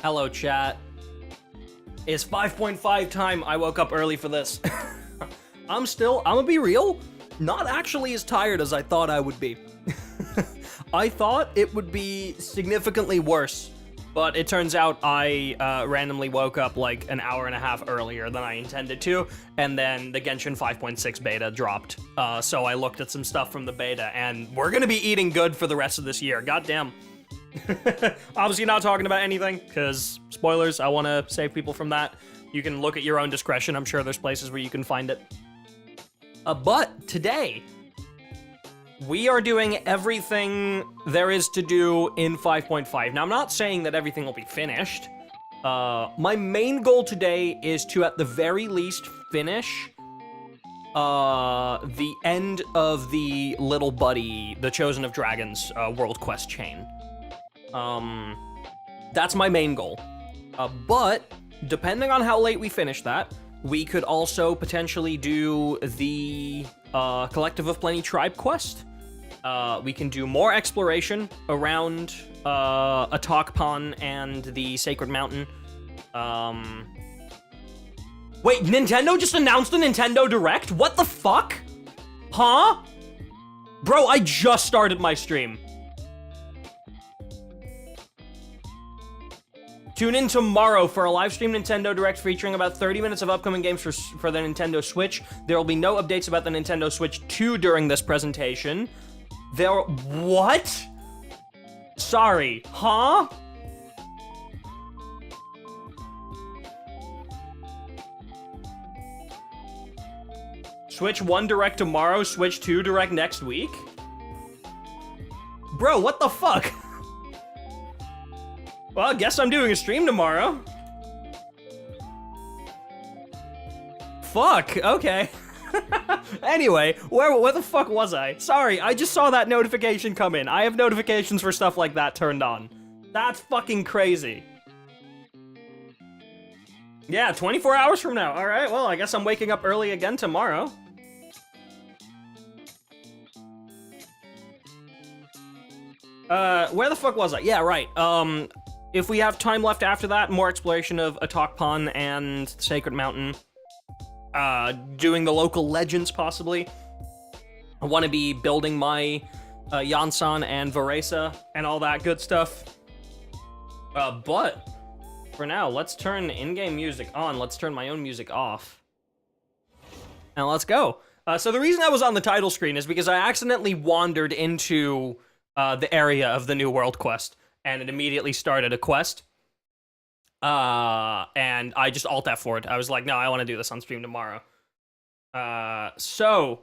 Hello, chat. It's 5.5 time. I woke up early for this. I'm gonna be real, not actually as tired as I thought I would be. I thought it would be significantly worse, but it turns out I randomly woke up like an hour and a half earlier than I intended to, and then the Genshin 5.6 beta dropped. So I looked at some stuff from the beta, and we're gonna be eating good for the rest of this year. Goddamn. Obviously not talking about anything, because spoilers, I want to save people from that. You can look at your own discretion. I'm sure there's places where you can find it. But today, we are doing everything there is to do in 5.5. Now, I'm not saying that everything will be finished. My main goal today is to, at the very least, finish the end of the Little Buddy, the Chosen of Dragons world quest chain. That's my main goal. But depending on how late we finish that, we could also potentially do the Collective of Plenty tribe quest. We can do more exploration around Atakpan and the Sacred Mountain. Wait, Nintendo just announced a Nintendo Direct? What the fuck? Huh? Bro, I just started my stream. Tune in tomorrow for a live stream Nintendo Direct featuring about 30 minutes of upcoming games for the Nintendo Switch. There will be no updates about the Nintendo Switch 2 during this presentation. What? Sorry, huh? Switch 1 Direct tomorrow, Switch 2 Direct next week? Bro, what the fuck? Well, I guess I'm doing a stream tomorrow. Fuck, okay. Anyway, where the fuck was I? Sorry, I just saw that notification come in. I have notifications for stuff like that turned on. That's fucking crazy. Yeah, 24 hours from now. All right, well, I guess I'm waking up early again tomorrow. Where the fuck was I? Yeah, right. If we have time left after that, more exploration of Atakpan and Sacred Mountain. Doing the local legends, possibly. I want to be building my Yansan and Varesa and all that good stuff. But for now, let's turn in-game music on. Let's turn my own music off. Now let's go. So the reason I was on the title screen is because I accidentally wandered into the area of the New World quest, and it immediately started a quest. And I just alt F4'd. I was like, no, I want to do this on stream tomorrow. So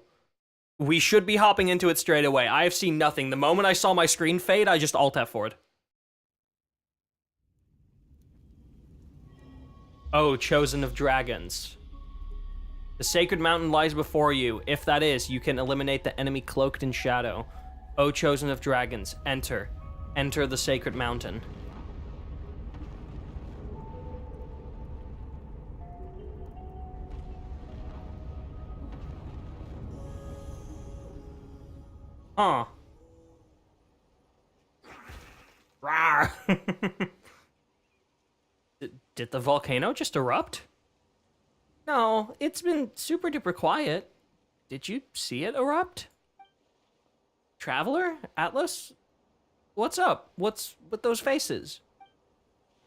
we should be hopping into it straight away. I have seen nothing. The moment I saw my screen fade, I just alt F4'd. Oh, Chosen of Dragons. The Sacred Mountain lies before you. If that is, you can eliminate the enemy cloaked in shadow. O Chosen of Dragons, enter. Enter the Sacred Mountain. Huh. Rawr. Did the volcano just erupt? No, it's been super duper quiet. Did you see it erupt? Traveler? Atlas? What's up? What's with those faces?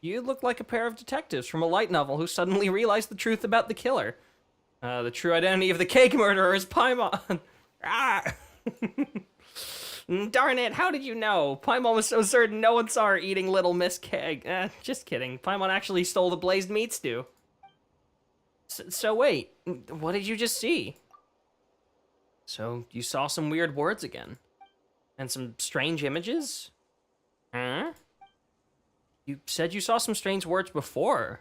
You look like a pair of detectives from a light novel who suddenly realized the truth about the killer. The true identity of the cake murderer is Paimon. Ah! Darn it, how did you know? Paimon was so certain no one saw her eating Little Miss Cake. Just kidding. Paimon actually stole the blazed meat stew. So wait, what did you just see? So you saw some weird words again? And some strange images? Huh? You said you saw some strange words before.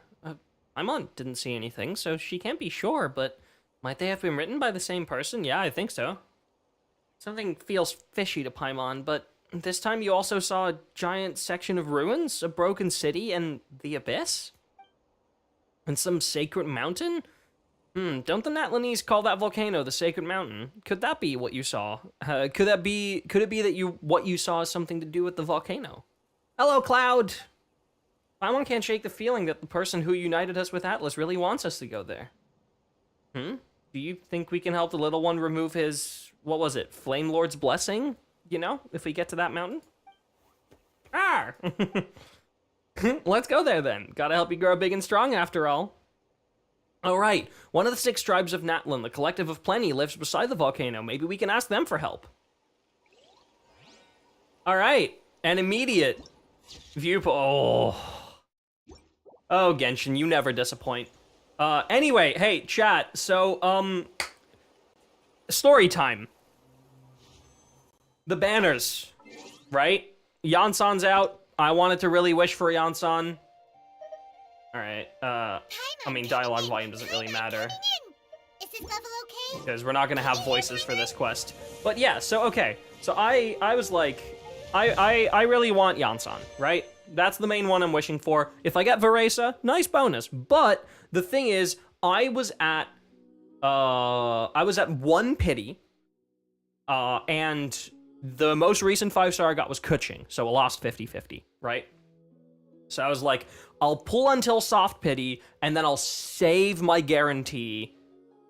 Paimon didn't see anything, so she can't be sure, but might they have been written by the same person? Yeah, I think so. Something feels fishy to Paimon, but this time you also saw a giant section of ruins, a broken city, and the abyss? And some sacred mountain? Don't the Natlanese call that volcano the Sacred Mountain? Could that be what you saw? Could it be that what you saw has something to do with the volcano? Hello, Cloud! Paimon can't shake the feeling that the person who united us with Atlas really wants us to go there. Do you think we can help the little one remove his, what was it, Flame Lord's blessing? You know, if we get to that mountain? Ah! Let's go there then. Gotta help you grow big and strong after all. All right, one of the 6 tribes of NATLAN, the Collective of Plenty, lives beside the volcano. Maybe we can ask them for help. All right, an immediate viewpoint. Oh, Genshin, you never disappoint. Anyway, hey, chat, so, story time. The banners, right? Yansan's out. I wanted to really wish for Yansan. Alright, I mean, dialogue volume doesn't really matter. Is this level okay? Because we're not gonna have voices for this quest. But yeah, so, okay. So I was like, I really want Yansan, right? That's the main one I'm wishing for. If I get Veresa, nice bonus. But the thing is, I was at 1 pity, and the most recent 5-star I got was Kuching, so I lost 50-50, right? So I was like, I'll pull until soft pity, and then I'll save my guarantee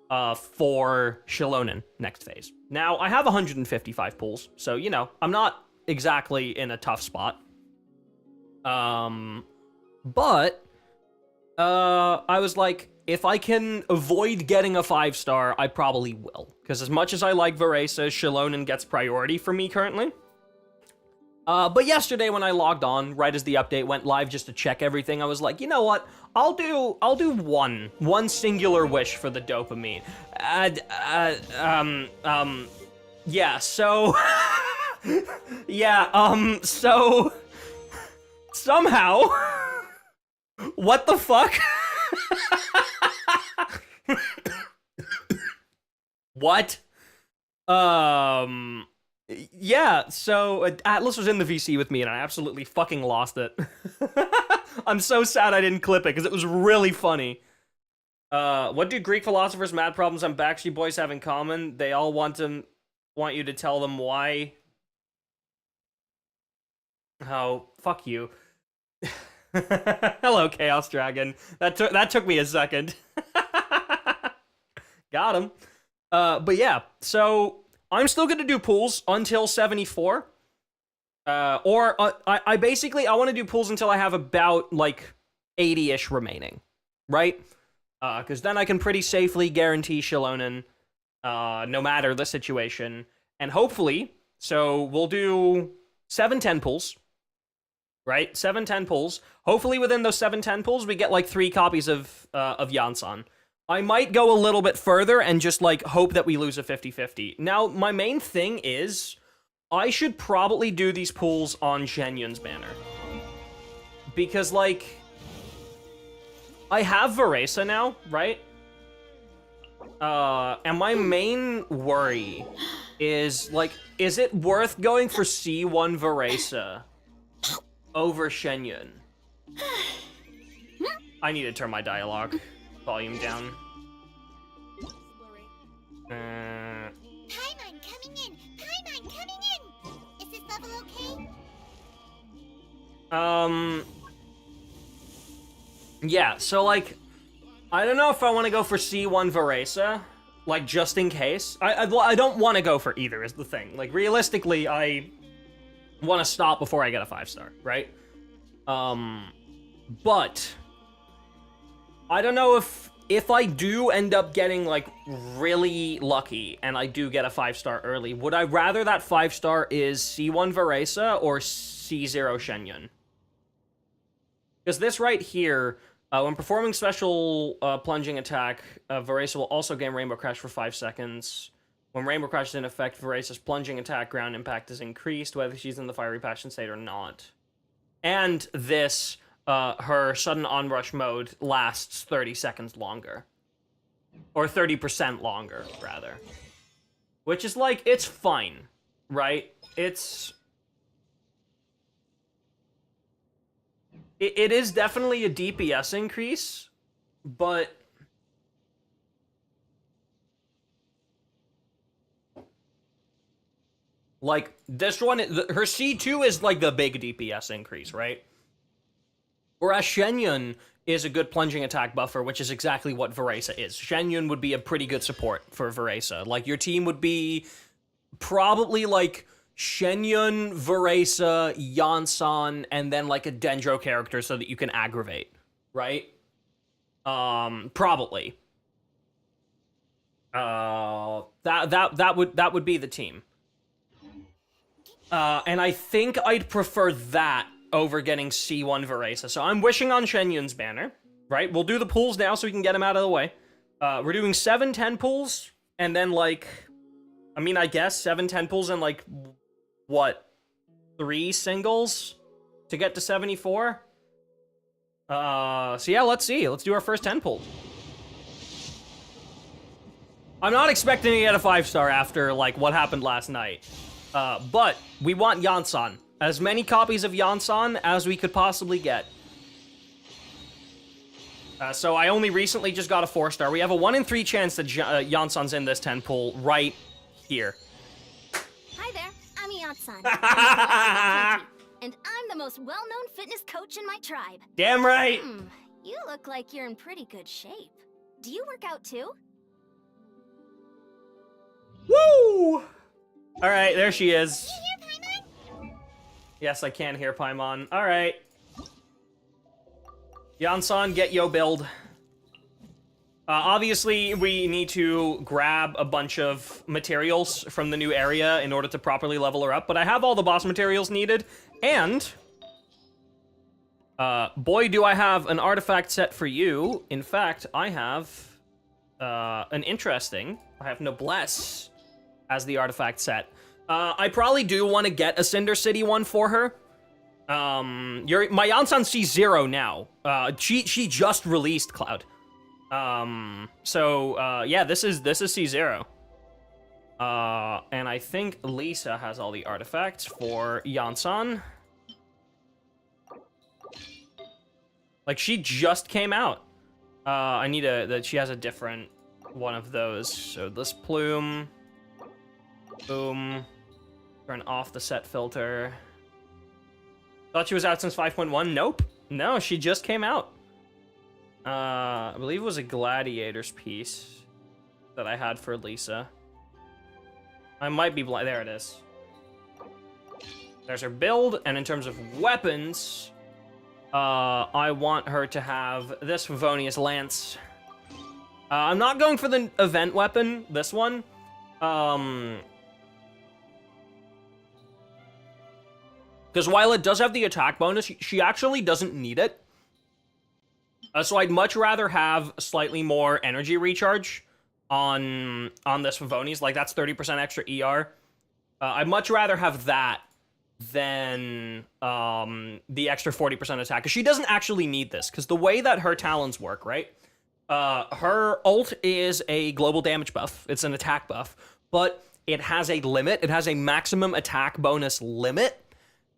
for Shilonen next phase. Now, I have 155 pulls, so, you know, I'm not exactly in a tough spot. But I was like, if I can avoid getting a 5-star, I probably will. Because as much as I like Veresa, Shilonen gets priority for me currently. But yesterday when I logged on, right as the update went live just to check everything, I was like, you know what? I'll do one singular wish for the dopamine. Yeah, so... yeah, so... Somehow... What the fuck? What? Yeah, so Atlas was in the VC with me and I absolutely fucking lost it. I'm so sad I didn't clip it because it was really funny. What do Greek philosophers' mad problems and Backstreet Boys have in common? They all want you to tell them why. Oh, fuck you. Hello, Chaos Dragon. That took me a second. Got him. But yeah, so I'm still gonna do pools until 74. I basically want to do pools until I have about like 80-ish remaining, right? Because then I can pretty safely guarantee Shilonen, no matter the situation, and hopefully, so we'll do 7-10 pools. Right? 7-10 pulls. Hopefully within those 7-10 pulls, we get like 3 copies of Yansan. I might go a little bit further and just like hope that we lose a 50-50. Now, my main thing is, I should probably do these pulls on Shenyun's banner. Because like, I have Veresa now, right? And my main worry is like, is it worth going for C1 Veresa over Shenyun? I need to turn my dialogue volume down. Paimon coming in! Paimon coming in! Is this level okay? Yeah, so like, I don't know if I want to go for C1 Veresa, like just in case. I don't want to go for either is the thing. Like realistically, I want to stop before I get a 5-star, right? But I don't know if I do end up getting like really lucky and I do get a 5-star early, would I rather that 5-star is C1 Veresa or C0 Shenyun? Because this right here, when performing special plunging attack, Veresa will also gain Rainbow Crash for 5 seconds. When Rainbow Crash is in effect, Veresa's plunging attack ground impact is increased, whether she's in the Fiery Passion state or not. And this, her sudden onrush mode lasts 30 seconds longer. Or 30% longer, rather. Which is like, it's fine, right? It is definitely a DPS increase, but like, this one, her C2 is like the big DPS increase, right? Whereas Shenyun is a good plunging attack buffer, which is exactly what Veresa is. Shenyun would be a pretty good support for Veresa. Like, your team would be probably, like, Shenyun, Veresa, Yansan, and then, like, a Dendro character so that you can aggravate, right? Probably. That would be the team. And I think I'd prefer that over getting C1 Veresa. So I'm wishing on Shenyun's banner, right? We'll do the pulls now so we can get him out of the way. We're doing 7 10 pulls, and then, like, I mean, I guess 7 10 pulls and, like, what? 3 singles to get to 74? So yeah, let's see. Let's do our first 10 pull. I'm not expecting to get a 5-star after, like, what happened last night. But we want Yansan. As many copies of Yansan as we could possibly get. So I only recently just got a 4-star. We have a 1 in 3 chance that Yansan's in this 10 pull right here. Hi there, I'm Yansan. And I'm the most well-known fitness coach in my tribe. Damn right! You look like you're in pretty good shape. Do you work out too? Woo! Alright, there she is. Can you hear Paimon? Yes, I can hear Paimon. Alright. Yansan, get yo build. Obviously, we need to grab a bunch of materials from the new area in order to properly level her up, but I have all the boss materials needed, and boy, do I have an artifact set for you. In fact, I have an interesting. I have Noblesse as the artifact set. I probably do want to get a Cinder City one for her. My Yansan C0 now. She just released Cloud. Yeah, this is C0. And I think Lisa has all the artifacts for Yansan. Like, she just came out. I need that she has a different one of those. So this plume. Boom. Turn off the set filter. Thought she was out since 5.1. Nope. No, she just came out. I believe it was a Gladiators piece that I had for Lisa. I might be blind. There it is. There's her build, and in terms of weapons, I want her to have this Favonius Lance. I'm not going for the event weapon, this one. Because while it does have the attack bonus, she actually doesn't need it. So I'd much rather have slightly more energy recharge on this Favonius. Like, that's 30% extra ER. I'd much rather have that than the extra 40% attack. Because she doesn't actually need this. Because the way that her talons work, right? Her ult is a global damage buff. It's an attack buff. But it has a limit. It has a maximum attack bonus limit.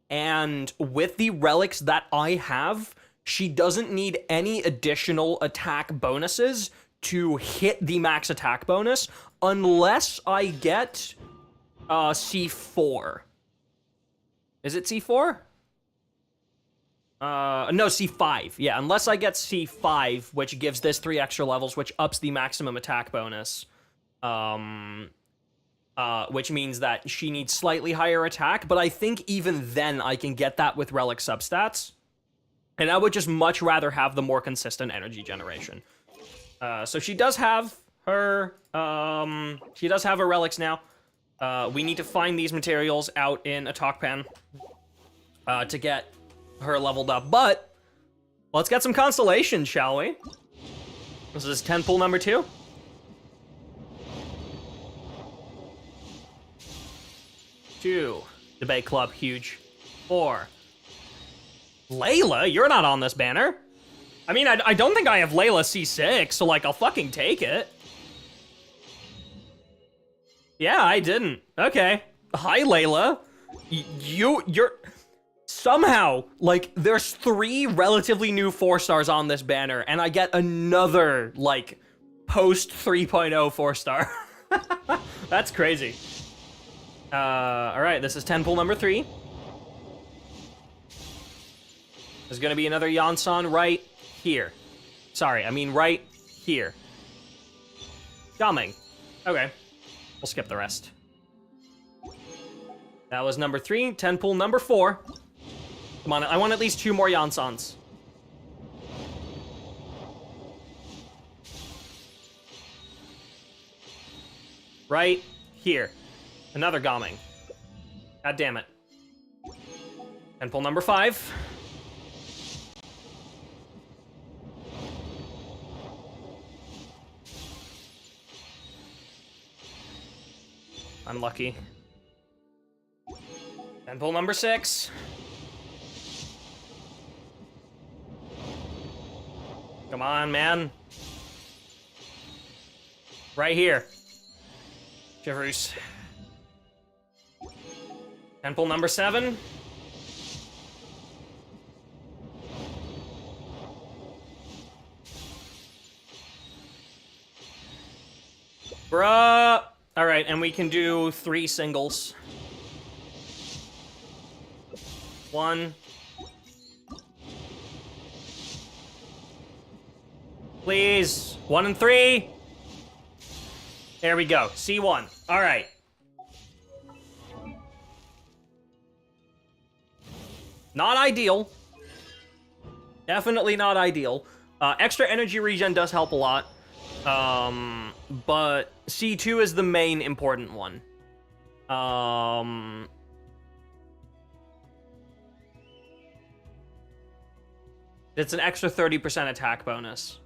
And with the relics that I have, she doesn't need any additional attack bonuses to hit the max attack bonus unless I get C4. Is it C4? No, C5. Yeah, unless I get C5, which gives this 3 extra levels, which ups the maximum attack bonus. Which means that she needs slightly higher attack, but I think even then I can get that with relic substats. And I would just much rather have the more consistent energy generation. So she does have her, relics now. We need to find these materials out in a talk pen to get her leveled up. But let's get some constellations, shall we? This is 10 pull number 2. 2. Debate club, huge. 4. Layla, you're not on this banner. I mean, I don't think I have Layla C6, so, like, I'll fucking take it. Yeah, I didn't. Okay. Hi, Layla. You're... Somehow, like, there's 3 relatively new 4-stars on this banner, and I get another, like, post 3.0 4-star. That's crazy. Alright, this is 10 pull number 3. There's gonna be another Yansan right here. Sorry, I mean right here. Gaming. Okay. We'll skip the rest. That was number 3. 10 pool number 4. Come on, I want at least 2 more Yansans. Right here. Another Gaming. God damn it. 10 pull number 5. Unlucky. 10 pull number 6. Come on, man. Right here. Shivers. 10 pull number 7. Bruh. All right, and we can do 3 singles. 1. Please. 1 and 3. There we go. C1. All right. Not ideal. Definitely not ideal. Extra energy regen does help a lot. But C2 is the main important one. It's an extra 30% attack bonus.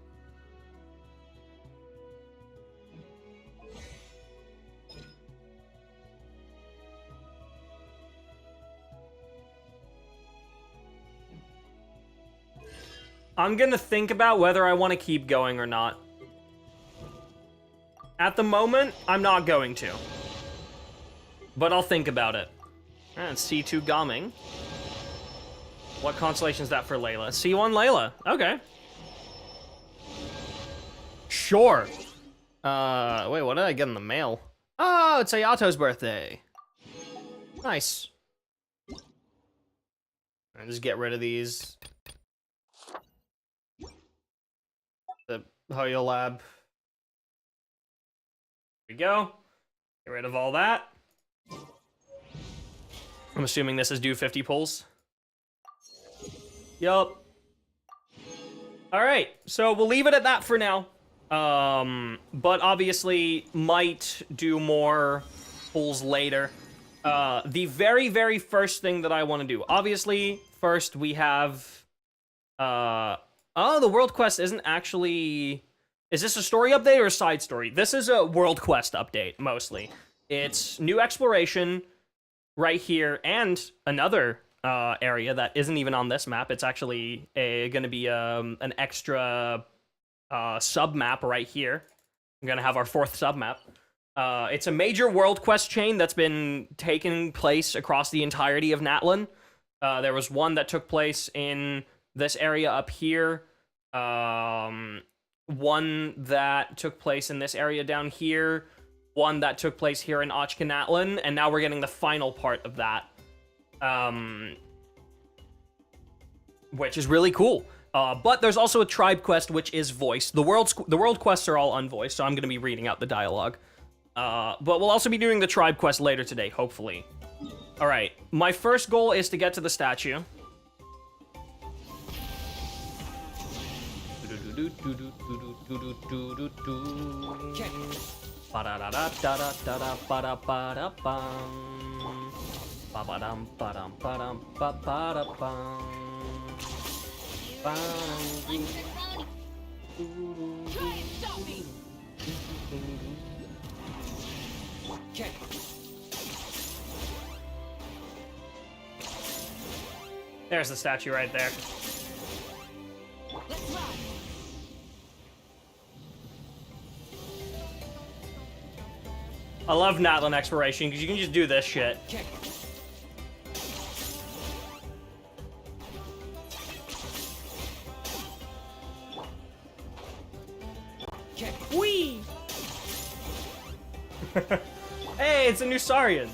I'm gonna think about whether I want to keep going or not. At the moment, I'm not going to. But I'll think about it. And C2 Gaming. What constellation is that for Layla? C1 Layla. Okay. Sure. Wait, what did I get in the mail? Oh, it's Ayato's birthday. Nice. I'll just get rid of these. The Hoyo Lab. There we go. Get rid of all that. I'm assuming this is due 50 pulls. Yup. Alright, so we'll leave it at that for now. But obviously might do more pulls later. The very, very first thing that I want to do. Obviously, first we have... oh, the World Quest isn't actually... Is this a story update or a side story? This is a World Quest update, mostly. It's new exploration right here, and another area that isn't even on this map. It's actually going to be an extra sub-map right here. I'm going to have our 4th sub-map. It's a major World Quest chain that's been taking place across the entirety of NATLAN. There was one that took place in this area up here. One that took place in this area down here. One that took place here in KittycAtlas. And now we're getting the final part of that. Which is really cool. But there's also a tribe quest, which is voiced. The world quests are all unvoiced, so I'm going to be reading out the dialogue. But we'll also be doing the tribe quest later today, hopefully. Alright, my first goal is to get to the statue. There's the statue right there. Let's run. I love NATLAN exploration because you can just do this shit. Whee! Hey, it's a new Saurians.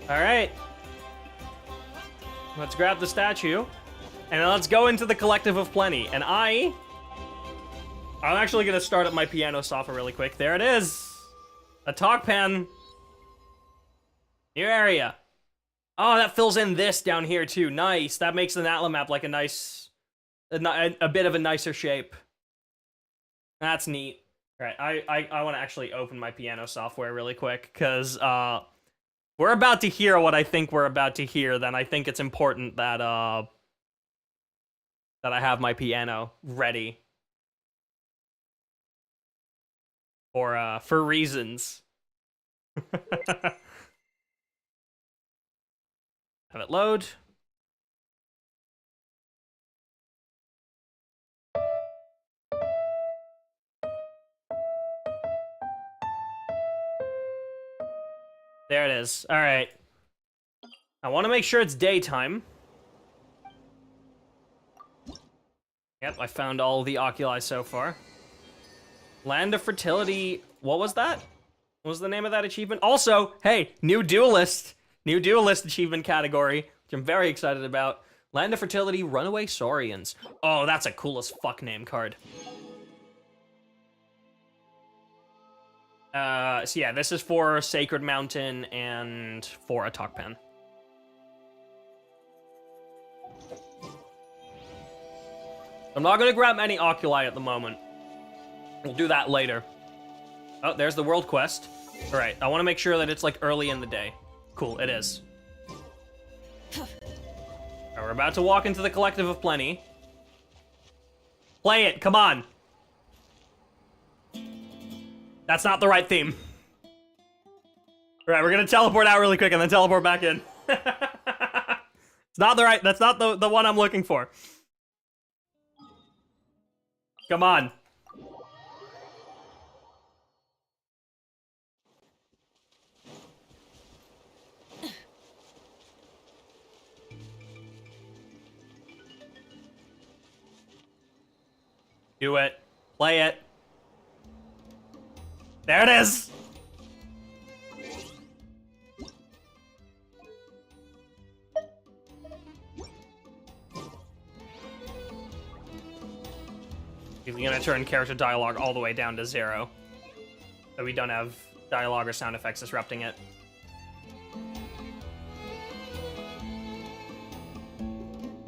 Alright. Let's grab the statue. And then let's go into the Collective of Plenty. And I'm actually gonna start up my piano software really quick. There it is! A talk pen. New area. Oh, that fills in this down here too. Nice. That makes the NATLAN map like a nice... a bit of a nicer shape. That's neat. Alright, I want to actually open my piano software really quick, because, we're about to hear what I think we're about to hear, then I think it's important that, that I have my piano ready. For reasons. Have it load. There it is. All right. I want to make sure it's daytime. Yep, I found all the oculi so far. Land of Fertility. What was that? What was the name of that achievement? Also, hey, new duelist. New duelist achievement category, which I'm very excited about. Land of Fertility, Runaway Saurians. Oh, that's a cool as fuck name card. So yeah, this is for Sacred Mountain and for a talk pen. I'm not gonna grab any oculi at the moment. We'll do that later. Oh, there's the world quest. All right, I want to make sure that it's like early in the day. Cool, it is. Right, we're about to walk into the Collective of Plenty. Play it, come on. That's not the right theme. All right, we're gonna teleport out really quick and then teleport back in. It's not the right, that's not the one I'm looking for. Come on. Do it. Play it. There it is! He's gonna turn character dialogue all the way down to 0. So we don't have dialogue or sound effects disrupting it.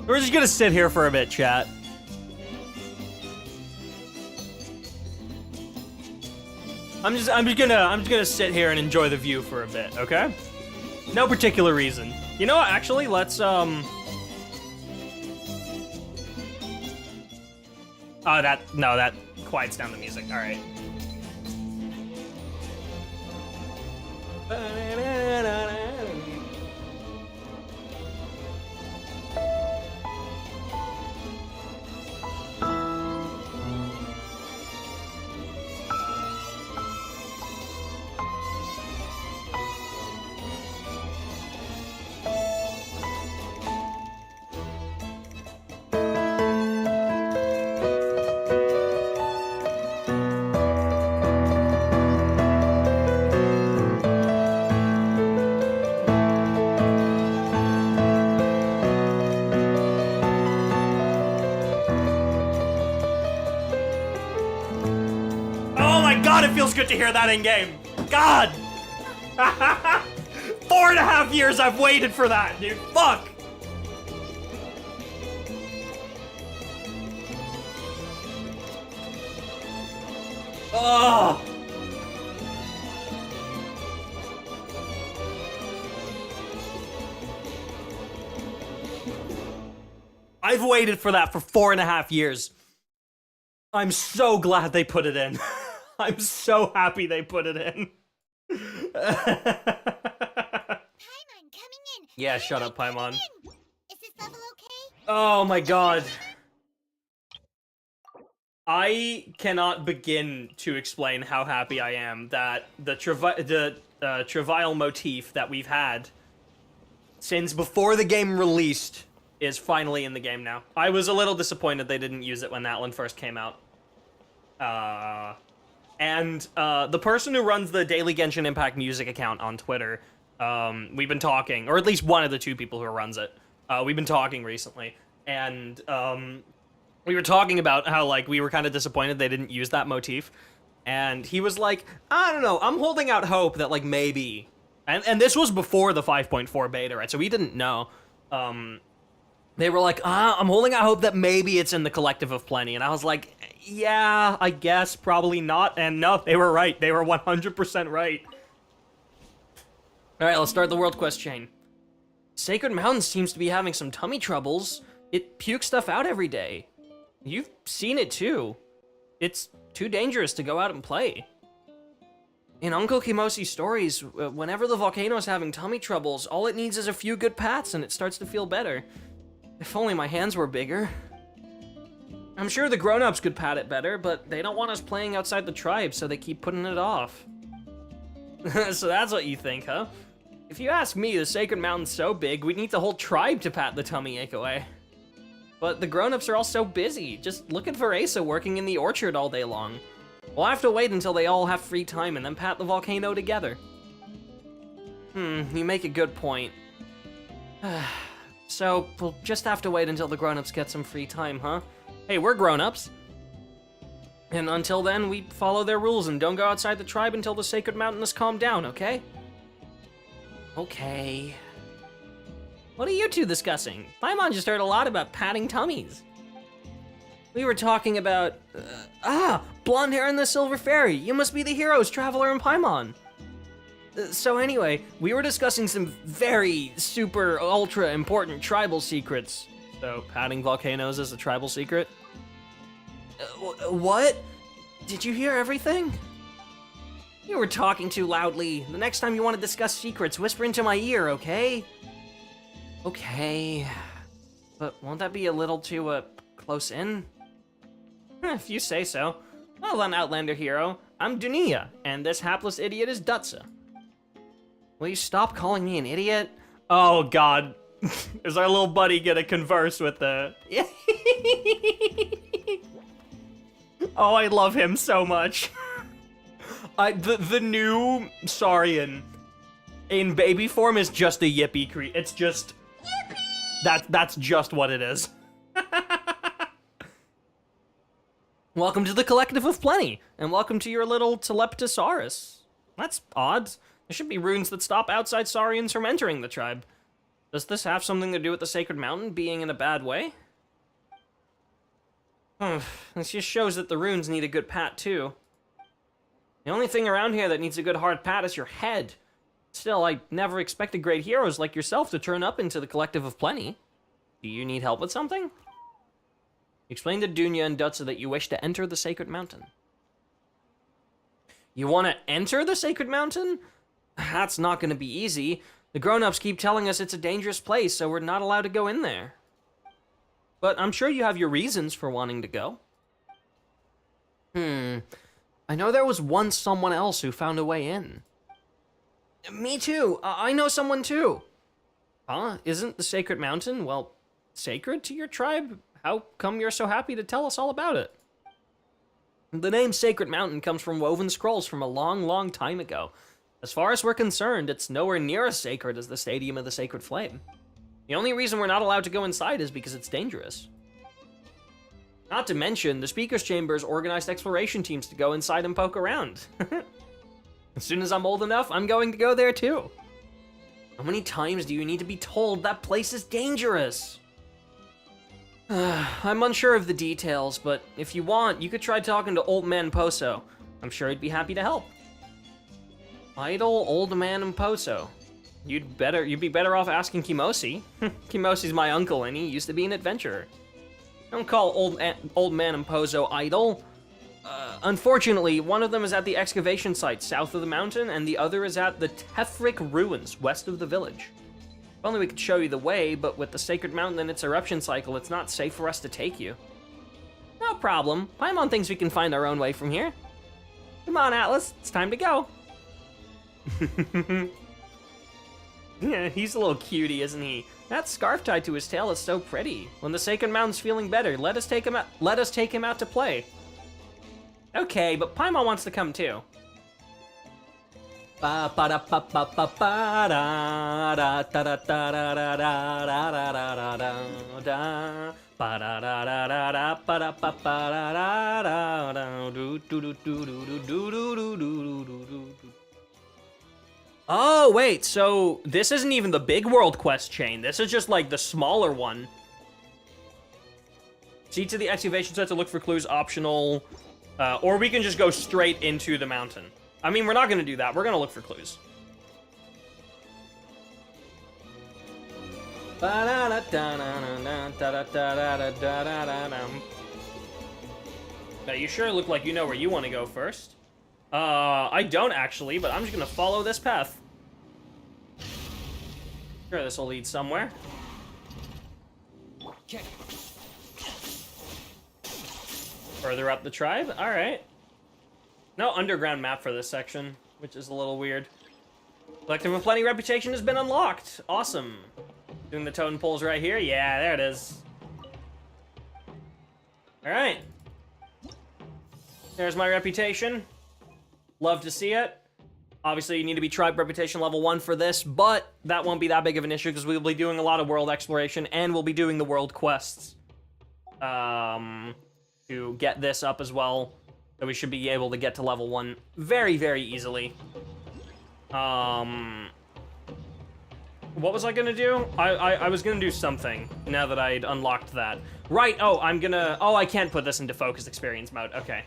We're just gonna sit here for a bit, chat. I'm just gonna sit here and enjoy the view for a bit, okay? No particular reason. You know what, actually, let's, Oh, that quiets down the music, alright. It feels good to hear that in game. God! 4.5 years I've waited for that, dude. Fuck! Oh! I've waited for that for 4.5 years. I'm so glad they put it in. I'm so happy they put it in. Paimon coming in. Yeah, shut up, Paimon. Is this level okay? Oh my god. I cannot begin to explain how happy I am that the Travail motif that we've had since before the game released is finally in the game now. I was a little disappointed they didn't use it when NATLAN first came out. And the person who runs the Daily Genshin Impact music account on Twitter We've been talking, or at least one of the two people who runs it. We've been talking recently, and we were talking about how, like, we were kind of disappointed they didn't use that motif. And he was like, I don't know, I'm holding out hope that, like, maybe... And this was before the 5.4 beta, right? So we didn't know. They were like, I'm holding out hope that maybe it's in the Collective of Plenty. And I was like, yeah, I guess, probably not. And no, they were right. They were 100% right. All right, let's start the world quest chain. Sacred Mountain seems to be having some tummy troubles. It pukes stuff out every day. You've seen it too. It's too dangerous to go out and play. In Uncle Kimosi's stories, whenever the volcano's having tummy troubles, all it needs is a few good pats and it starts to feel better. If only my hands were bigger. I'm sure the grown-ups could pat it better, but they don't want us playing outside the tribe, so they keep putting it off. So that's what you think, huh? If you ask me, the Sacred Mountain's so big, we'd need the whole tribe to pat the tummy ache away. But the grown-ups are all so busy, just look at Veresa working in the orchard all day long. We'll have to wait until they all have free time and then pat the volcano together. You make a good point. So, we'll just have to wait until the grown-ups get some free time, huh? Hey, we're grown-ups. And until then, we follow their rules and don't go outside the tribe until the Sacred Mountain has calmed down, okay? Okay. What are you two discussing? Paimon just heard a lot about patting tummies. We were talking about... blonde hair and the Silver Fairy. You must be the heroes, Traveler and Paimon. So anyway, we were discussing some very super ultra important tribal secrets. So, patting volcanoes is a tribal secret? What? Did you hear everything? You were talking too loudly. The next time you want to discuss secrets, whisper into my ear, okay? Okay. But won't that be a little too, close in? If you say so. Well then, Outlander hero, I'm Dunia, and this hapless idiot is Dutsa. Will you stop calling me an idiot? Oh god. Is our little buddy gonna converse with the... Oh, I love him so much. The new Saurian in baby form is just a yippee creep. It's just... Yippee! That's just what it is. Welcome to the Collective of Plenty, and welcome to your little Teleptosaurus. That's odd. There should be runes that stop outside Saurians from entering the tribe. Does this have something to do with the Sacred Mountain being in a bad way? This just shows that the runes need a good pat, too. The only thing around here that needs a good hard pat is your head. Still, I never expected great heroes like yourself to turn up into the Collective of Plenty. Do you need help with something? Explain to Dunya and Dutsa that you wish to enter the Sacred Mountain. You want to enter the Sacred Mountain? That's not going to be easy. The grown-ups keep telling us it's a dangerous place, so we're not allowed to go in there. But I'm sure you have your reasons for wanting to go. I know there was once someone else who found a way in. Me too. I know someone too. Huh? Isn't the Sacred Mountain, well, sacred to your tribe? How come you're so happy to tell us all about it? The name Sacred Mountain comes from woven scrolls from a long, long time ago. As far as we're concerned, it's nowhere near as sacred as the Stadium of the Sacred Flame. The only reason we're not allowed to go inside is because it's dangerous. Not to mention, the Speaker's Chambers organized exploration teams to go inside and poke around. As soon as I'm old enough, I'm going to go there too. How many times do you need to be told that place is dangerous? I'm unsure of the details, but if you want, you could try talking to Old Man Poso. I'm sure he'd be happy to help. Idle Old Man Poso. You'd be better off asking Kimosi. Kimosi's my uncle, and he used to be an adventurer. Don't call Old Man Poso idle. Unfortunately, one of them is at the excavation site south of the mountain, and the other is at the Tefrik ruins west of the village. If only we could show you the way, but with the Sacred Mountain and its eruption cycle, it's not safe for us to take you. No problem. Paimon thinks we can find our own way from here. Come on, Atlas. It's time to go. Yeah, he's a little cutie, isn't he? That scarf tied to his tail is so pretty. When the Sacred Mountain's feeling better, let us take him out to play. Okay, but Paimon wants to come too. Ba ba da ba ba ba ba da da da da da da da da da da da. Ba da da da da da ba da ba ba da da da do do do do do do do do do do do. Oh wait, so this isn't even the big world quest chain. This is just like the smaller one. See to the excavation site to look for clues, optional, or we can just go straight into the mountain. I mean, we're not gonna do that. We're gonna look for clues. Now, you sure look like you know where you want to go first. I don't actually, but I'm just gonna follow this path. Sure, this will lead somewhere. Okay. Further up the tribe? Alright. No underground map for this section, which is a little weird. Collective of Plenty reputation has been unlocked. Awesome. Doing the totem poles right here? Yeah, there it is. Alright. There's my reputation. Love to see it. Obviously, you need to be tribe reputation level 1 for this, but that won't be that big of an issue because we'll be doing a lot of world exploration and we'll be doing the world quests. To get this up as well. So we should be able to get to level 1 very, very easily. What was I gonna do? I was gonna do something now that I'd unlocked that. Right, I can't put this into focused experience mode. Okay.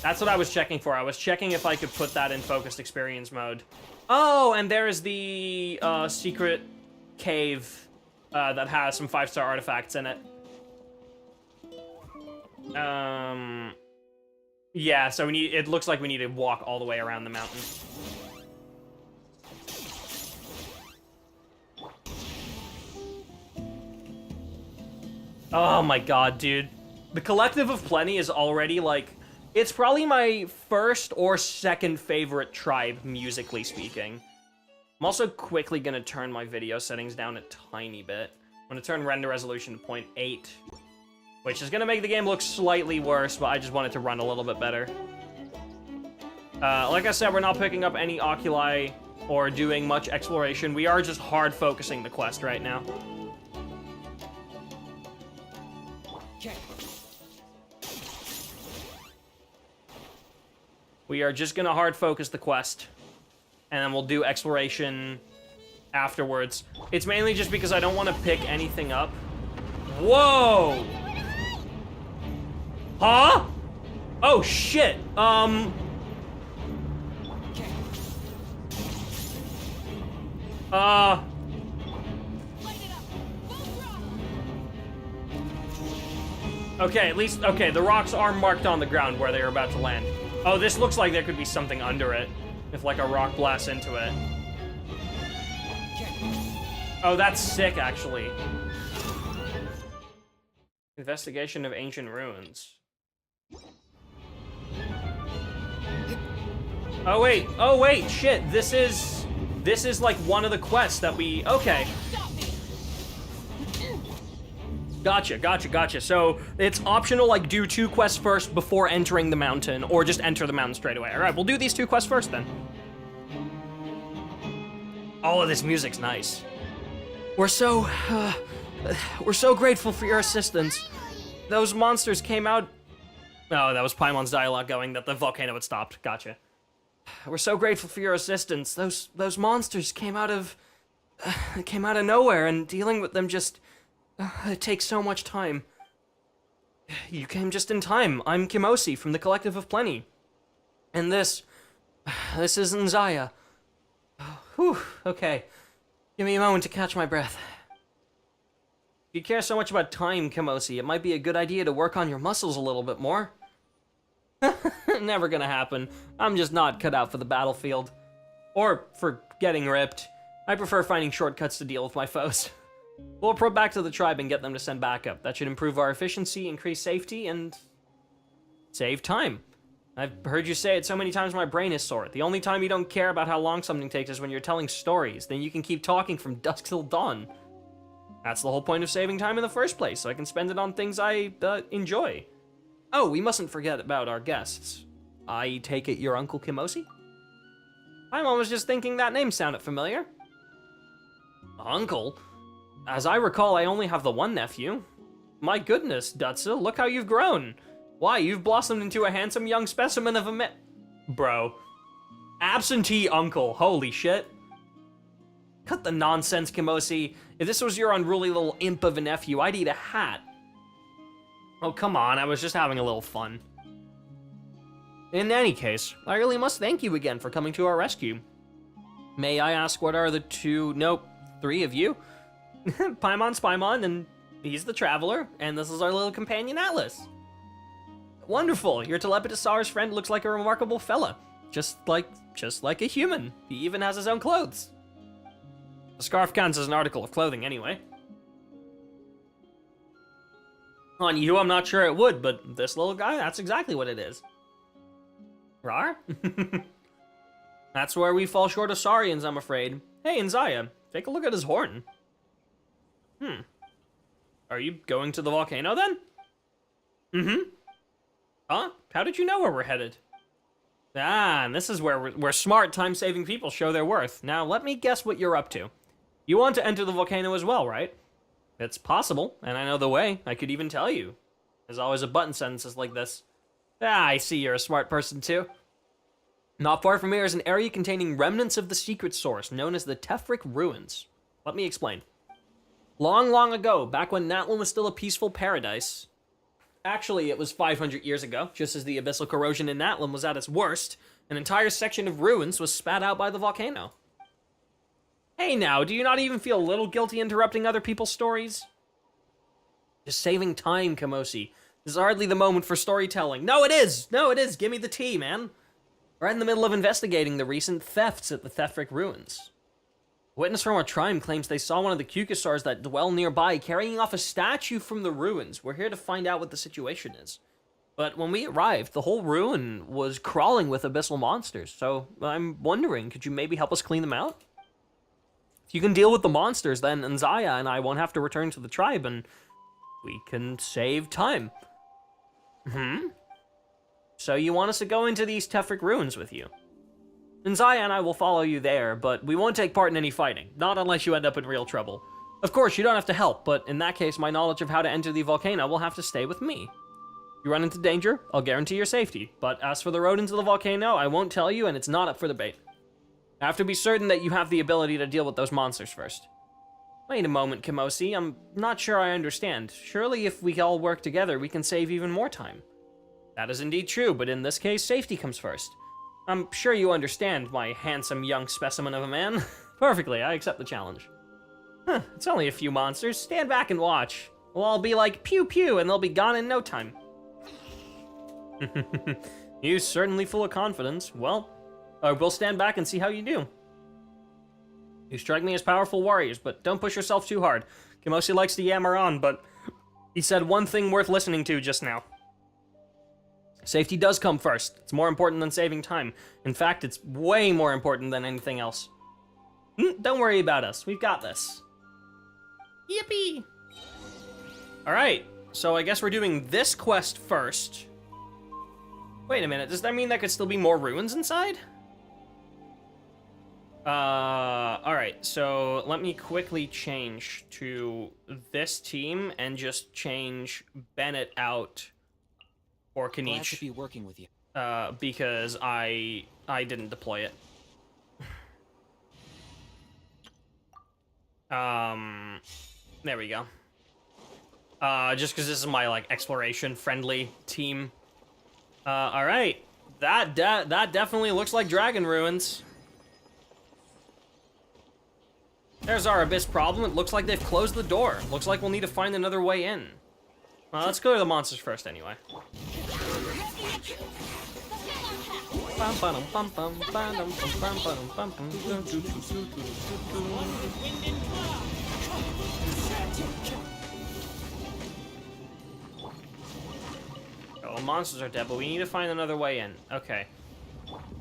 That's what I was checking for. I was checking if I could put that in focused experience mode. Oh, and there is the secret cave that has some 5-star artifacts in it. Yeah, so it looks like we need to walk all the way around the mountain. Oh my god, dude. The Collective of Plenty is already, like, it's probably my first or second favorite tribe, musically speaking. I'm also quickly gonna turn my video settings down a tiny bit. I'm gonna turn render resolution to 0.8. Which is gonna make the game look slightly worse, but I just want it to run a little bit better. Like I said, we're not picking up any oculi or doing much exploration. We are just hard focusing the quest right now. Okay. We are just gonna hard focus the quest, and then we'll do exploration afterwards. It's mainly just because I don't want to pick anything up. Whoa! Huh? Oh, shit. Okay, at least, okay, the rocks are marked on the ground where they are about to land. Oh, this looks like there could be something under it, if like a rock blasts into it. Oh, that's sick, actually. Investigation of ancient ruins. Oh wait, shit, this is like one of the quests that we, okay. Gotcha. So it's optional, like, do 2 quests first before entering the mountain, or just enter the mountain straight away. All right, we'll do these 2 quests first then. All of this music's nice. We're so grateful for your assistance. Those monsters came out. Oh, that was Paimon's dialogue going that the volcano had stopped. Gotcha. We're so grateful for your assistance. Those monsters came out of nowhere, and dealing with them just it takes so much time. You came just in time. I'm Kimosi from the Collective of Plenty, and this is Nzaya. Whew. Okay, give me a moment to catch my breath. If you care so much about time, Kimosi, it might be a good idea to work on your muscles a little bit more. Never gonna happen. I'm just not cut out for the battlefield. Or for getting ripped. I prefer finding shortcuts to deal with my foes. We'll report back to the tribe and get them to send backup. That should improve our efficiency, increase safety, and save time. I've heard you say it so many times my brain is sore. The only time you don't care about how long something takes is when you're telling stories. Then you can keep talking from dusk till dawn. That's the whole point of saving time in the first place, so I can spend it on things I enjoy. Oh, we mustn't forget about our guests. I take it you're Uncle Kimosi? Paimon was just thinking that name sounded familiar. Uncle? As I recall, I only have the one nephew. My goodness, Dutsa, look how you've grown. Why, you've blossomed into a handsome young specimen of a Bro. Absentee uncle, holy shit. Cut the nonsense, Kimosi. If this was your unruly little imp of a nephew, I'd eat a hat. Oh, come on, I was just having a little fun. In any case, I really must thank you again for coming to our rescue. May I ask what are the three of you? Paimon's Paimon, and he's the traveler, and this is our little companion Atlas. Wonderful, your Telepatosaurus friend looks like a remarkable fella. Just like a human. He even has his own clothes. The scarf counts as an article of clothing anyway. On you, I'm not sure it would, but this little guy, that's exactly what it is. Rar? That's where we fall short of Saurians, I'm afraid. Hey, Nzaya, take a look at his horn. Are you going to the volcano then? Huh? How did you know where we're headed? Ah, and this is where smart, time-saving people show their worth. Now, let me guess what you're up to. You want to enter the volcano as well, right? It's possible, and I know the way. I could even tell you. There's always a button sentences like this. Ah, I see you're a smart person too. Not far from here is an area containing remnants of the secret source, known as the Tefric Ruins. Let me explain. Long, long ago, back when NATLAN was still a peaceful paradise. Actually, it was 500 years ago, just as the abyssal corrosion in NATLAN was at its worst, an entire section of ruins was spat out by the volcano. Hey now, do you not even feel a little guilty interrupting other people's stories? Just saving time, Kamosi. This is hardly the moment for storytelling. No, it is! No, it is! Give me the tea, man! We're in the middle of investigating the recent thefts at the Tefric Ruins. A witness from our tribe claims they saw one of the Kukasaurs that dwell nearby carrying off a statue from the ruins. We're here to find out what the situation is. But when we arrived, the whole ruin was crawling with abyssal monsters, so I'm wondering, could you maybe help us clean them out? If you can deal with the monsters, then Nzaya and I won't have to return to the tribe, and we can save time. So you want us to go into these Tefric Ruins with you? Nzaya and I will follow you there, but we won't take part in any fighting, not unless you end up in real trouble. Of course, you don't have to help, but in that case, my knowledge of how to enter the volcano will have to stay with me. If you run into danger, I'll guarantee your safety, but as for the road into the volcano, I won't tell you, and it's not up for debate. I have to be certain that you have the ability to deal with those monsters first. Wait a moment, Kimosi, I'm not sure I understand. Surely if we all work together, we can save even more time. That is indeed true, but in this case, safety comes first. I'm sure you understand, my handsome young specimen of a man. Perfectly, I accept the challenge. It's only a few monsters. Stand back and watch. We'll all be like, pew pew, and they'll be gone in no time. You certainly full of confidence. Well, we'll stand back and see how you do. You strike me as powerful warriors, but don't push yourself too hard. Kimosi likes to yammer on, but he said one thing worth listening to just now. Safety does come first. It's more important than saving time. In fact, it's way more important than anything else. Don't worry about us. We've got this. Yippee! Alright, so I guess we're doing this quest first. Wait a minute, does that mean there could still be more ruins inside? Alright, so let me quickly change to this team and just change Bennett out for Kanish. Glad to be working with you. Because I didn't deploy it. There we go. Just because this is my, like, exploration-friendly team. Alright. That definitely looks like dragon ruins. There's our abyss problem. It looks like they've closed the door. Looks like we'll need to find another way in. Let's go to the monsters first, anyway. Oh, monsters are dead, but we need to find another way in. Okay.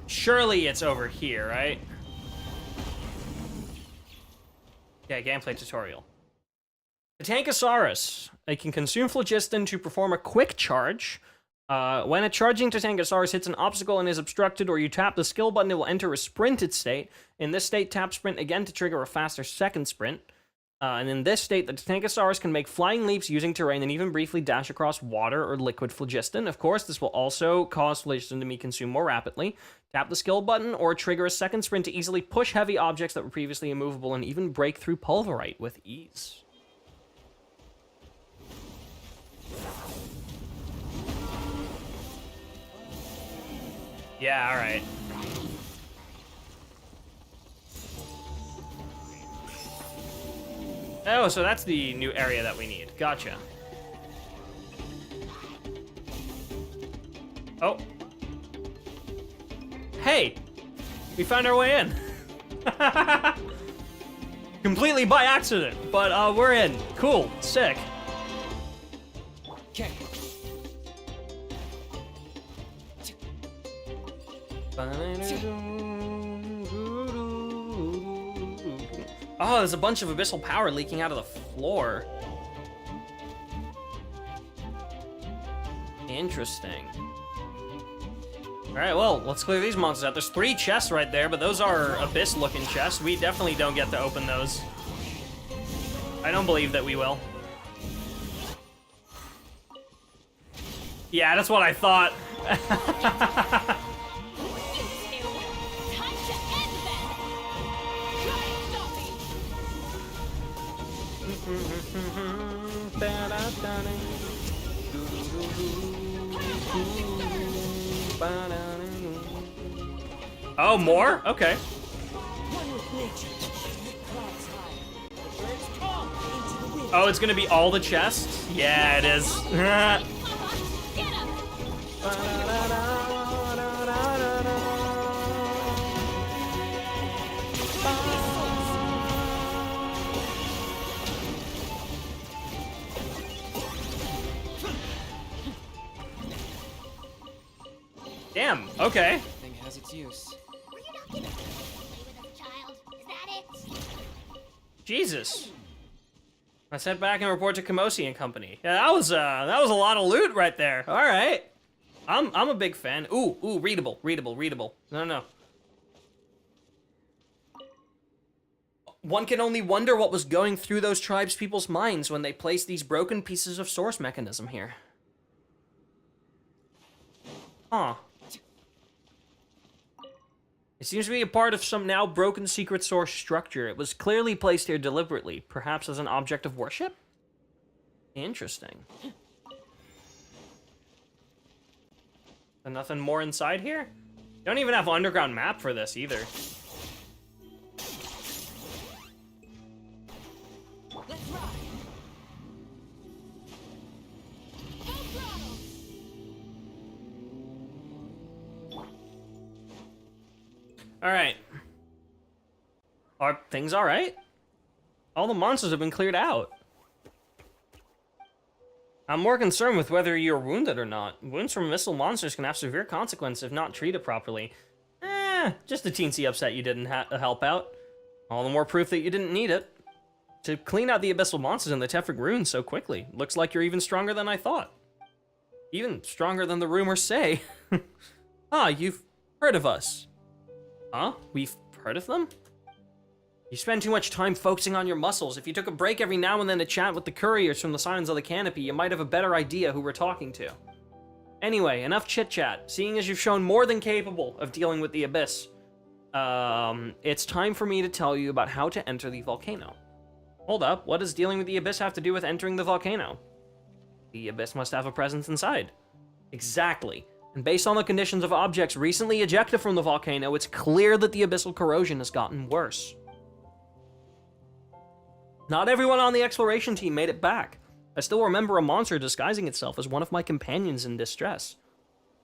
Surely it's over here, right? Yeah, gameplay tutorial. The Tankosaurus. It can consume phlogiston to perform a quick charge. When a charging Titanosaurus hits an obstacle and is obstructed, or you tap the skill button, it will enter a sprinted state. In this state, tap sprint again to trigger a faster second sprint. And in this state, the Titanosaurus can make flying leaps using terrain and even briefly dash across water or liquid phlogiston. Of course, this will also cause phlogiston to be consumed more rapidly. Tap the skill button or trigger a second sprint to easily push heavy objects that were previously immovable and even break through pulverite with ease. Yeah, alright. Oh, so that's the new area that we need. Gotcha. Oh. Hey! We found our way in. Completely by accident, but we're in. Cool. Sick. Okay. Oh, there's a bunch of abyssal power leaking out of the floor. Interesting. Alright, well, let's clear these monsters out. There's 3 chests right there, but those are abyss-looking chests. We definitely don't get to open those. I don't believe that we will. Yeah, that's what I thought. Oh, more? Okay. Oh, it's gonna be all the chests? Yeah, it is. Damn, okay. Thing has its use. Were you not gonna play with us, child? Is that it? Jesus. Let's head back and report to Kamosi and company. Yeah, that was a lot of loot right there. All right. I'm a big fan. Ooh, readable. No. One can only wonder what was going through those tribespeople's minds when they placed these broken pieces of source mechanism here. Huh. It seems to be a part of some now broken secret source structure. It was clearly placed here deliberately, perhaps as an object of worship? Interesting. And nothing more inside here? Don't even have an underground map for this either. Let's ride. Alright. Are things alright? All the monsters have been cleared out. I'm more concerned with whether you're wounded or not. Wounds from missile monsters can have severe consequences if not treated properly. Just a teensy upset you didn't help out. All the more proof that you didn't need it. To clean out the abyssal monsters in the Tefric ruins so quickly. Looks like you're even stronger than I thought. Even stronger than the rumors say. You've heard of us. Huh? We've heard of them? You spend too much time focusing on your muscles. If you took a break every now and then to chat with the couriers from the Signs of the Canopy, you might have a better idea who we're talking to. Anyway, enough chit-chat. Seeing as you've shown more than capable of dealing with the Abyss, it's time for me to tell you about how to enter the volcano. Hold up, what does dealing with the Abyss have to do with entering the volcano? The Abyss must have a presence inside. Exactly. And based on the conditions of objects recently ejected from the volcano, it's clear that the abyssal corrosion has gotten worse. Not everyone on the exploration team made it back. I still remember a monster disguising itself as one of my companions in distress.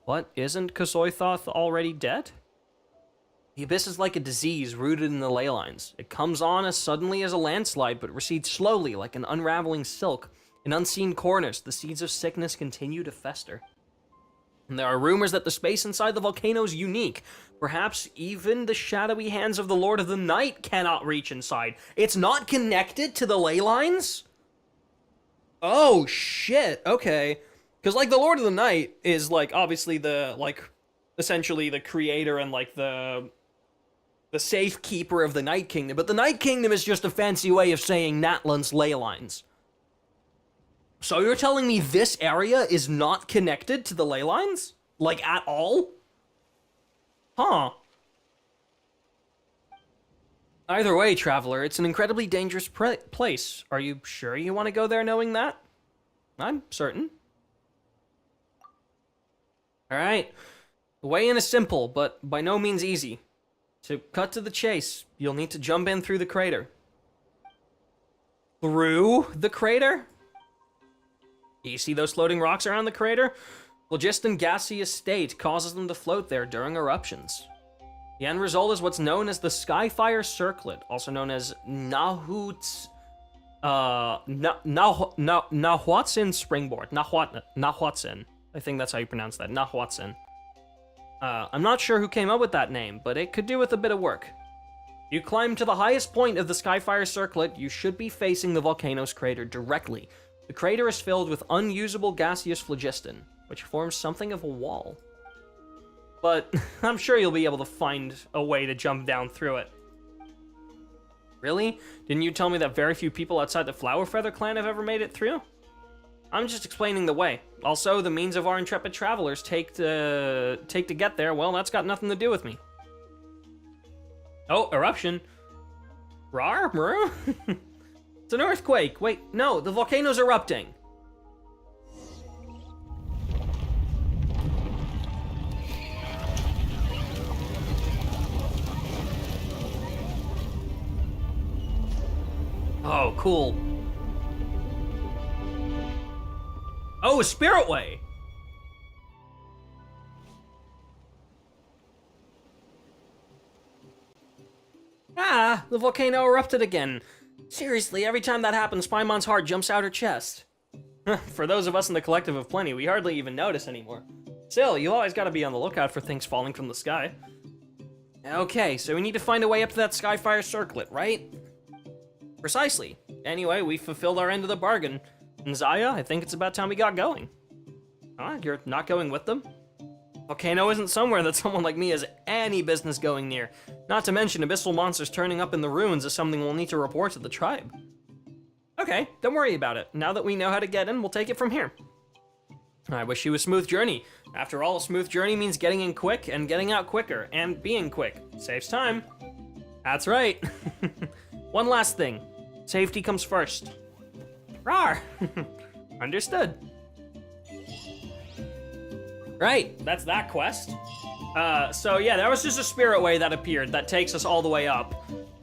What, isn't Kasoithoth already dead? The abyss is like a disease rooted in the ley lines. It comes on as suddenly as a landslide, but recedes slowly like an unraveling silk. In unseen corners, the seeds of sickness continue to fester. And there are rumors that the space inside the volcano is unique. Perhaps even the shadowy hands of the Lord of the Night cannot reach inside. It's not connected to the ley lines? Oh, shit. Okay. Because, like, the Lord of the Night is, like, obviously the, like, essentially the creator and, like, the safekeeper of the Night Kingdom. But the Night Kingdom is just a fancy way of saying NATLAN's ley lines. So you're telling me this area is not connected to the ley lines? Like, at all? Huh. Either way, traveler, it's an incredibly dangerous place. Are you sure you want to go there knowing that? I'm certain. Alright. The way in is simple, but by no means easy. To cut to the chase, you'll need to jump in through the crater. Through the crater? You see those floating rocks around the crater? Phlogiston gaseous state causes them to float there during eruptions. The end result is what's known as the Skyfire Circlet, also known as Nahuatl Springboard. Nahuatl. I think that's how you pronounce that. Nahuatl. I'm not sure who came up with that name, but it could do with a bit of work. You climb to the highest point of the Skyfire Circlet, you should be facing the volcano's crater directly. The crater is filled with unusable gaseous phlogiston, which forms something of a wall. But I'm sure you'll be able to find a way to jump down through it. Really? Didn't you tell me that very few people outside the Flower Feather clan have ever made it through? I'm just explaining the way. Also, the means of our intrepid travelers take to get there, well, that's got nothing to do with me. Oh, eruption. Rar? Muru? It's an earthquake. Wait, no, the volcano's erupting. Oh, cool. Oh, a spirit way. Ah, the volcano erupted again. Seriously, every time that happens, Paimon's heart jumps out her chest. For those of us in the collective of plenty, we hardly even notice anymore. Still, you always gotta be on the lookout for things falling from the sky. Okay, so we need to find a way up to that Skyfire Circlet, right? Precisely. Anyway, we fulfilled our end of the bargain. And Zaya, I think it's about time we got going. Huh? You're not going with them? Volcano isn't somewhere that someone like me has any business going near. Not to mention abyssal monsters turning up in the ruins is something we'll need to report to the tribe. Okay, don't worry about it. Now that we know how to get in, we'll take it from here. I wish you a smooth journey. After all, a smooth journey means getting in quick and getting out quicker, and being quick. Saves time. That's right. One last thing. Safety comes first. Rawr! Understood. Right, that's that quest. So yeah, that was just a spirit way that appeared that takes us all the way up.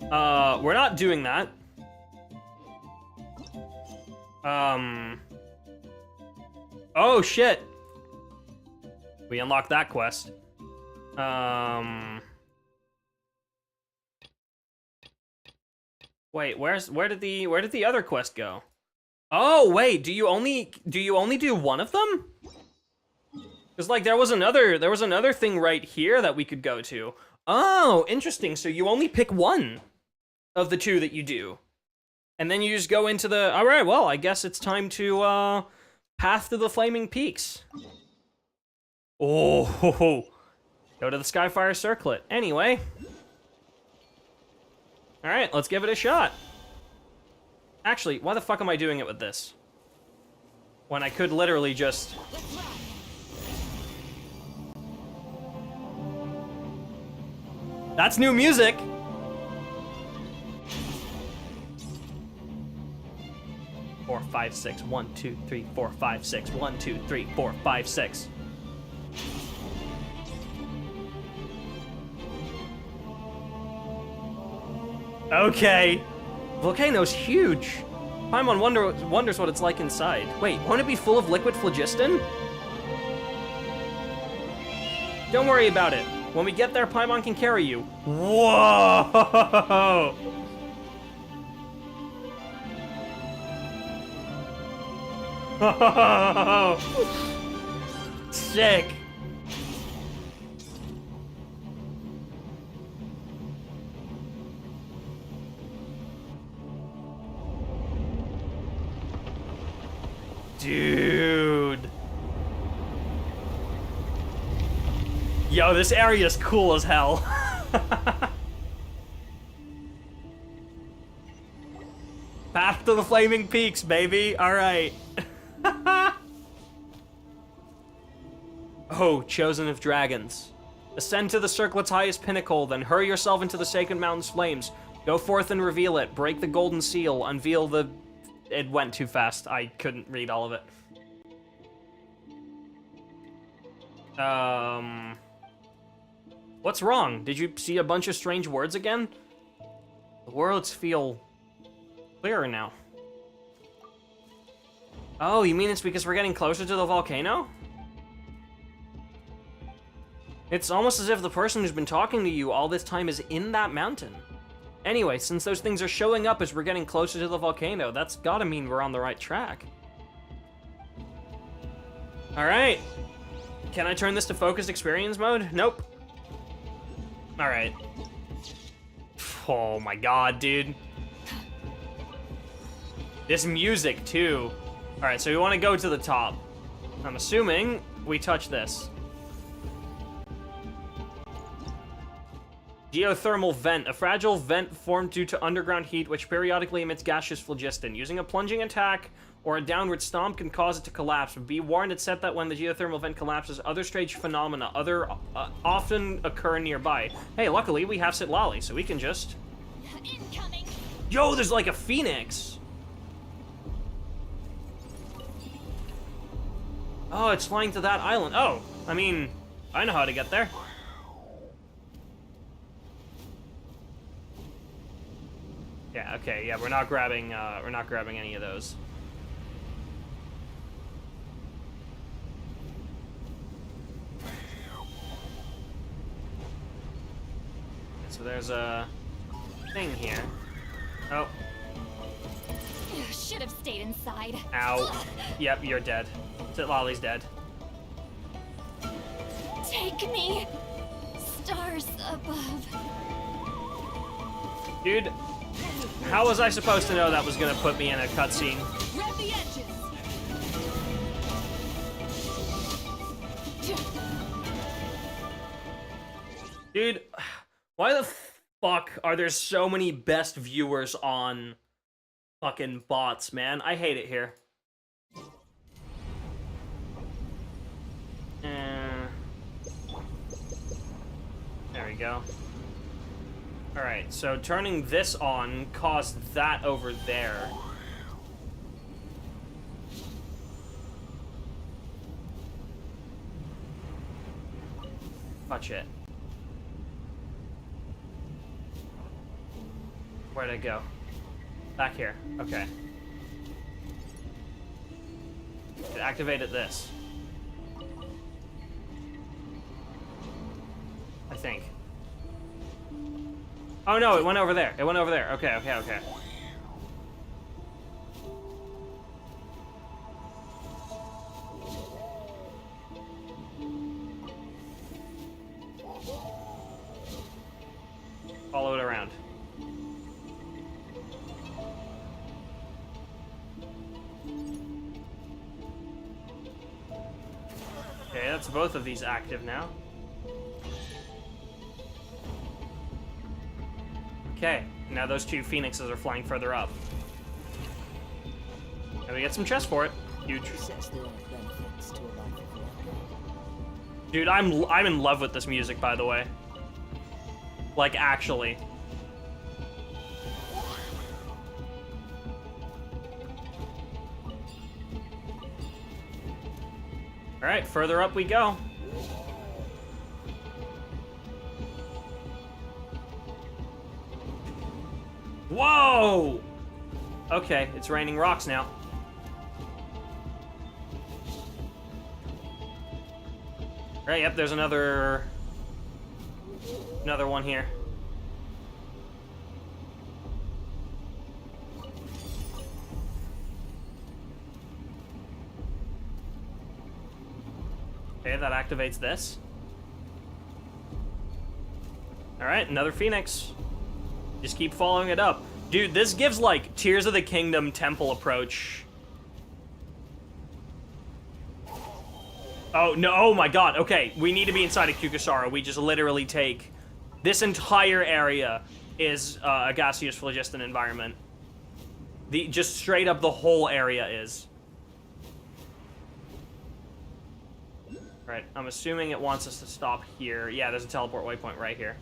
We're not doing that. Oh shit. We unlocked that quest. Wait, where did the other quest go? Oh wait, do you only do one of them? Because like there was another thing right here that we could go to. Oh, interesting. So you only pick one of the two that you do. And then you just go into the... Alright, well, I guess it's time to, Path to the Flaming Peaks. Oh, go to the Skyfire Circlet. Anyway. Alright, let's give it a shot. Actually, why the fuck am I doing it with this? When I could literally just... That's new music! 4, 5, 6, 1, 2, 3, 4, 5, 6, 1, 2, 3, 4, 5, 6. Okay. Volcano's huge. Paimon wonders what it's like inside. Wait, won't it be full of liquid phlogiston? Don't worry about it. When we get there, Paimon can carry you. Whoa! Sick. Dude. Yo, this area is cool as hell. Path to the Flaming Peaks, baby. All right. Oh, chosen of dragons. Ascend to the circlet's highest pinnacle, then hurry yourself into the sacred mountain's flames. Go forth and reveal it. Break the golden seal. Unveil the... It went too fast. I couldn't read all of it. What's wrong? Did you see a bunch of strange words again? The words feel clearer now. Oh, you mean it's because we're getting closer to the volcano? It's almost as if the person who's been talking to you all this time is in that mountain. Anyway, since those things are showing up as we're getting closer to the volcano, that's gotta mean we're on the right track. Alright. Can I turn this to focused experience mode? Nope. Alright. Oh my god, dude. This music, too. Alright, so we want to go to the top. I'm assuming we touch this. Geothermal vent. A fragile vent formed due to underground heat which periodically emits gaseous phlogiston. Using a plunging attack or a downward stomp can cause it to collapse. But be warned, it's said that when the geothermal vent collapses, other strange phenomena often occur nearby. Hey, luckily we have Sitlali, so we can just... Incoming. Yo, there's like a phoenix! Oh, it's flying to that island. Oh, I mean, I know how to get there. Yeah, okay, yeah, we're not grabbing any of those. So there's a thing here. Oh. Should have stayed inside. Ow. Yep, you're dead. Sitlali's dead. Take me. Stars above. Dude, how was I supposed to know that was gonna put me in a cutscene? Grab the edges. Dude, why the fuck are there so many best viewers on fucking bots, man? I hate it here. There we go. Alright, so turning this on caused that over there. Touch it. Where'd it go? Back here. Okay. It activated this. I think. Oh no, it went over there. It went over there. Okay, okay, okay. Follow it around. Okay, that's both of these active now. Okay, now those two phoenixes are flying further up. And we get some chests for it. Huge. Dude, I'm in love with this music, by the way. Like, actually. Alright, further up we go. Whoa! Okay, it's raining rocks now. Right, yep, there's another one here. Okay, that activates this. Alright, another phoenix. Just keep following it up. Dude, this gives, like, Tears of the Kingdom temple approach. Oh, no. Oh, my God. Okay, we need to be inside of Kukasara. We just literally take... This entire area is a gaseous phlogiston environment. Just straight up the whole area is. Right, I'm assuming it wants us to stop here. Yeah, there's a teleport waypoint right here.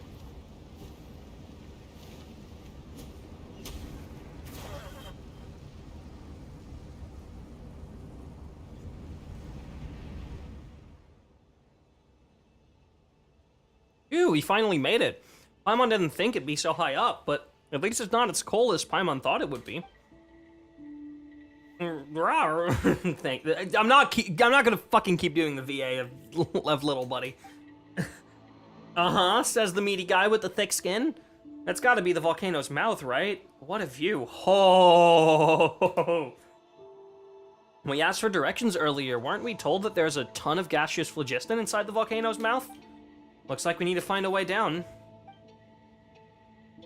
Ooh, we finally made it. Paimon didn't think it'd be so high up, but at least it's not as cold as Paimon thought it would be. I'm not gonna fucking keep doing the VA of little buddy. Uh-huh, says the meaty guy with the thick skin. That's gotta be the volcano's mouth, right? What a view. Oh. We asked for directions earlier. Weren't we told that there's a ton of gaseous phlogiston inside the volcano's mouth? Looks like we need to find a way down.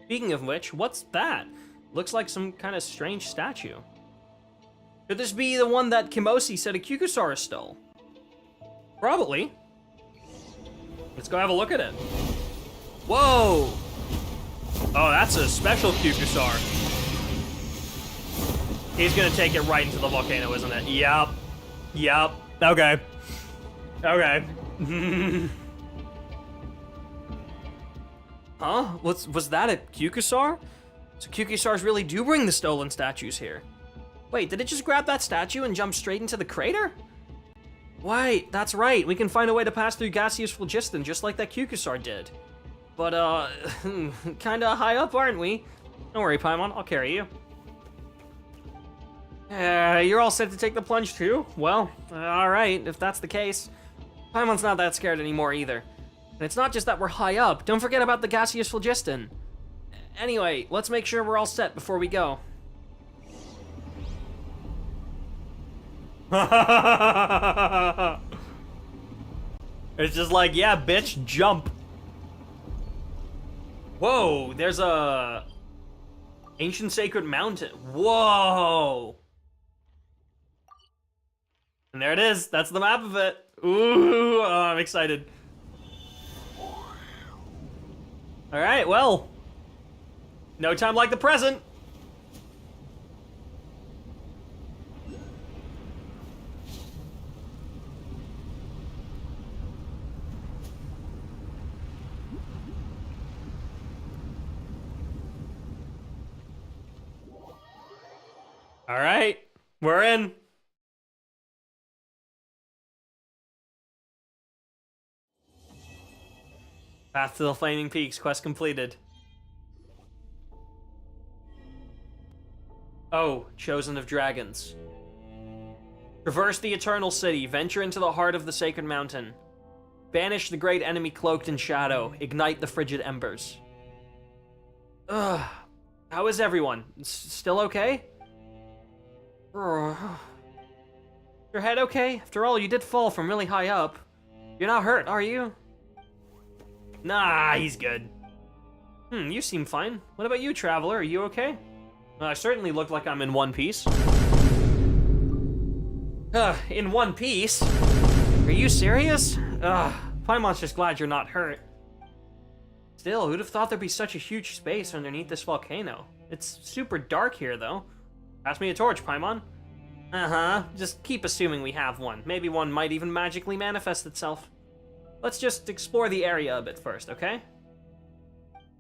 Speaking of which, what's that? Looks like some kind of strange statue. Could this be the one that Kimosi said a Kukusara stole? Probably. Let's go have a look at it. Whoa! Oh, that's a special Kukusar. He's gonna take it right into the volcano, isn't it? Yup. Yup. Okay. Okay. Huh? Was that a Kukusar? So Kukusars really do bring the stolen statues here. Wait, did it just grab that statue and jump straight into the crater? Wait, that's right. We can find a way to pass through gaseous phlogiston just like that Kukusar did. But, kinda high up, aren't we? Don't worry, Paimon. I'll carry you. You're all set to take the plunge too? Well, alright, if that's the case. Paimon's not that scared anymore either. And it's not just that we're high up. Don't forget about the gaseous phlogiston. Anyway, let's make sure we're all set before we go. It's just like, yeah, bitch, jump. Whoa, there's a ancient sacred mountain. Whoa. And there it is. That's the map of it. Ooh, oh, I'm excited. All right, well, no time like the present. All right, we're in. Path to the Flaming Peaks, quest completed. Oh, chosen of dragons. Traverse the Eternal City, venture into the heart of the Sacred Mountain. Banish the great enemy cloaked in shadow, ignite the frigid embers. Ugh, how is everyone? Still okay? Your head okay? After all, you did fall from really high up. You're not hurt, are you? Nah, he's good. You seem fine. What about you, Traveler? Are you okay? I certainly look like I'm in one piece. In one piece? Are you serious? Paimon's just glad you're not hurt. Still, who'd have thought there'd be such a huge space underneath this volcano? It's super dark here, though. Pass me a torch, Paimon. Uh-huh. Just keep assuming we have one. Maybe one might even magically manifest itself. Let's just explore the area a bit first, okay?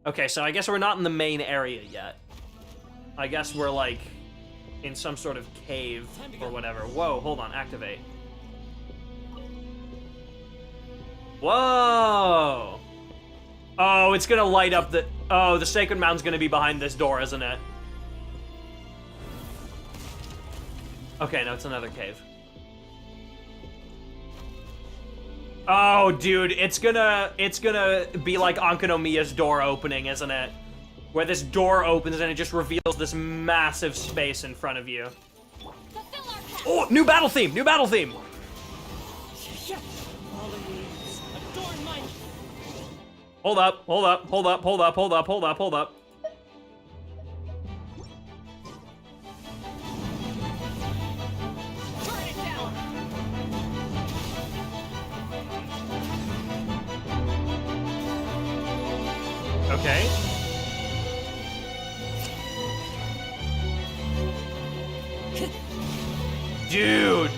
Okay, so I guess we're not in the main area yet. I guess we're, like, in some sort of cave or whatever. Whoa, hold on, activate. Whoa! Oh, it's gonna light up the... Oh, the Sacred Mountain's gonna be behind this door, isn't it? Okay, no, it's another cave. Oh, dude, it's gonna be like Ankonomiya's door opening, isn't it? Where this door opens and it just reveals this massive space in front of you. Oh, new battle theme, new battle theme! Hold up, hold up, hold up, hold up, hold up, hold up, hold up. Okay. Dude.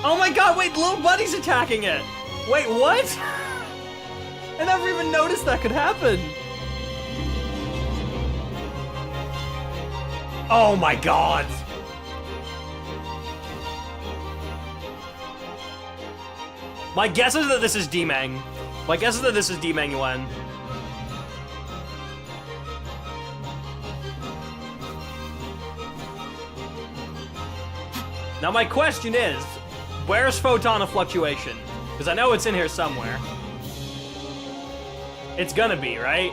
Oh my god, wait, little buddy's attacking it. Wait, what? I never even noticed that could happen. Oh my god. My guess is that this is D-Mang. My guess is that this is D-Mang Yuan. Now my question is, where's Photon of Fluctuation? Because I know it's in here somewhere. It's gonna be, right?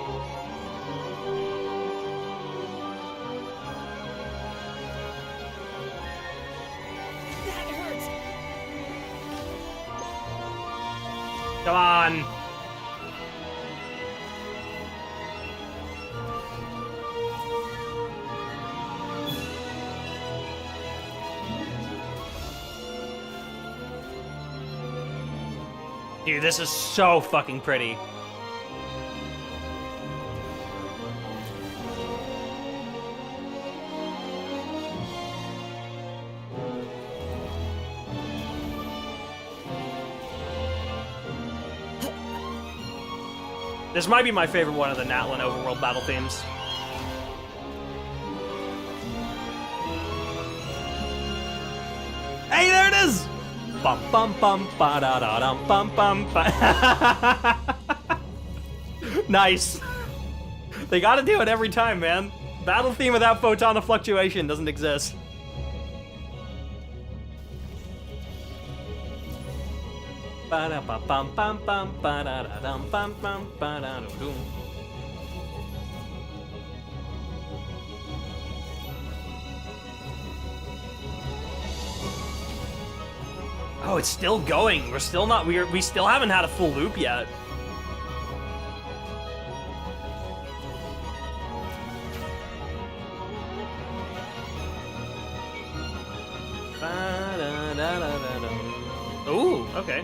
That hurts. Come on. Dude, this is so fucking pretty. This might be my favorite one of the NATLAN overworld battle themes. Hey, there it is! Bum bum bum ba da da dum bum bum ba. Nice. They gotta do it every time, man. Battle theme without Photon of Fluctuation doesn't exist. Ba da ba bum bum bum ba da da dum bum bum ba da dum dum. Oh, it's still going. We're still not. We still haven't had a full loop yet. Ooh, okay.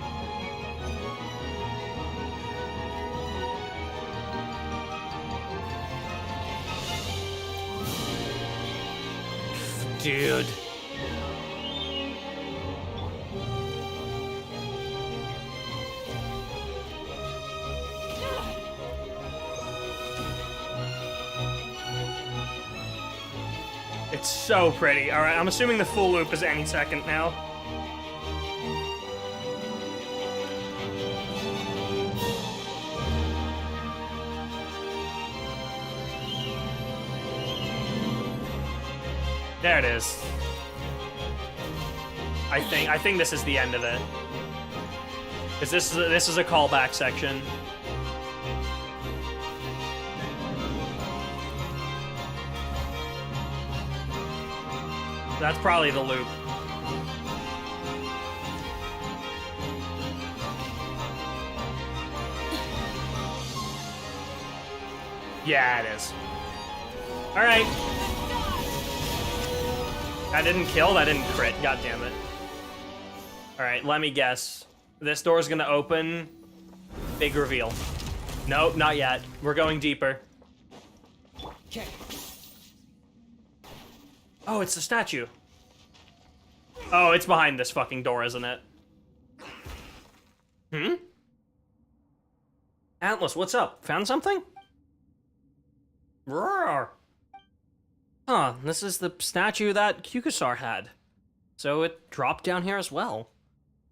Dude. It's so pretty. All right, I'm assuming the full loop is any second now. There it is. I think this is the end of it. Because this is a callback section. That's probably the loop. Yeah, it is. All right. That didn't kill, that didn't crit. God damn it. All right, let me guess. This door's gonna open. Big reveal. Nope, not yet. We're going deeper. Okay. Oh, it's the statue. Oh, it's behind this fucking door, isn't it? Hmm? Atlas, what's up? Found something? Roar. Huh, this is the statue that Kukusar had. So it dropped down here as well.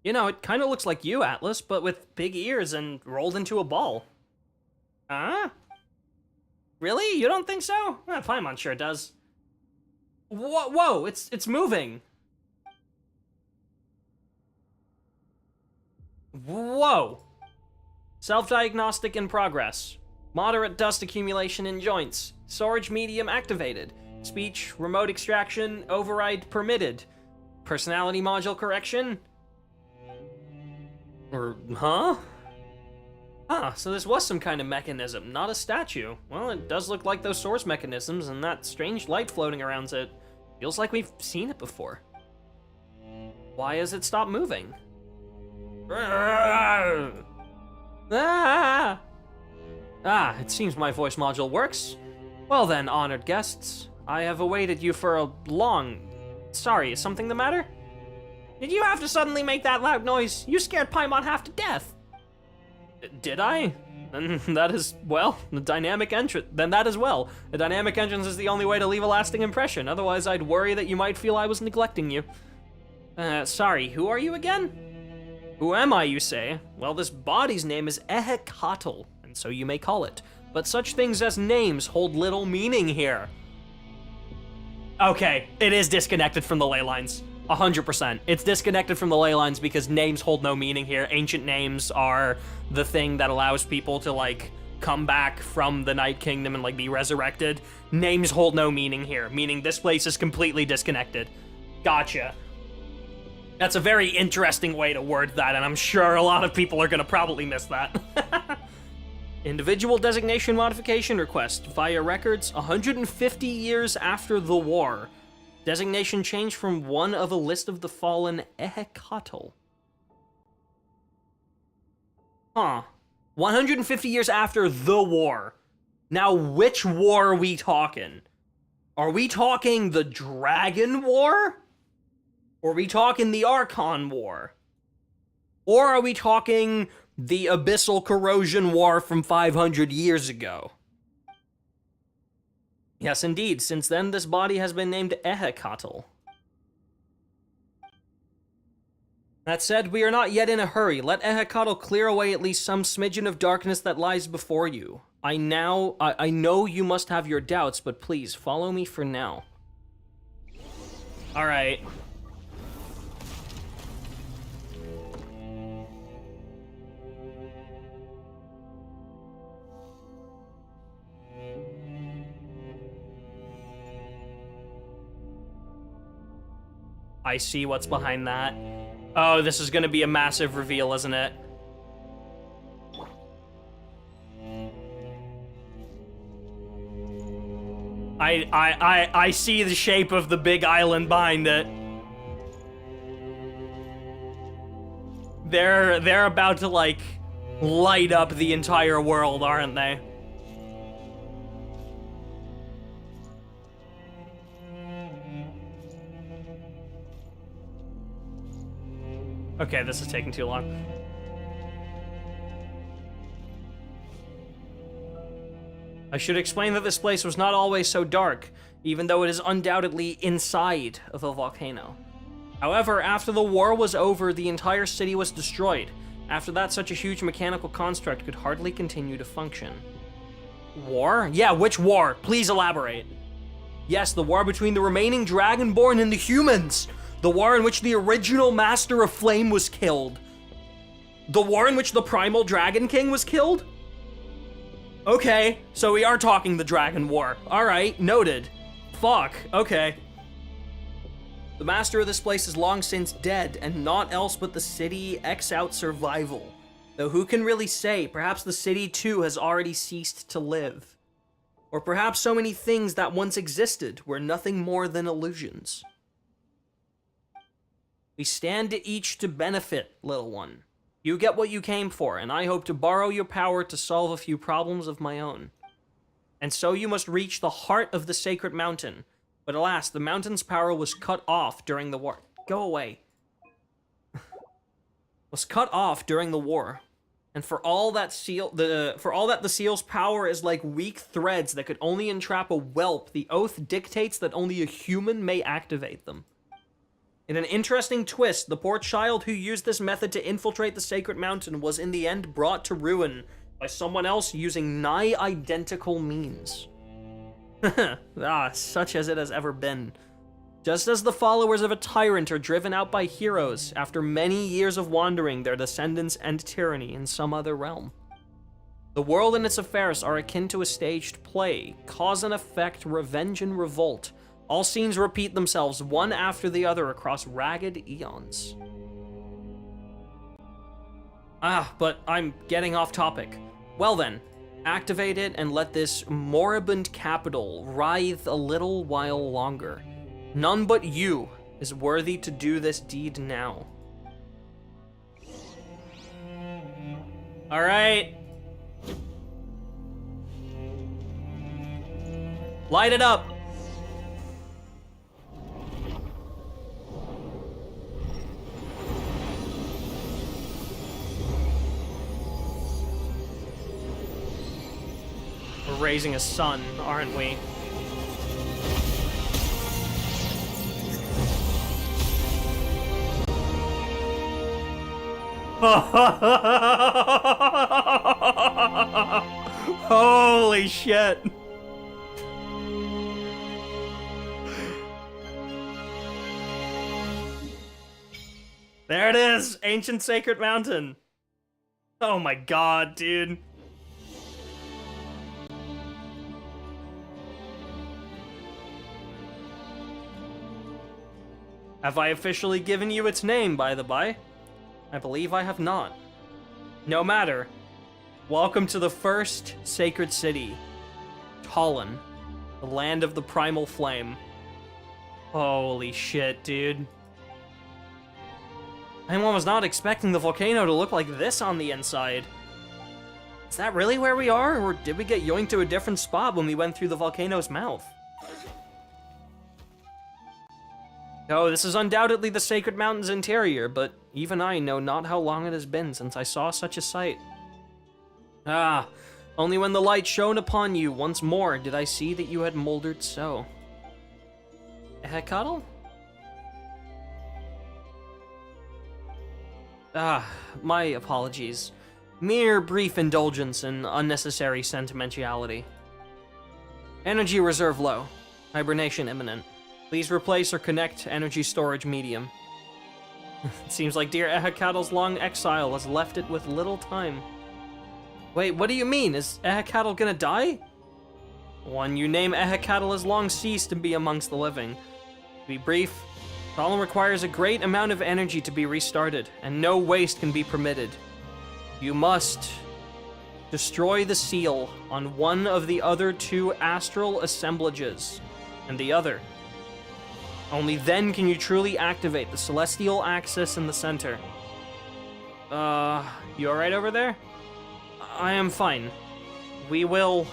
You know, it kind of looks like you, Atlas, but with big ears and rolled into a ball. Huh? Really? You don't think so? Paimon sure does. Whoa, it's moving. Whoa. Self-diagnostic in progress. Moderate dust accumulation in joints. Storage medium activated. Speech, remote extraction, override permitted. Personality module correction? Huh? Ah, so this was some kind of mechanism, not a statue. Well, it does look like those source mechanisms and that strange light floating around it. Feels like we've seen it before. Why has it stopped moving? Ah! Ah, it seems my voice module works. Well then, honored guests, I have awaited you for a long... Sorry, is something the matter? Did you have to suddenly make that loud noise? You scared Paimon half to death. Did I? Then that is, well, the dynamic entrance. Then that as well. The dynamic entrance is the only way to leave a lasting impression. Otherwise, I'd worry that you might feel I was neglecting you. Sorry, who are you again? Who am I, you say? Well, this body's name is KittycAtlas, and so you may call it. But such things as names hold little meaning here. Okay, it is disconnected from the ley lines. 100%. It's disconnected from the ley lines because names hold no meaning here. Ancient names are the thing that allows people to, like, come back from the Night Kingdom and, like, be resurrected. Names hold no meaning here, meaning this place is completely disconnected. Gotcha. That's a very interesting way to word that, and I'm sure a lot of people are gonna probably miss that. Individual designation modification request via records 150 years after the war. Designation changed from one of a list of the fallen KittycAtlas. Huh. 150 years after the war. Now, which war are we talking? Are we talking the Dragon War? Or are we talking the Archon War? Or are we talking the Abyssal Corrosion War from 500 years ago? Yes, indeed. Since then, this body has been named KittycAtlas. That said, we are not yet in a hurry. Let KittycAtlas clear away at least some smidgen of darkness that lies before you. I know you must have your doubts, but please, follow me for now. Alright. I see what's behind that. Oh, this is gonna be a massive reveal, isn't it? I see the shape of the big island behind it. They're about to, like, light up the entire world, aren't they? Okay, this is taking too long. I should explain that this place was not always so dark, even though it is undoubtedly inside of a volcano. However, after the war was over, the entire city was destroyed. After that, such a huge mechanical construct could hardly continue to function. War? Yeah, which war? Please elaborate. Yes, the war between the remaining Dragonborn and the humans! The war in which the original Master of Flame was killed. The war in which the Primal Dragon King was killed? Okay, so we are talking the Dragon War. Alright, noted. Fuck, okay. The master of this place is long since dead, and naught else but the city X out survival. Though who can really say, perhaps the city too has already ceased to live. Or perhaps so many things that once existed were nothing more than illusions. We stand each to benefit, little one. You get what you came for, and I hope to borrow your power to solve a few problems of my own. And so you must reach the heart of the sacred mountain. But alas, the mountain's power was cut off during the war. Go away. Was cut off during the war. And for all that the seal's power is like weak threads that could only entrap a whelp, the oath dictates that only a human may activate them. In an interesting twist, the poor child who used this method to infiltrate the sacred mountain was in the end brought to ruin by someone else using nigh identical means. Such as it has ever been. Just as the followers of a tyrant are driven out by heroes after many years of wandering their descendants and tyranny in some other realm. The world and its affairs are akin to a staged play, cause and effect, revenge and revolt. All scenes repeat themselves one after the other across ragged eons. But I'm getting off topic. Well then, activate it and let this moribund capital writhe a little while longer. None but you, is worthy to do this deed now. All right. Light it up. We're raising a sun, aren't we? Holy shit. There it is, Ancient Sacred Mountain. Oh my god, dude. Have I officially given you its name, by the by? I believe I have not. No matter. Welcome to the first sacred city, Tallinn, the land of the primal flame. Holy shit, dude. I was not expecting the volcano to look like this on the inside. Is that really where we are, or did we get yoinked to a different spot when we went through the volcano's mouth? Oh, this is undoubtedly the Sacred Mountain's interior, but even I know not how long it has been since I saw such a sight. Ah, only when the light shone upon you once more did I see that you had moldered so. Ehecatl? Ah, my apologies. Mere brief indulgence in unnecessary sentimentality. Energy reserve low. Hibernation imminent. Please replace or connect energy storage medium. It seems like dear Ehecatl's long exile has left it with little time. Wait, what do you mean? Is Ehecatl gonna die? One you name Ehecatl has long ceased to be amongst the living. To be brief, Tallinn requires a great amount of energy to be restarted, and no waste can be permitted. You must destroy the seal on one of the other two astral assemblages, and the other. Only then can you truly activate the celestial axis in the center. You alright over there? I am fine. We will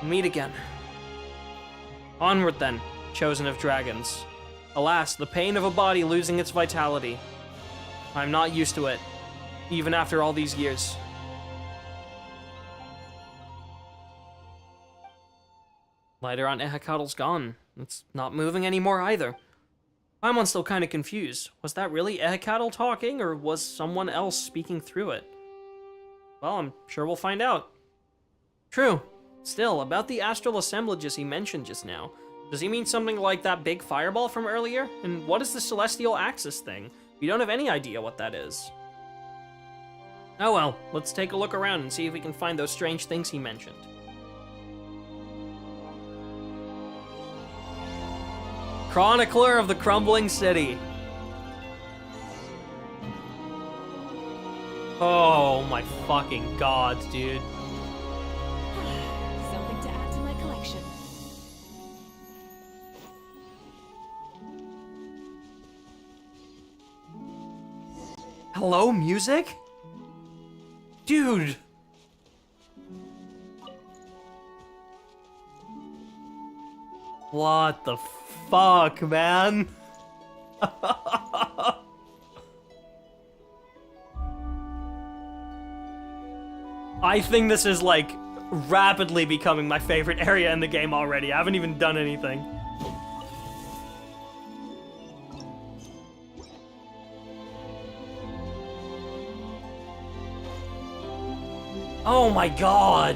meet again. Onward then, chosen of dragons. Alas, the pain of a body losing its vitality. I'm not used to it, even after all these years. Lighter on Ehecatl's gone. It's not moving anymore either. I'm still kind of confused. Was that really Ehecatl talking, or was someone else speaking through it? Well, I'm sure we'll find out. True. Still, about the astral assemblages he mentioned just now. Does he mean something like that big fireball from earlier? And what is the celestial axis thing? We don't have any idea what that is. Oh well, let's take a look around and see if we can find those strange things he mentioned. Chronicler of the Crumbling City. Oh my fucking god, dude. Something to add to my collection. Hello, music? Dude! What the fuck, man? I think this is, like, rapidly becoming my favorite area in the game already. I haven't even done anything. Oh my god!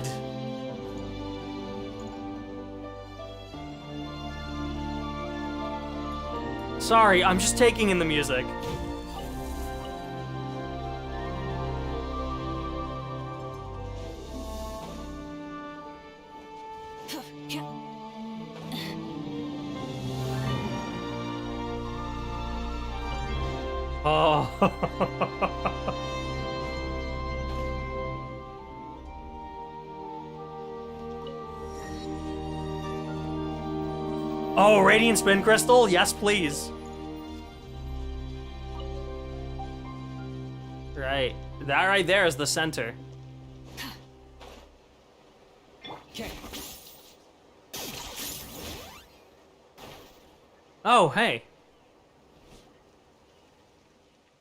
Sorry, I'm just taking in the music. Oh. Oh, Radiant Spin Crystal? Yes, please. Right. That right there is the center. Okay. Oh, hey.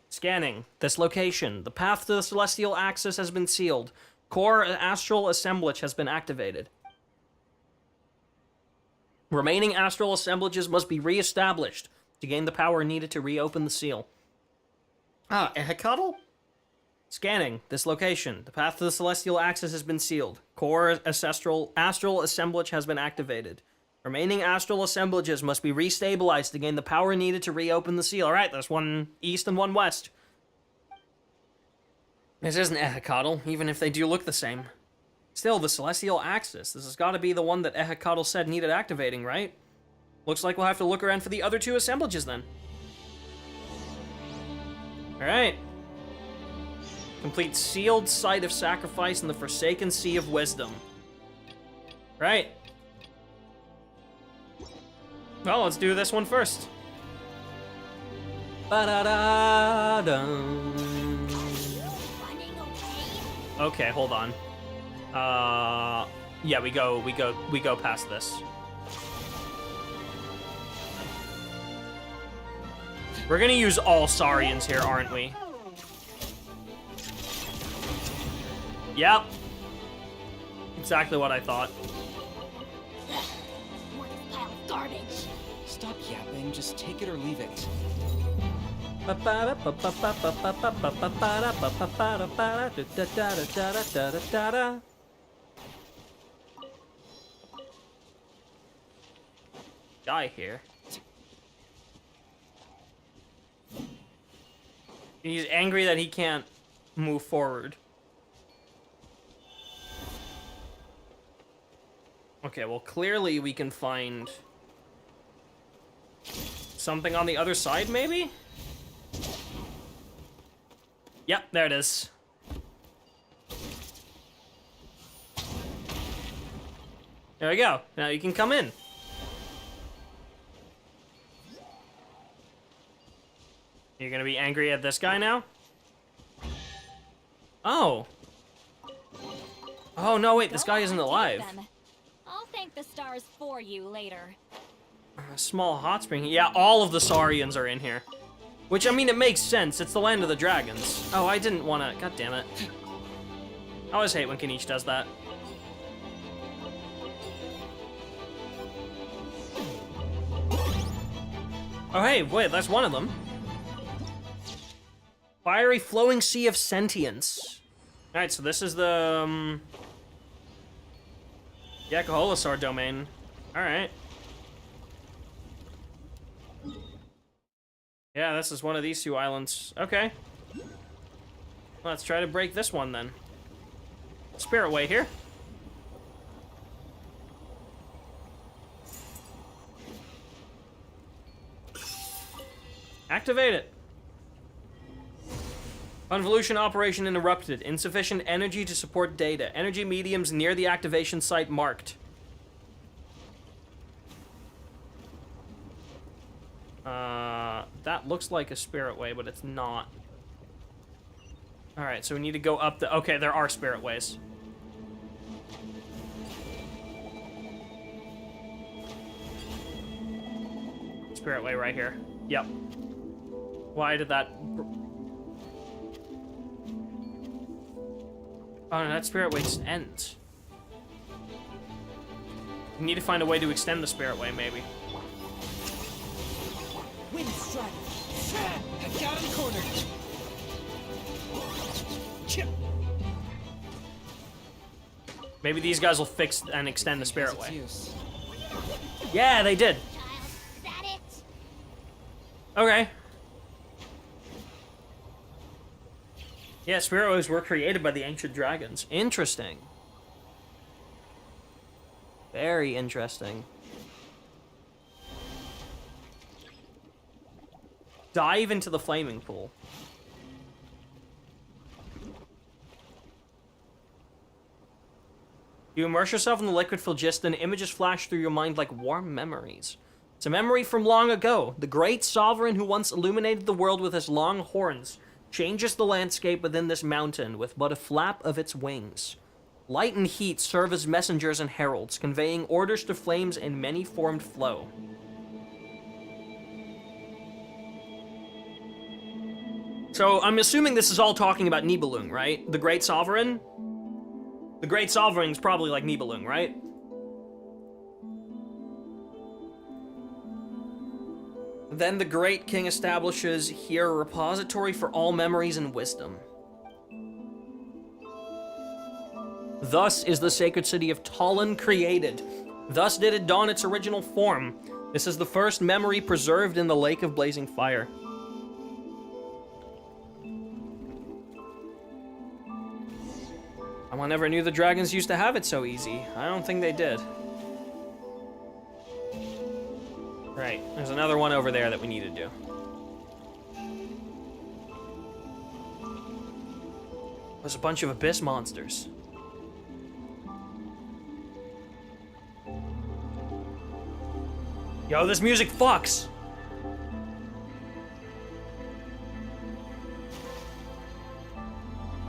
Scanning. This location. The path to the celestial axis has been sealed. Core astral assemblage has been activated. Remaining astral assemblages must be re-established to gain the power needed to reopen the seal. Ah, a Hecatl? Scanning. This location. The path to the celestial axis has been sealed. Core astral assemblage has been activated. Remaining astral assemblages must be restabilized to gain the power needed to reopen the seal. Alright, there's one east and one west. This isn't Ehecatl, even if they do look the same. Still, the celestial axis. This has got to be the one that Ehecatl said needed activating, right? Looks like we'll have to look around for the other two assemblages then. Alright. Complete sealed site of sacrifice in the Forsaken Sea of Wisdom. Right. Well, let's do this one first. Ba-da-da-dum. Okay, hold on. Yeah, we go past this. We're gonna use all Saurians here, aren't we? Yep. Exactly what I thought. More this pile of garbage. Stop yapping, just take it or leave it. Guy here. He's angry that he can't move forward. Okay, well, clearly we can find something on the other side, maybe? Yep, there it is. There we go. Now you can come in. You're gonna be angry at this guy now? Oh. Oh, no, wait, this guy isn't alive. I'll thank the stars for you later. A small hot spring. Yeah, all of the Saurians are in here. Which, I mean, it makes sense. It's the land of the dragons. Oh, I didn't want to... God damn it. I always hate when Kanish does that. Oh, hey, wait, that's one of them. Fiery flowing sea of sentience. Alright, so this is the... Yakaholosaur domain. Alright. Yeah, this is one of these two islands. Okay. Let's try to break this one then. Spirit Way here. Activate it. Convolution operation interrupted. Insufficient energy to support data. Energy mediums near the activation site marked. That looks like a spirit way, but it's not. Alright, so we need to go up the... Okay, there are spirit ways. Spirit way right here. Yep. Why did that... Oh no, that spirit way just ends. We need to find a way to extend the spirit way, maybe. Wind strike. I got him cornered. Chip. Maybe these guys will fix and extend the spirit way. Use. Yeah, they did. Child, is that it? Okay. Yeah, spirit ways were created by the ancient dragons. Interesting. Very interesting. Dive into the flaming pool. You immerse yourself in the liquid phlogiston, images flash through your mind like warm memories. It's a memory from long ago. The great sovereign who once illuminated the world with his long horns changes the landscape within this mountain with but a flap of its wings. Light and heat serve as messengers and heralds, conveying orders to flames in many-formed flow. So, I'm assuming this is all talking about Nibelung, right? The Great Sovereign? The Great Sovereign's probably like Nibelung, right? Then the Great King establishes here a repository for all memories and wisdom. Thus is the sacred city of Tallinn created. Thus did it don its original form. This is the first memory preserved in the Lake of Blazing Fire. I never knew the dragons used to have it so easy. I don't think they did. Right, there's another one over there that we need to do. There's a bunch of abyss monsters. Yo, this music fucks!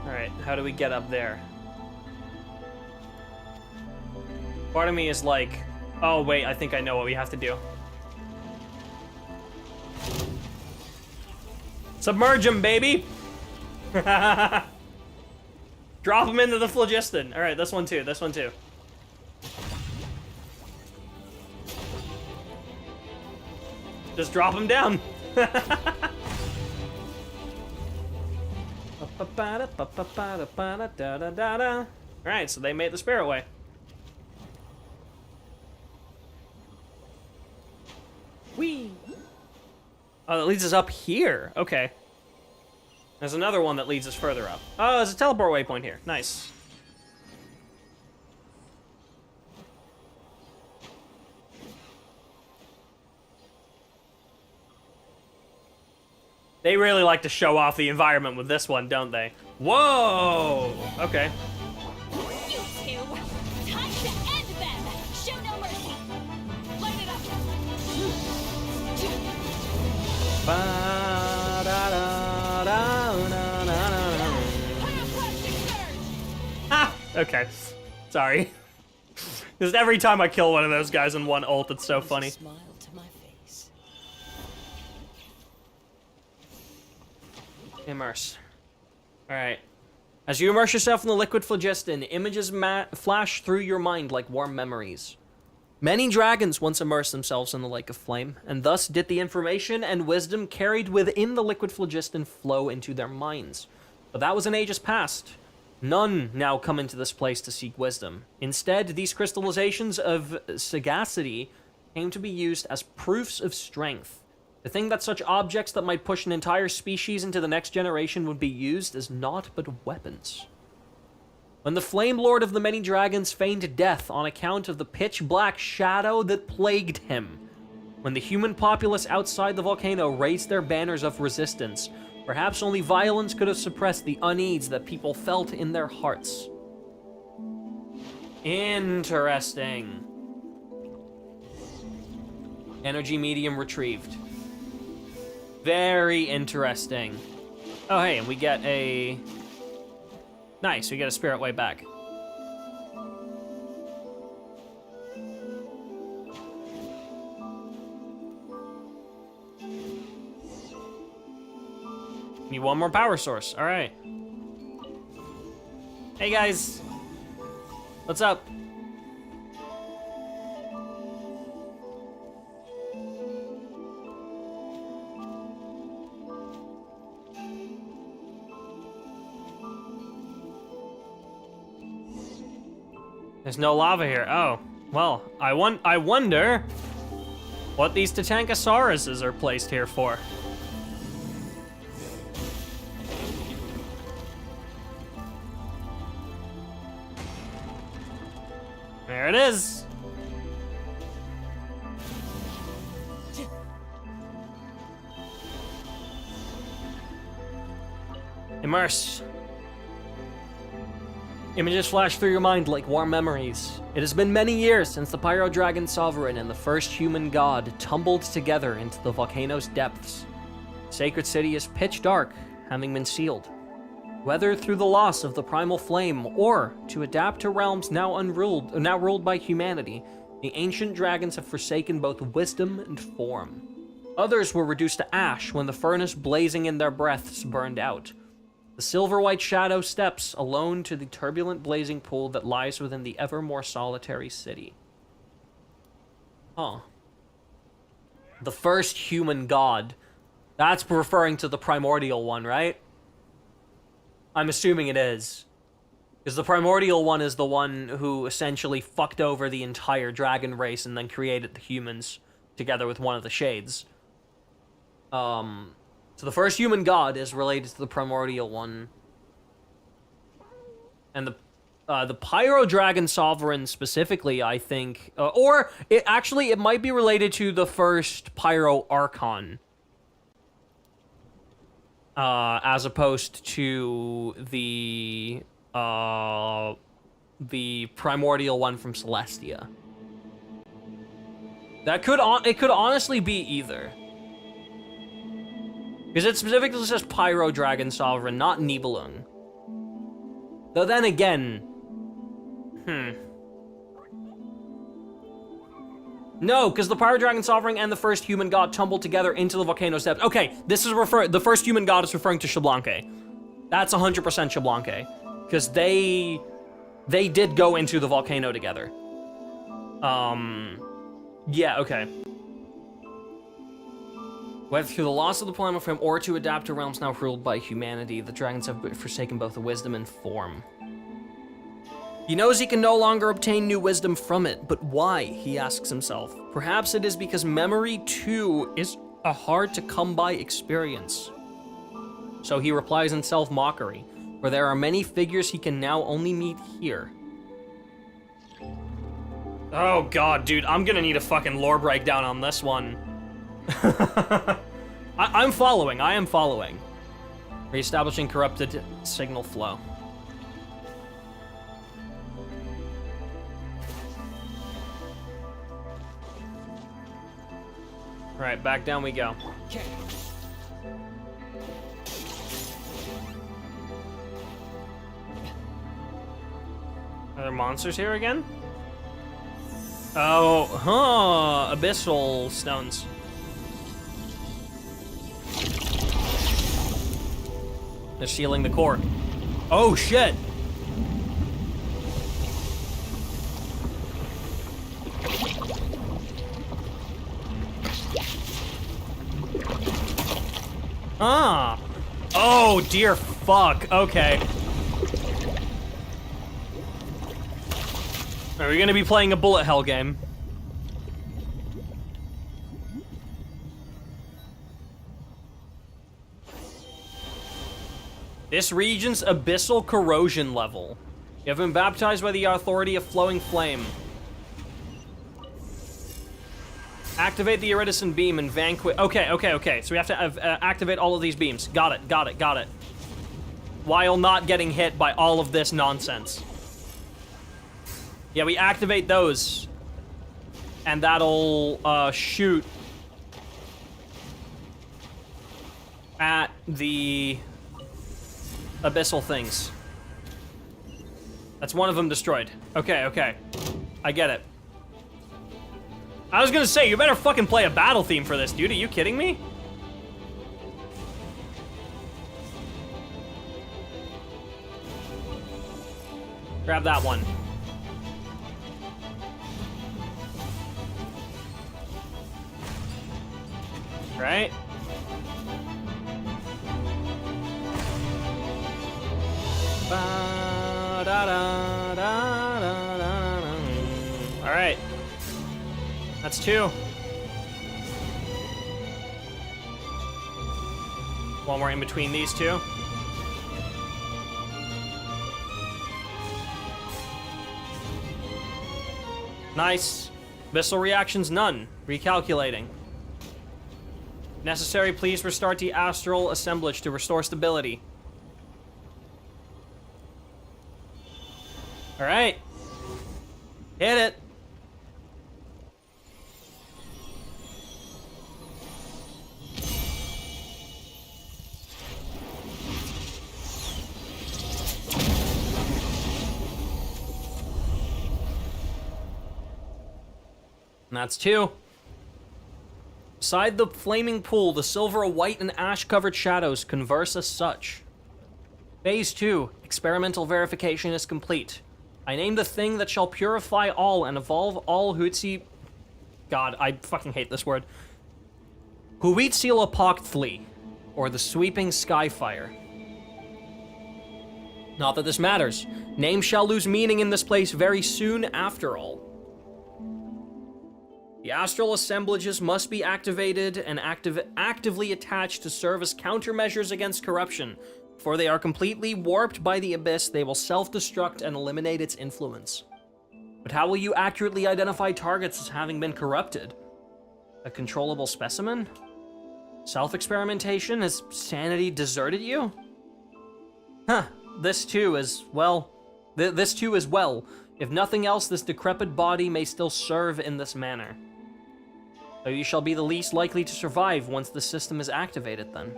Alright, how do we get up there? Part of me is like, oh wait, I think I know what we have to do. Submerge him, baby! Drop him into the phlogiston. Alright, this one too, this one too. Just drop him down. Alright, so they made the spirit way. Whee! Oh, that leads us up here. Okay. There's another one that leads us further up. Oh, there's a teleport waypoint here. Nice. They really like to show off the environment with this one, don't they? Whoa! Okay. You two! Time to end them! Show no mercy! Light it up! Ah! Okay. Sorry. Just every time I kill one of those guys in one ult, it's so funny. Smile to my face. Immerse. Alright. As you immerse yourself in the liquid phlogiston, images flash through your mind like warm memories. Many dragons once immersed themselves in the Lake of Flame, and thus did the information and wisdom carried within the liquid phlogiston flow into their minds. But that was in ages past. None now come into this place to seek wisdom. Instead, these crystallizations of sagacity came to be used as proofs of strength. To think that such objects that might push an entire species into the next generation would be used as naught but weapons. When the Flame Lord of the Many Dragons feigned death on account of the pitch-black shadow that plagued him, when the human populace outside the volcano raised their banners of resistance, perhaps only violence could have suppressed the unease that people felt in their hearts. Interesting. Energy medium retrieved. Very interesting. Oh, hey, and we get a... Nice, we get a spirit way back. Need one more power source, all right. Hey guys, what's up? There's no lava here. Oh, well, I wonder what these Titankasauruses are placed here for. There it is. Immerse. Images flash through your mind like warm memories. It has been many years since the Pyro Dragon Sovereign and the first human god tumbled together into the volcano's depths. The sacred city is pitch dark, having been sealed. Whether through the loss of the primal flame or to adapt to realms now ruled by humanity, the ancient dragons have forsaken both wisdom and form. Others were reduced to ash when the furnace blazing in their breaths burned out. The silver-white shadow steps alone to the turbulent blazing pool that lies within the ever more solitary city. Huh. The first human god. That's referring to the primordial one, right? I'm assuming it is. Because the primordial one is the one who essentially fucked over the entire dragon race and then created the humans together with one of the shades. So the first human god is related to the primordial one. And the Pyro Dragon Sovereign specifically, I think, or it might be related to the first Pyro Archon. As opposed to the primordial one from Celestia. It could honestly be either. Because it specifically says Pyro Dragon Sovereign, not Nibelung. Though then again... No, because the Pyro Dragon Sovereign and the first human god tumbled together into the volcano's depths. Okay, this is the first human god is referring to Xbalanque. That's 100% Xbalanque. Because they did go into the volcano together. Yeah, okay. Whether through the loss of the primal flame or to adapt to realms now ruled by humanity, the dragons have forsaken both wisdom and form. He knows he can no longer obtain new wisdom from it, but why, he asks himself. Perhaps it is because memory, too, is a hard-to-come-by experience. So he replies in self-mockery, for there are many figures he can now only meet here. Oh god, dude, I'm gonna need a fucking lore breakdown on this one. I am following. Reestablishing corrupted signal flow. Alright, back down we go. Okay. Are there monsters here again? Oh, huh, abyssal stones. They're sealing the core. Oh, shit! Ah! Oh, dear fuck. Okay. Are we gonna be playing a bullet hell game? This region's abyssal corrosion level. You have been baptized by the authority of flowing flame. Activate the iridescent beam and vanquish. Okay. So we have to activate all of these beams. Got it. While not getting hit by all of this nonsense. Yeah, we activate those. And that'll shoot at the abyssal things. That's one of them destroyed. Okay. I get it. I was gonna say, you better fucking play a battle theme for this, dude. Are you kidding me? Grab that one. Right? Alright. That's two. One more in between these two. Nice. Abyssal reactions, none. Recalculating. Necessary, please restart the astral assemblage to restore stability. All right. Hit it. And that's 2. Beside the flaming pool, the silver, white, and ash-covered shadows converse as such. Phase 2, experimental verification is complete. I name the thing that shall purify all and evolve all Hootsie... God, I fucking hate this word. Huitzilopochtli, or the Sweeping Skyfire. Not that this matters. Names shall lose meaning in this place very soon after all. The astral assemblages must be activated and actively attached to serve as countermeasures against corruption. Before they are completely warped by the abyss, they will self-destruct and eliminate its influence. But how will you accurately identify targets as having been corrupted? A controllable specimen? Self-experimentation? Has sanity deserted you? Huh, this too is, well... This too is well. If nothing else, this decrepit body may still serve in this manner. So you shall be the least likely to survive once the system is activated, then.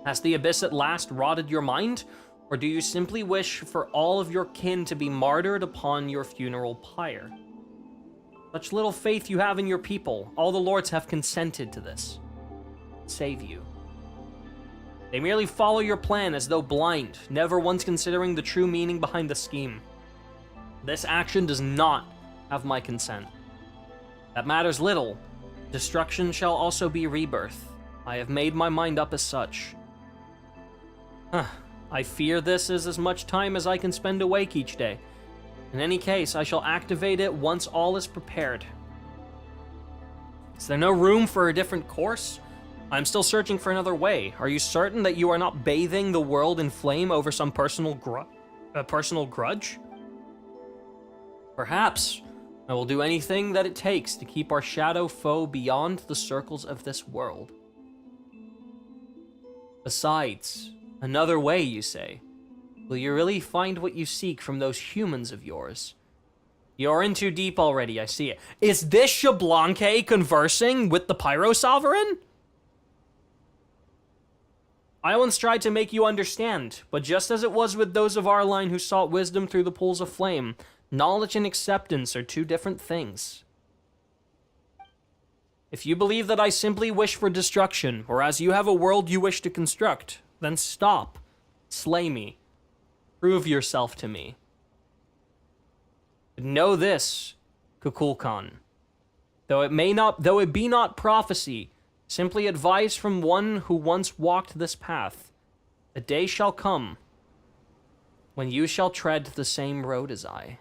Has the abyss at last rotted your mind? Or do you simply wish for all of your kin to be martyred upon your funeral pyre? Such little faith you have in your people. All the lords have consented to this. Save you. They merely follow your plan as though blind, never once considering the true meaning behind the scheme. This action does not have my consent. That matters little. Destruction shall also be rebirth. I have made my mind up as such. I fear this is as much time as I can spend awake each day. In any case, I shall activate it once all is prepared. Is there no room for a different course? I'm still searching for another way. Are you certain that you are not bathing the world in flame over some personal grudge? Perhaps. I will do anything that it takes to keep our shadow foe beyond the circles of this world. Besides, another way, you say? Will you really find what you seek from those humans of yours? You're in too deep already, I see it. Is this Xbalanque conversing with the Pyro Sovereign? I once tried to make you understand, but just as it was with those of our line who sought wisdom through the pools of flame, knowledge and acceptance are two different things. If you believe that I simply wish for destruction, whereas you have a world you wish to construct, then stop. Slay me. Prove yourself to me. But know this, Kukulkan. Though it be not prophecy, simply advice from one who once walked this path, a day shall come when you shall tread the same road as I.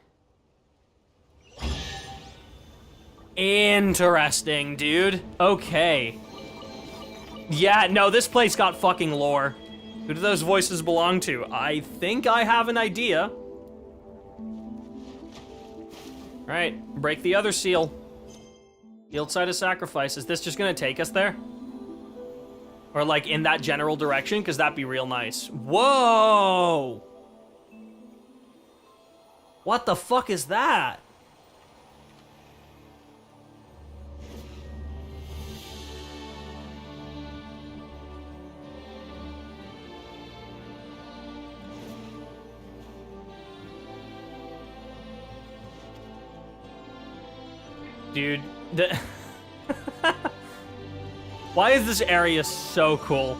Interesting, dude. Okay. Yeah, no, this place got fucking lore. Who do those voices belong to? I think I have an idea. Alright, break the other seal. Field site of sacrifice. Is this just gonna take us there? Or like in that general direction? Because that'd be real nice. Whoa! What the fuck is that? Dude, why is this area so cool?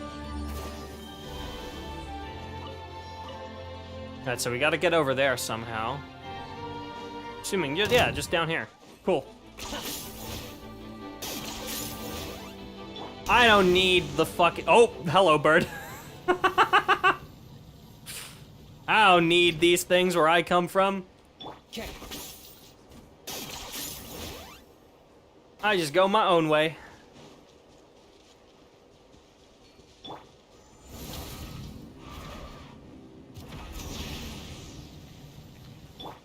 Alright, so we gotta get over there somehow. Assuming, yeah, just down here. Cool. I don't need the fucking... Oh, hello, bird. I don't need these things where I come from. Okay. I just go my own way.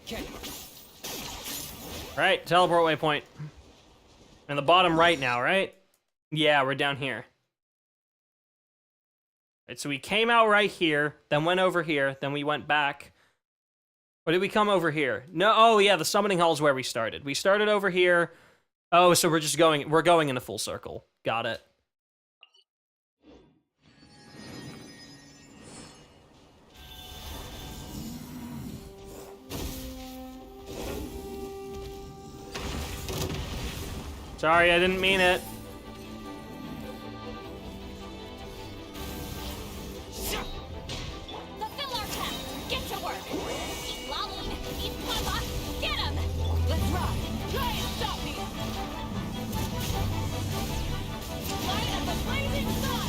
Okay. Alright, teleport waypoint. In the bottom right now, right? Yeah, we're down here. Right, so we came out right here, then went over here, then we went back. Or did we come over here? No, oh yeah, the summoning hall is where we started. We started over here. Oh, so we're going in a full circle. Got it. Sorry, I didn't mean it. Fulfill our task. Get to work. Keep lolling. Keep mama. Get him. Let's rock. Try and stop me. Light up the blazing sun.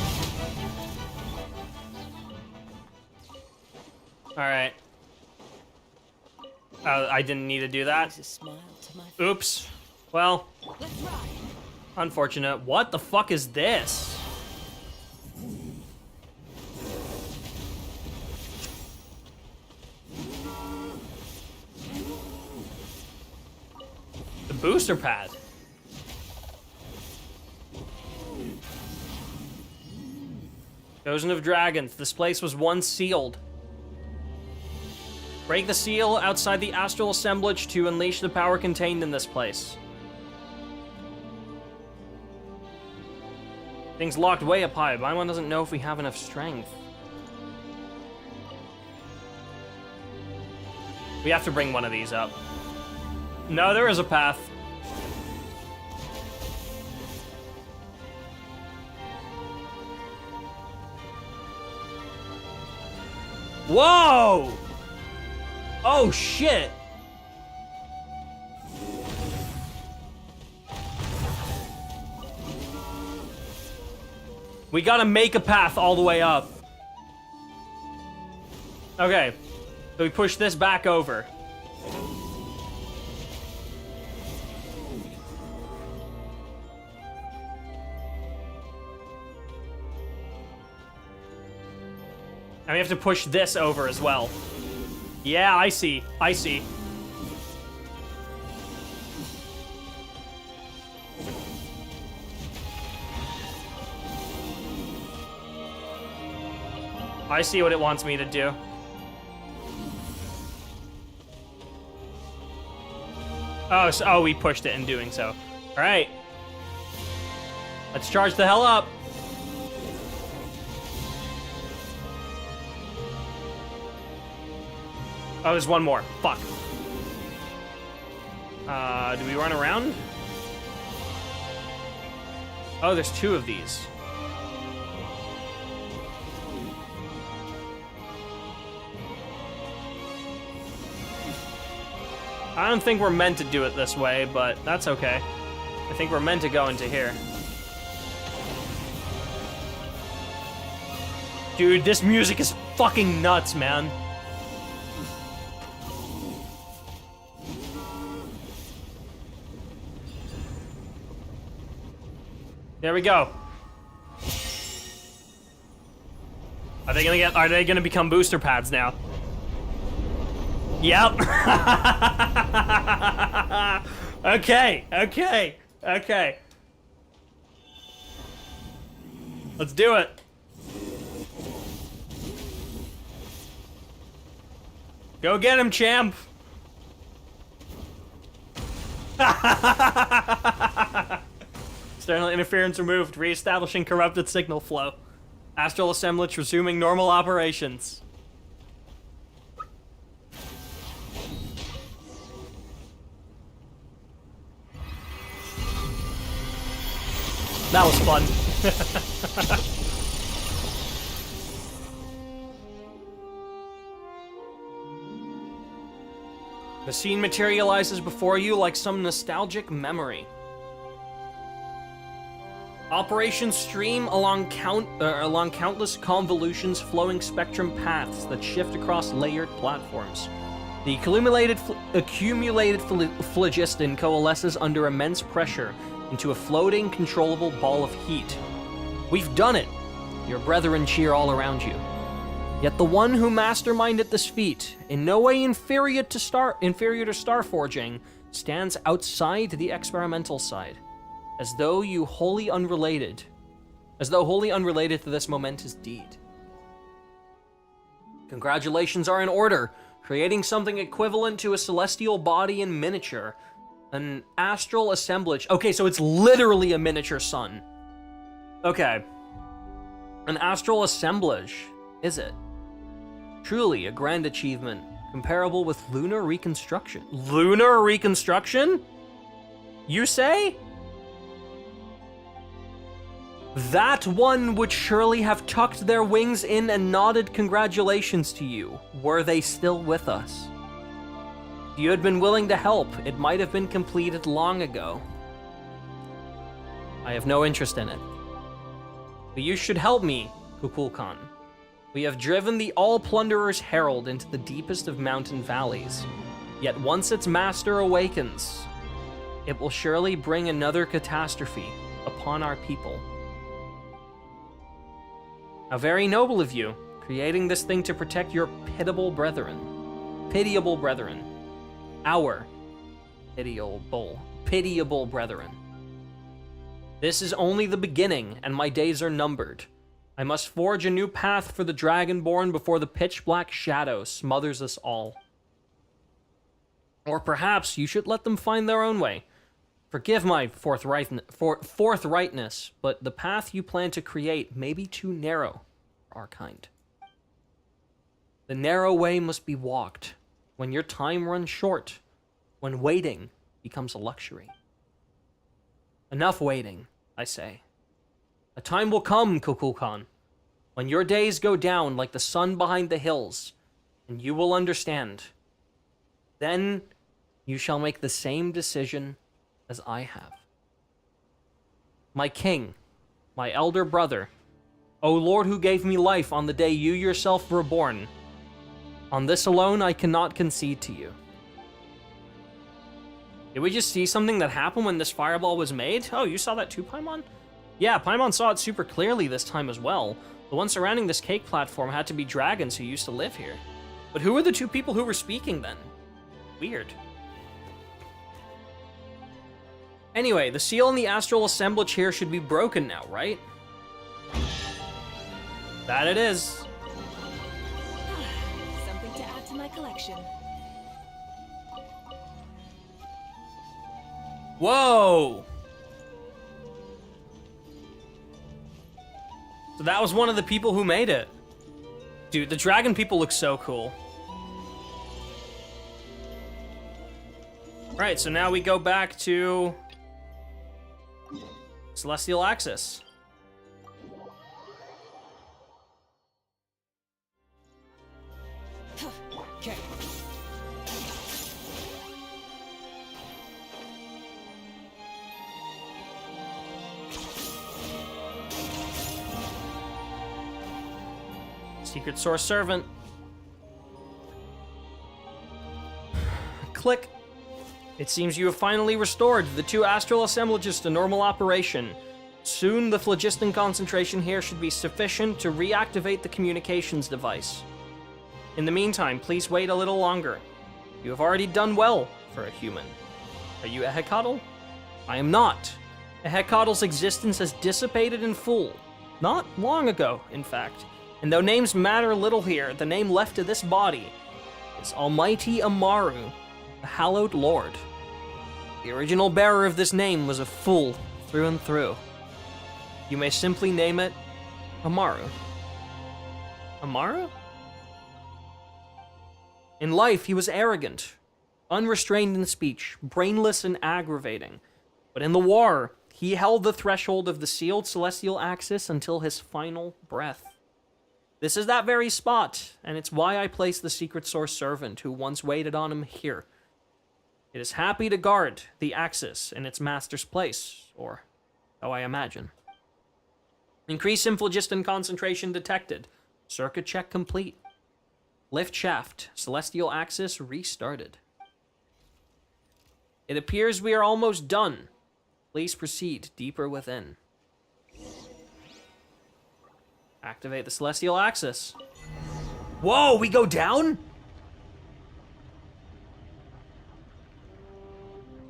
All right. I didn't need to do that. A smile to my Oops. Well, Let's ride. unfortunate. What the fuck is this? The booster pad. Chosen of Dragons. This place was once sealed. Break the seal outside the astral assemblage to unleash the power contained in this place. Things locked way up high. Paimon doesn't know if we have enough strength. We have to bring one of these up. No, there is a path. Whoa! Oh, shit! We gotta make a path all the way up. Okay, so we push this back over. And we have to push this over as well. Yeah, I see. I see. I see what it wants me to do. Oh, so, we pushed it in doing so. All right. Let's charge the hell up. Oh, there's one more. Fuck. Do we run around? Oh, there's two of these. I don't think we're meant to do it this way, but that's okay. I think we're meant to go into here. Dude, this music is fucking nuts, man. There we go. Are they gonna become booster pads now? Yep. Okay. Let's do it. Go get him, champ. External interference removed, re-establishing corrupted signal flow. Astral assemblage resuming normal operations. That was fun. The scene materializes before you like some nostalgic memory. Operations stream along countless convolutions, flowing spectrum paths that shift across layered platforms. The accumulated phlogiston coalesces under immense pressure into a floating, controllable ball of heat. We've done it! Your brethren cheer all around you. Yet the one who masterminded this feat, in no way inferior to Starforging, stands outside the experimental side, as though wholly unrelated to this momentous deed. Congratulations are in order. creating something equivalent to a celestial body in miniature. An astral assemblage. Okay, so it's literally a miniature sun. Okay. An astral assemblage, is it? Truly a grand achievement, comparable with lunar reconstruction. Lunar reconstruction? You say? That one would surely have tucked their wings in and nodded congratulations to you, were they still with us. If you had been willing to help, it might have been completed long ago. I have no interest in it. But you should help me, Kukulkan. We have driven the all-plunderer's herald into the deepest of mountain valleys. Yet once its master awakens, it will surely bring another catastrophe upon our people. How very noble of you, creating this thing to protect your pitiable brethren. Pitiable brethren. Our pitiable brethren. This is only the beginning, and my days are numbered. I must forge a new path for the Dragonborn before the pitch-black shadow smothers us all. Or perhaps you should let them find their own way. Forgive my forthrightness, but the path you plan to create may be too narrow for our kind. The narrow way must be walked when your time runs short, when waiting becomes a luxury. Enough waiting, I say. A time will come, Kukulkan, when your days go down like the sun behind the hills, and you will understand. Then you shall make the same decision as I have. My king, my elder brother, O Lord who gave me life on the day you yourself were born, on this alone I cannot concede to you. Did we just see something that happened when this fireball was made? Oh, you saw that too, Paimon? Yeah, Paimon saw it super clearly this time as well. The one surrounding this cake platform had to be dragons who used to live here. But who were the two people who were speaking then? Weird. Anyway, the seal in the astral assemblage here should be broken now, right? That it is. Something to add to my collection. Whoa! So that was one of the people who made it. Dude, the dragon people look so cool. Alright, so now we go back to Celestial Axis. Okay. Secret Source Servant. Click. It seems you have finally restored the two astral assemblages to normal operation. Soon, the phlogiston concentration here should be sufficient to reactivate the communications device. In the meantime, please wait a little longer. You have already done well for a human. Are you a Hecatl? I am not. A Hecatl's existence has dissipated in full. Not long ago, in fact. And though names matter little here, the name left to this body is Almighty Amaru, the Hallowed Lord. The original bearer of this name was a fool through and through. You may simply name it Amaru. Amaru? In life, he was arrogant, unrestrained in speech, brainless and aggravating. But in the war, he held the threshold of the sealed celestial axis until his final breath. This is that very spot, and it's why I placed the Secret Source Servant who once waited on him here. It is happy to guard the axis in its master's place, or so I imagine. Increase in phlogiston concentration detected. Circuit check complete. Lift shaft, celestial axis restarted. It appears we are almost done. Please proceed deeper within. Activate the celestial axis. Whoa, we go down?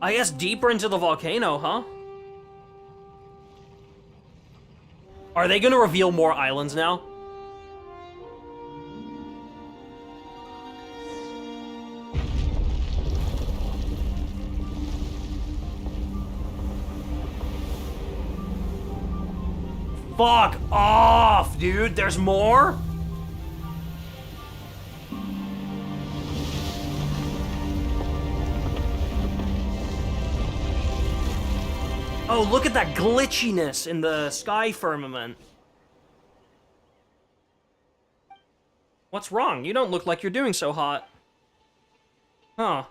I guess deeper into the volcano, huh? Are they gonna reveal more islands now? Fuck off, dude. There's more? Oh, look at that glitchiness in the sky firmament. What's wrong? You don't look like you're doing so hot. Huh.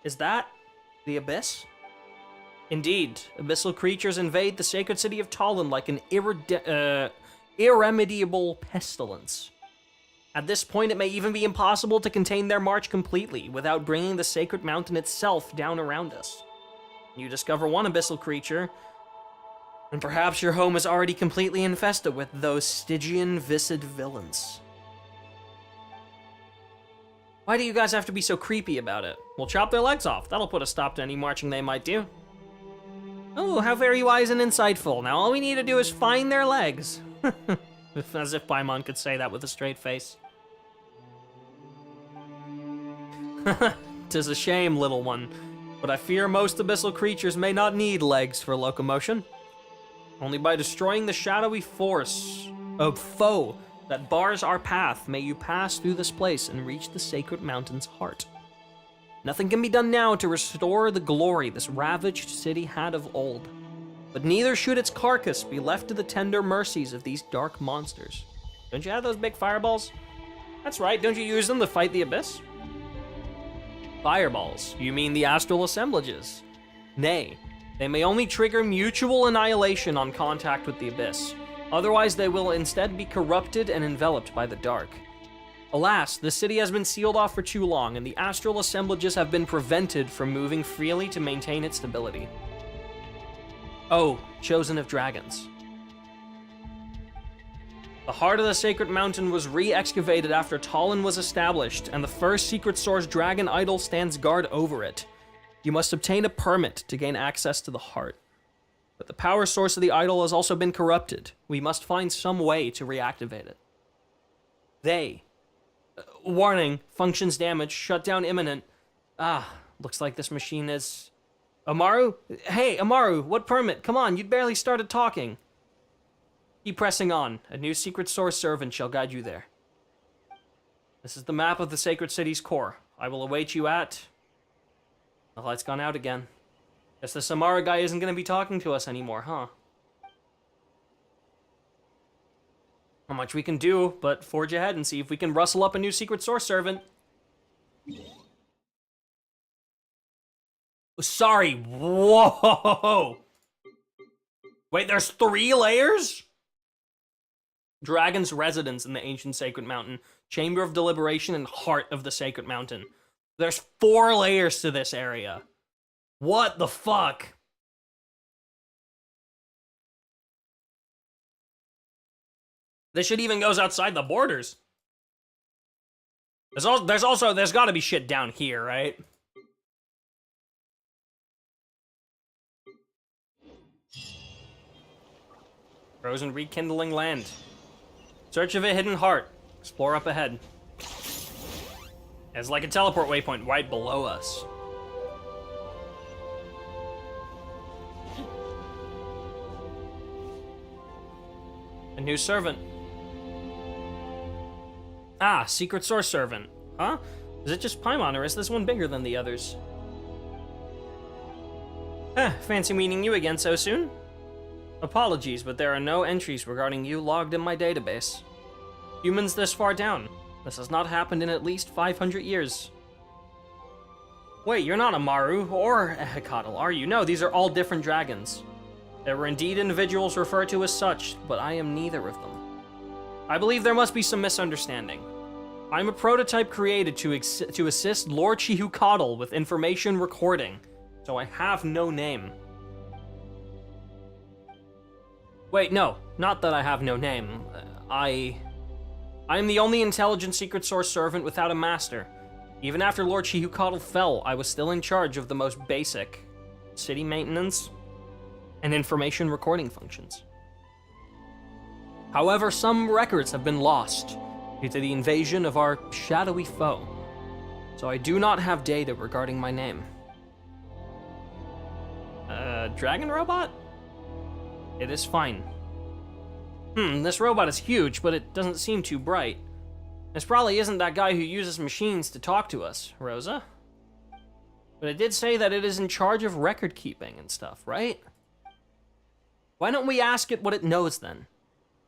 Is that the Abyss? Indeed, abyssal creatures invade the sacred city of Talon like an irremediable pestilence. At this point, it may even be impossible to contain their march completely without bringing the sacred mountain itself down around us. You discover one abyssal creature, and perhaps your home is already completely infested with those Stygian viscid villains. Why do you guys have to be so creepy about it? We'll chop their legs off. That'll put a stop to any marching they might do. Oh, how very wise and insightful. Now all we need to do is find their legs. As if Paimon could say that with a straight face. 'Tis a shame, little one, but I fear most abyssal creatures may not need legs for locomotion. Only by destroying the shadowy force of foe that bars our path may you pass through this place and reach the sacred mountain's heart. Nothing can be done now to restore the glory this ravaged city had of old, but neither should its carcass be left to the tender mercies of these dark monsters. Don't you have those big fireballs? That's right, don't you use them to fight the Abyss? Fireballs? You mean the astral assemblages? Nay, they may only trigger mutual annihilation on contact with the Abyss. Otherwise, they will instead be corrupted and enveloped by the dark. Alas, the city has been sealed off for too long, and the astral assemblages have been prevented from moving freely to maintain its stability. Oh, chosen of dragons. The heart of the sacred mountain was re-excavated after Talon was established, and the first secret source dragon idol stands guard over it. You must obtain a permit to gain access to the heart. But the power source of the idol has also been corrupted. We must find some way to reactivate it. Warning, functions damaged, shutdown imminent. Looks like this machine is... Amaru? Hey, Amaru, what permit? Come on, you'd barely started talking. Keep pressing on. A new secret source servant shall guide you there. This is the map of the sacred city's core. I will await you at... The light's gone out again. Guess the Samara guy isn't going to be talking to us anymore, huh? Not much we can do, but forge ahead and see if we can rustle up a new secret source servant. Sorry, whoa! Wait, there's 3 layers? Dragon's residence in the ancient sacred mountain, chamber of deliberation, and heart of the sacred mountain. There's 4 layers to this area. What the fuck? This shit even goes outside the borders. There's gotta be shit down here, right? Frozen rekindling land. Search of a hidden heart. Explore up ahead. It's like a teleport waypoint right below us. A new servant. Secret source servant. Huh? Is it just Paimon, or is this one bigger than the others? Fancy meeting you again so soon? Apologies, but there are no entries regarding you logged in my database. Humans this far down. This has not happened in at least 500 years. Wait, you're not a Maru or a Hecatl, are you? No, these are all different dragons. There were indeed individuals referred to as such, but I am neither of them. I believe there must be some misunderstanding. I'm a prototype created to assist Lord Chihukatl with information recording, so I have no name. Wait, no, not that I have no name. I am the only intelligent secret source servant without a master. Even after Lord Chihukatl fell, I was still in charge of the most basic city maintenance and information recording functions. However, some records have been lost due to the invasion of our shadowy foe, so I do not have data regarding my name. Dragon robot? It is fine. This robot is huge, but it doesn't seem too bright. This probably isn't that guy who uses machines to talk to us, Rosa. But it did say that it is in charge of record keeping and stuff, right? Why don't we ask it what it knows then?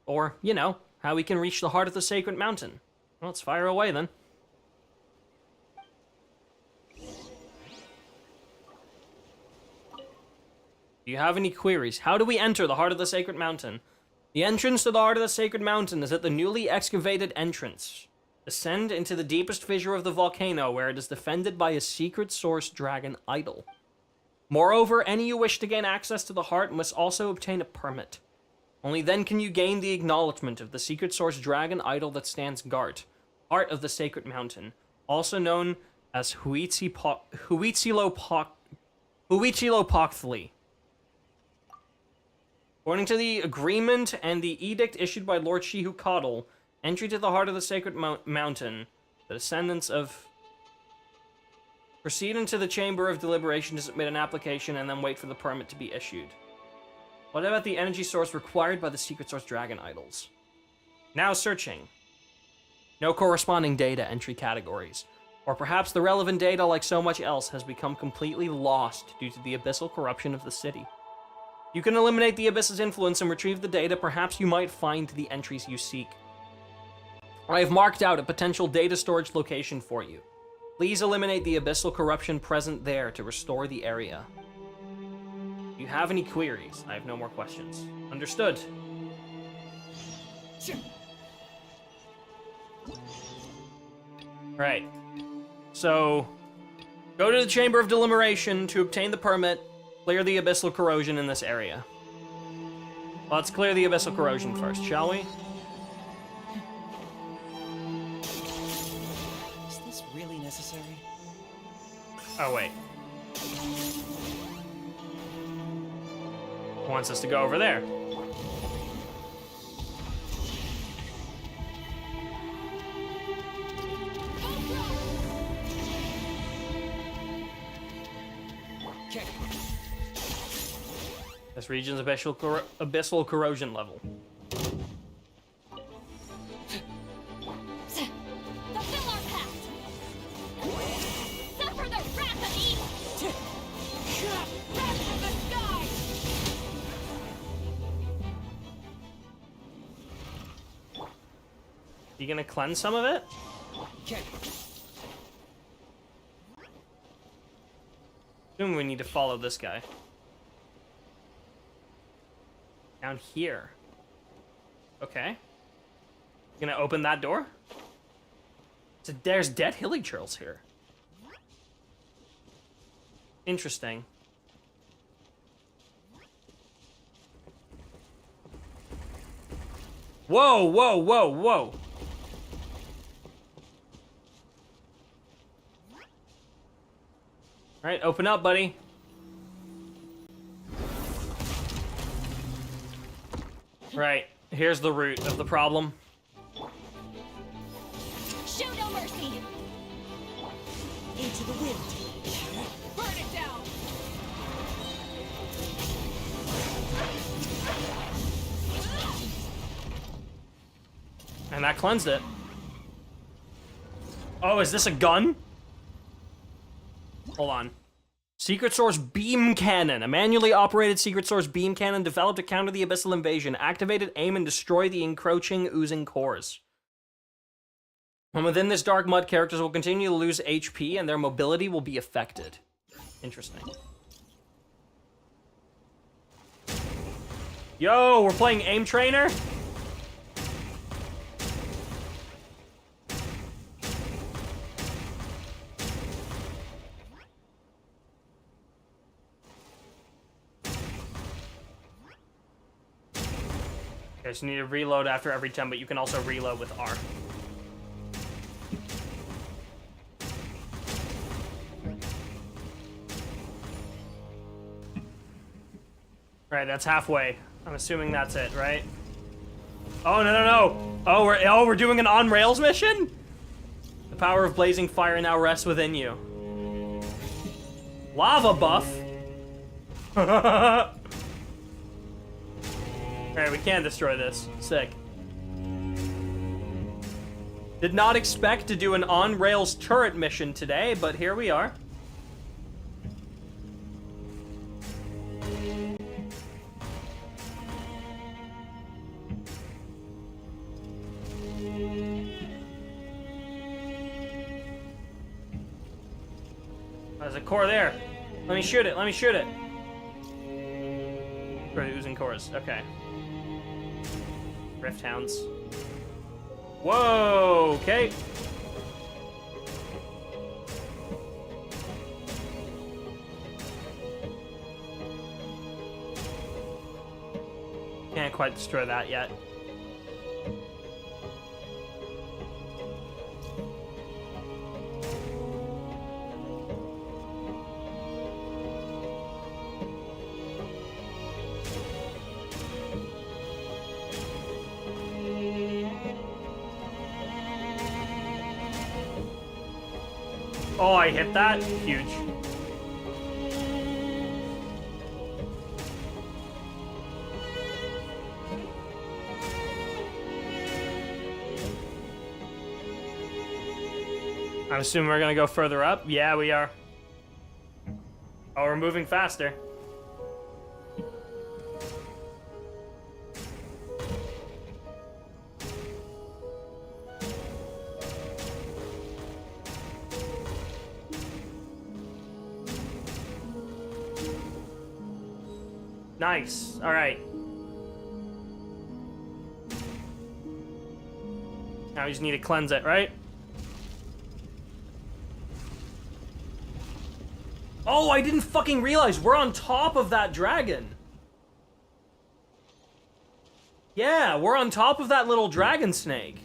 Or, you know, how we can reach the heart of the sacred mountain. Well, let's fire away then. Do you have any queries? How do we enter the heart of the sacred mountain? The entrance to the heart of the sacred mountain is at the newly excavated entrance. Descend into the deepest fissure of the volcano, where it is defended by a secret source dragon idol. Moreover, any who wish to gain access to the heart must also obtain a permit. Only then can you gain the acknowledgement of the secret source dragon idol that stands guard, heart of the sacred mountain, also known as Huitzilopochtli. According to the agreement and the edict issued by Lord Shihukadal, entry to the heart of the sacred mountain, the descendants of... Proceed into the chamber of deliberation to submit an application and then wait for the permit to be issued. What about the energy source required by the secret source dragon idols? Now searching. No corresponding data entry categories. Or perhaps the relevant data, like so much else, has become completely lost due to the abyssal corruption of the city. You can eliminate the Abyss's influence and retrieve the data. Perhaps you might find the entries you seek. I have marked out a potential data storage location for you. Please eliminate the abyssal corruption present there to restore the area. Do you have any queries? I have no more questions. Understood. Right. So, go to the Chamber of Deliberation to obtain the permit. Clear the abyssal corrosion in this area. Let's clear the abyssal corrosion first, shall we? Is this really necessary? Oh, wait. Wants us to go over there. Okay. This region's abyssal corrosion level. Fulfill our pact! Suffer the wrath of Eve! Wrath of the sky! You gonna cleanse some of it? Okay. Assume we need to follow this guy. Down here. Okay. You gonna open that door? So there's dead hilly churls here. Interesting. Whoa, whoa, whoa, whoa. All right, open up, buddy. Right, here's the root of the problem. Show no mercy! Into the wind. Burn it down! And that cleansed it. Oh, is this a gun? Hold on. Secret Source Beam Cannon. A manually operated Secret Source Beam Cannon developed to counter the Abyssal Invasion. Activated, aim, and destroy the encroaching, oozing cores. From within this dark mud, characters will continue to lose HP and their mobility will be affected. Interesting. Yo, we're playing Aim Trainer? Okay, so you need to reload after every time, but you can also reload with R. Right, that's halfway. I'm assuming that's it, right? Oh, no, no, no. Oh, we're doing an on-rails mission? The power of blazing fire now rests within you. Lava buff? Alright, we can destroy this. Sick. Did not expect to do an on-rails turret mission today, but here we are. There's a core there. Let me shoot it, let me shoot it. Right, oozing cores, okay. Rift Hounds. Whoa, okay. Can't quite destroy that yet. Oh, I hit that? Huge. I'm assuming we're gonna go further up? Yeah, we are. Oh, we're moving faster. Nice. All right. Now we just need to cleanse it, right? Oh, I didn't fucking realize we're on top of that dragon. Yeah, we're on top of that little dragon snake.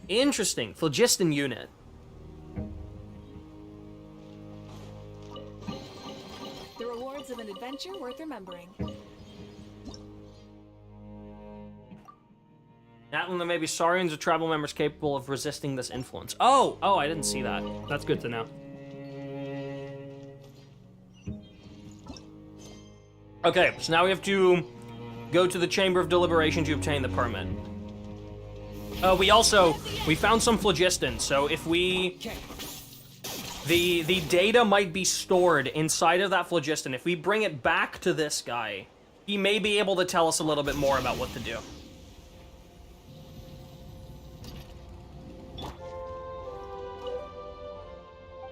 Interesting. Phlogiston unit. The rewards of an adventure worth remembering. NATLAN, there may be Saurians or tribal members capable of resisting this influence. Oh, I didn't see that. That's good to know. Okay, so now we have to go to the Chamber of Deliberation to obtain the permit. We found some phlogiston, so if we... The data might be stored inside of that phlogiston. If we bring it back to this guy, he may be able to tell us a little bit more about what to do.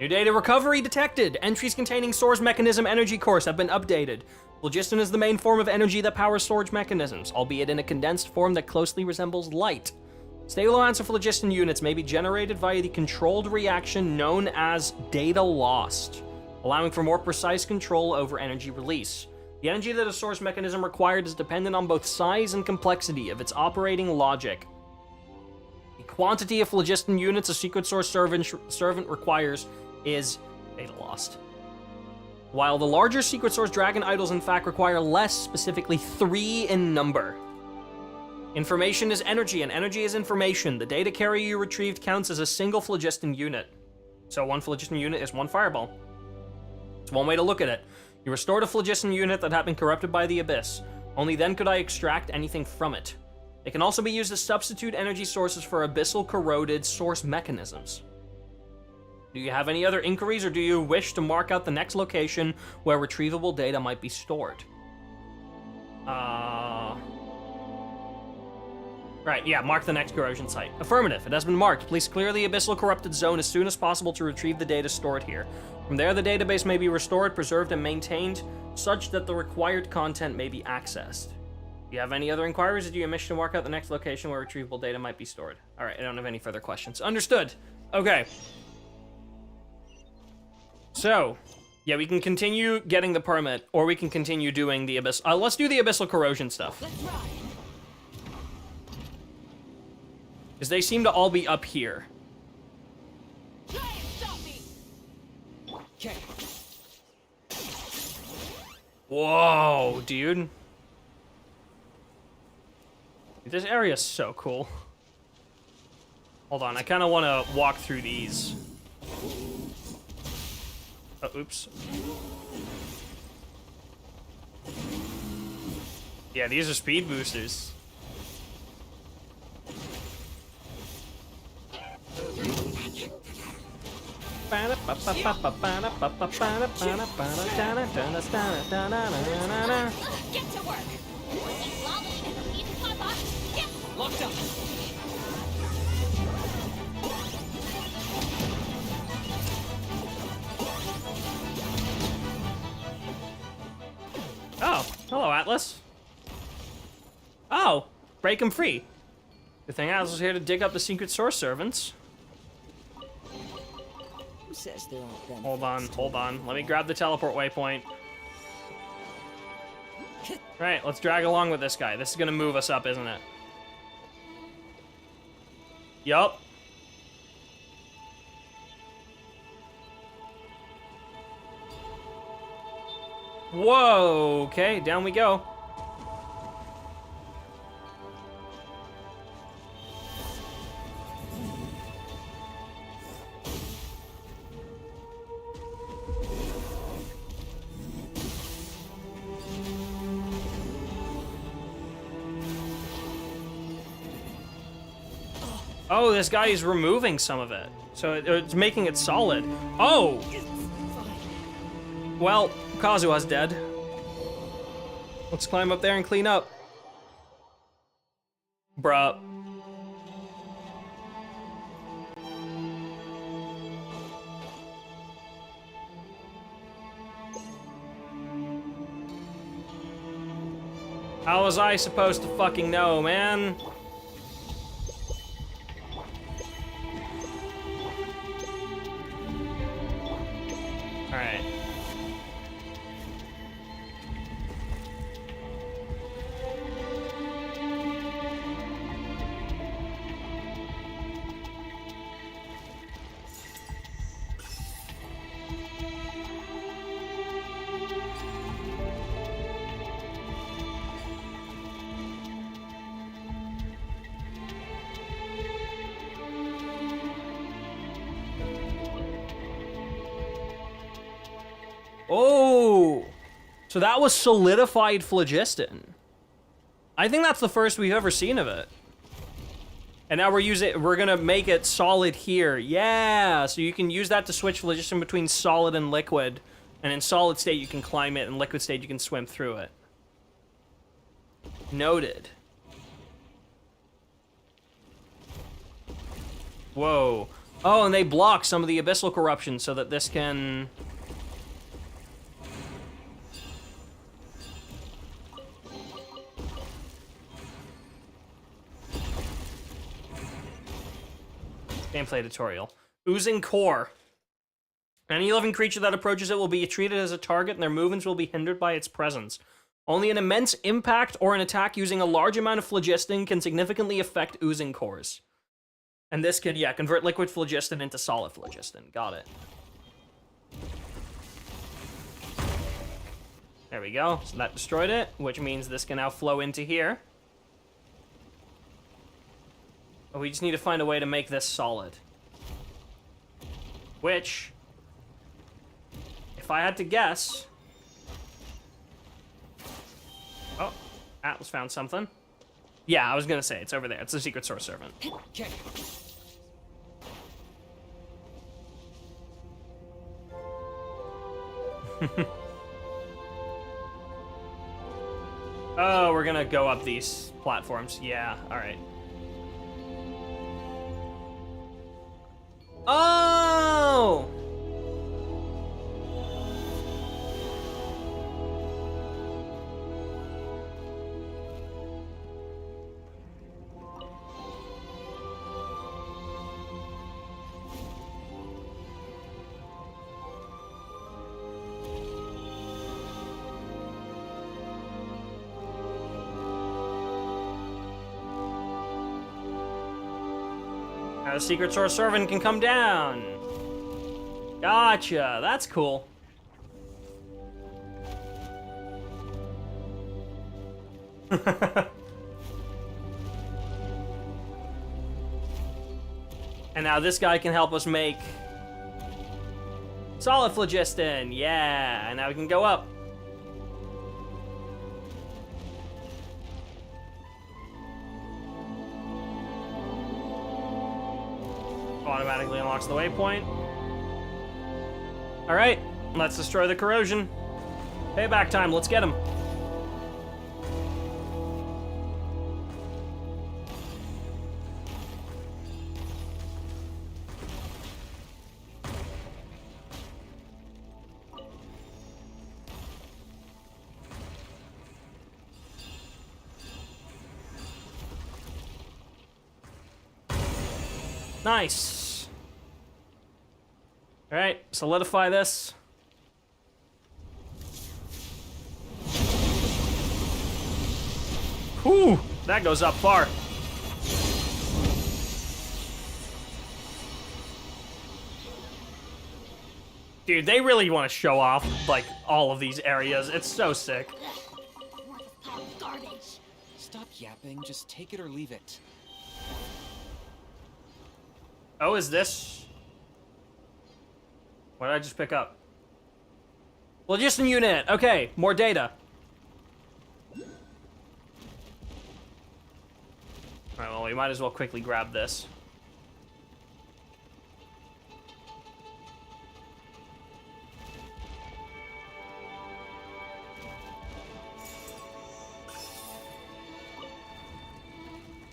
New data recovery detected. Entries containing source mechanism energy cores have been updated. Phlogiston is the main form of energy that powers storage mechanisms, albeit in a condensed form that closely resembles light. Stable amounts of phlogiston units may be generated via the controlled reaction known as data lost, allowing for more precise control over energy release. The energy that a source mechanism required is dependent on both size and complexity of its operating logic. The quantity of phlogiston units a secret source servant requires is data lost. While the larger secret source dragon idols in fact require less, specifically 3 in number. Information is energy, and energy is information. The data carrier you retrieved counts as a single phlogiston unit. So 1 phlogiston unit is 1 fireball. It's one way to look at it. You restored a phlogiston unit that had been corrupted by the abyss. Only then could I extract anything from it. They can also be used as substitute energy sources for abyssal corroded source mechanisms. Do you have any other inquiries, or do you wish to mark out the next location where retrievable data might be stored? Right, yeah, mark the next corrosion site. Affirmative, it has been marked. Please clear the abyssal corrupted zone as soon as possible to retrieve the data stored here. From there, the database may be restored, preserved, and maintained such that the required content may be accessed. Do you have any other inquiries, or do you wish to mark out the next location where retrievable data might be stored? All right, I don't have any further questions. Understood. Okay. So, yeah, we can continue getting the permit, or we can continue doing the abyss. Let's do the abyssal corrosion stuff. Let's ride. Because they seem to all be up here. Try and stop me. Okay. Whoa, dude. This area is so cool. Hold on, I kind of want to walk through these. Oh, oops. Yeah, these are speed boosters. Get to work. Eat lolly, eat papa, get Locked up. Oh, hello, Atlas. Oh, break him free. Good thing Atlas was here to dig up the secret source servants. Who says there aren't benefits? Hold on. Let me grab the teleport waypoint. Right, let's drag along with this guy. This is gonna move us up, isn't it? Yup. Whoa, okay, down we go. Oh, this guy is removing some of it. So it's making it solid. Oh! Well, Kazuha's dead. Let's climb up there and clean up. Bruh. How was I supposed to fucking know, man? Alright. Oh! So that was solidified phlogiston. I think that's the first we've ever seen of it. And now we're gonna make it solid here. Yeah! So you can use that to switch phlogiston between solid and liquid. And in solid state you can climb it, and liquid state you can swim through it. Noted. Whoa. Oh, and they block some of the abyssal corruption so that this can... Gameplay tutorial. Oozing core. Any living creature that approaches it will be treated as a target and their movements will be hindered by its presence. Only an immense impact or an attack using a large amount of phlogiston can significantly affect oozing cores. And this can, yeah, convert liquid phlogiston into solid phlogiston. Got it. There we go. So that destroyed it, which means this can now flow into here. But we just need to find a way to make this solid. Which, if I had to guess... Oh, Atlas found something. Yeah, I was gonna say, it's over there. It's the secret source servant. Okay. Oh, we're gonna go up these platforms. Yeah, alright. Oh! Now the secret source servant can come down. Gotcha, that's cool. And now this guy can help us make solid phlogiston. Yeah, and now we can go up. automatically unlocks the waypoint. All right, let's destroy the corrosion. Payback time, let's get him. Nice. All right, solidify this. Whew, that goes up far. Dude, they really want to show off, like, all of these areas. It's so sick. What a pile of garbage. Stop yapping, just take it or leave it. Oh, is this? What did I just pick up? Well, just a unit. Okay, more data. Alright, well, we might as well quickly grab this.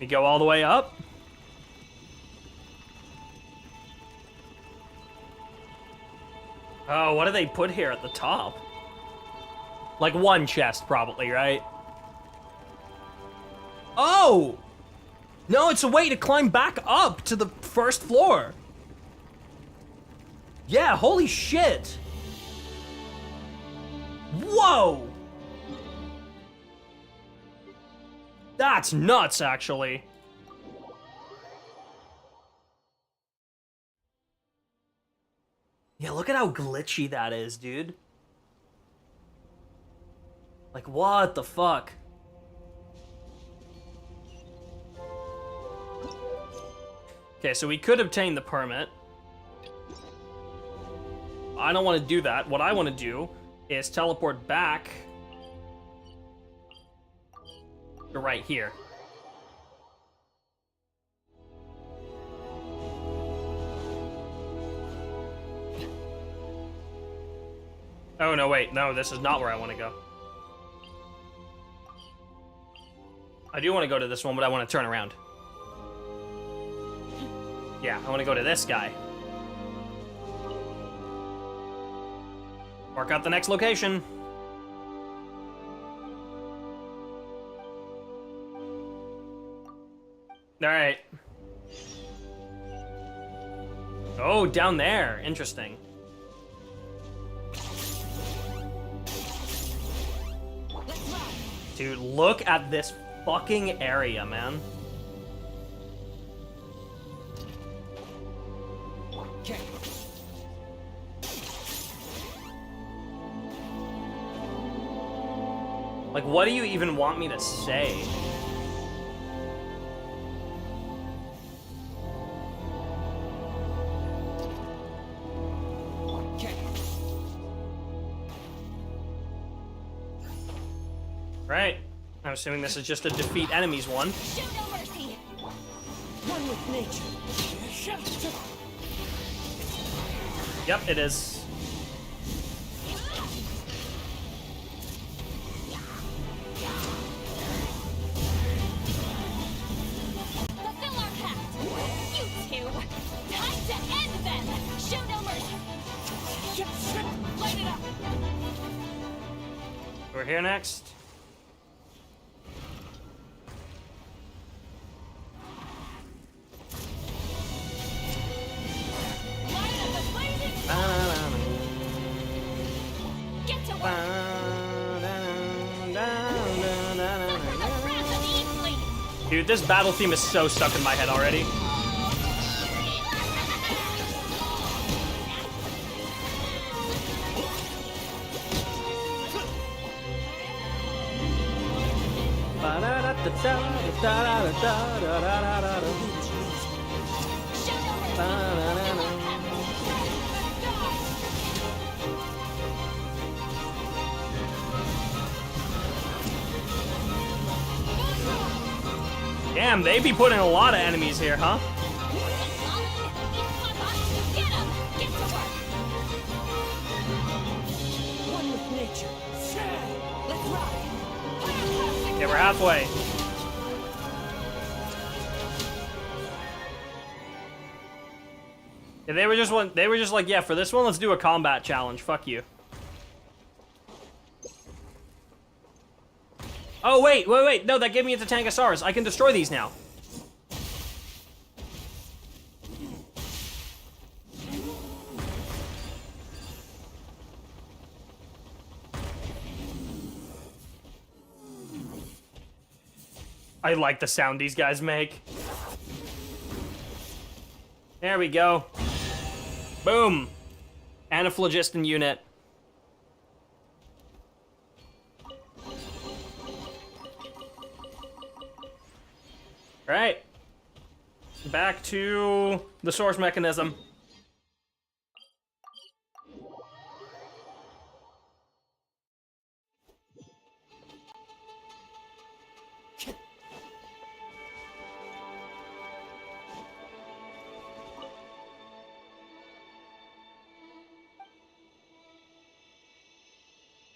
We go all the way up. Oh, what do they put here at the top? Like one chest, probably, right? Oh! No, it's a way to climb back up to the first floor. Yeah, holy shit. Whoa! That's nuts, actually. Yeah, look at how glitchy that is, dude. Like, what the fuck? Okay, so we could obtain the permit. I don't want to do that. What I want to do is teleport back to right here. Oh, no, wait. No, this is not where I want to go. I do want to go to this one, but I want to turn around. Yeah, I want to go to this guy. Mark out the next location. Alright. Oh, down there. Interesting. Dude, look at this fucking area, man. Okay. Like, what do you even want me to say? Okay. Right. I'm assuming this is just a defeat enemies one. Show no mercy. One with nature. Yep, it is. Fulfill our pact. You two. Time to end them. Show no mercy. Light it up. We're here next. Light up the blazing sun. Get to work. Suffer the wrath of Eastleigh. Dude, this battle theme is so stuck in my head already. Show no mercy. Damn, they be putting a lot of enemies here, huh? we're halfway. Yeah, they were just like, yeah, for this one, let's do a combat challenge. Fuck you. Oh, wait. No, that gave me into Tangosaurus. I can destroy these now. I like the sound these guys make. There we go. Boom. And a phlogiston unit. Alright. Back to the source mechanism.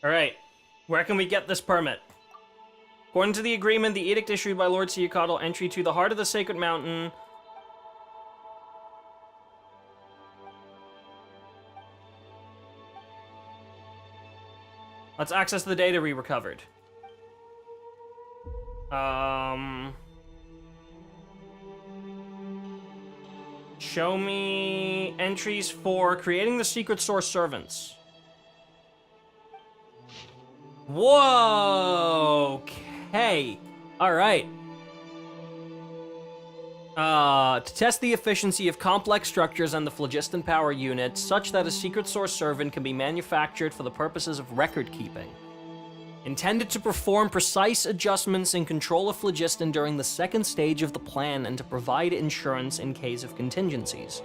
Alright, where can we get this permit? According to the agreement, the edict issued by Lord Seacotl, entry to the heart of the Sacred Mountain. Let's access the data we recovered. Show me entries for creating the secret source servants. Whoa! Okay. Alright. To test the efficiency of complex structures and the phlogiston power unit, such that a secret source servant can be manufactured for the purposes of record keeping. Intended to perform precise adjustments and control a phlogiston during the second stage of the plan and to provide insurance in case of contingencies.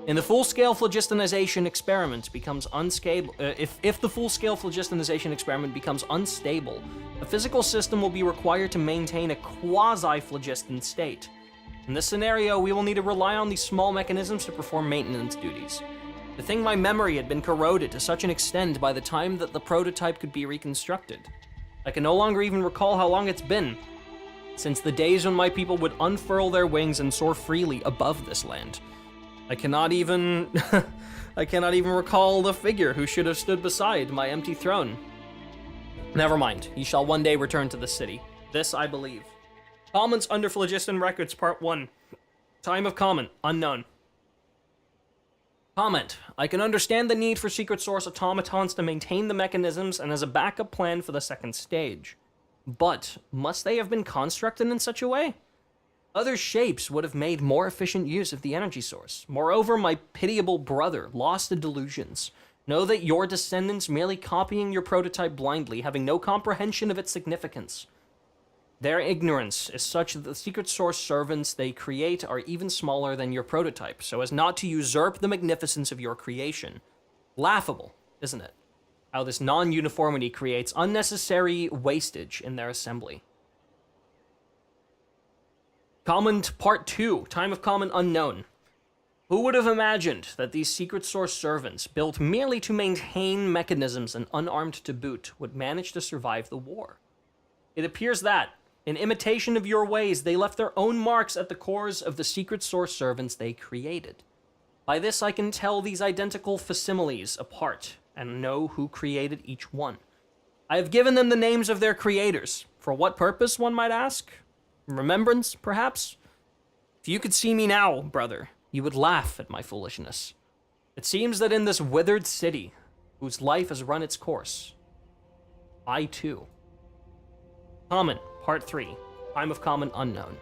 In the full-scale phlogistonization experiment becomes unstable, if the full-scale phlogistonization experiment becomes unstable, a physical system will be required to maintain a quasi-phlogiston state. In this scenario, we will need to rely on these small mechanisms to perform maintenance duties. To think my memory had been corroded to such an extent by the time that the prototype could be reconstructed. I can no longer even recall how long it's been, since the days when my people would unfurl their wings and soar freely above this land. I cannot even recall the figure who should have stood beside my empty throne. Never mind, he shall one day return to the city. This I believe. Comments under Phlogiston Records, Part 1. Time of comment, unknown. Comment. I can understand the need for secret source automatons to maintain the mechanisms and as a backup plan for the second stage. But, must they have been constructed in such a way? Other shapes would have made more efficient use of the energy source. Moreover, my pitiable brother, lost in delusions. Know that your descendants merely copying your prototype blindly, having no comprehension of its significance. Their ignorance is such that the secret source servants they create are even smaller than your prototype, so as not to usurp the magnificence of your creation. Laughable, isn't it? How this non-uniformity creates unnecessary wastage in their assembly. Comment Part 2, Time of Comment Unknown. Who would have imagined that these secret source servants, built merely to maintain mechanisms and unarmed to boot, would manage to survive the war? It appears that, in imitation of your ways, they left their own marks at the cores of the secret source servants they created. By this I can tell these identical facsimiles apart, and know who created each one. I have given them the names of their creators. For what purpose, one might ask? Remembrance, perhaps? If you could see me now, brother, you would laugh at my foolishness. It seems that in this withered city, whose life has run its course, I too. Comment, Part 3, Time of Comment Unknown.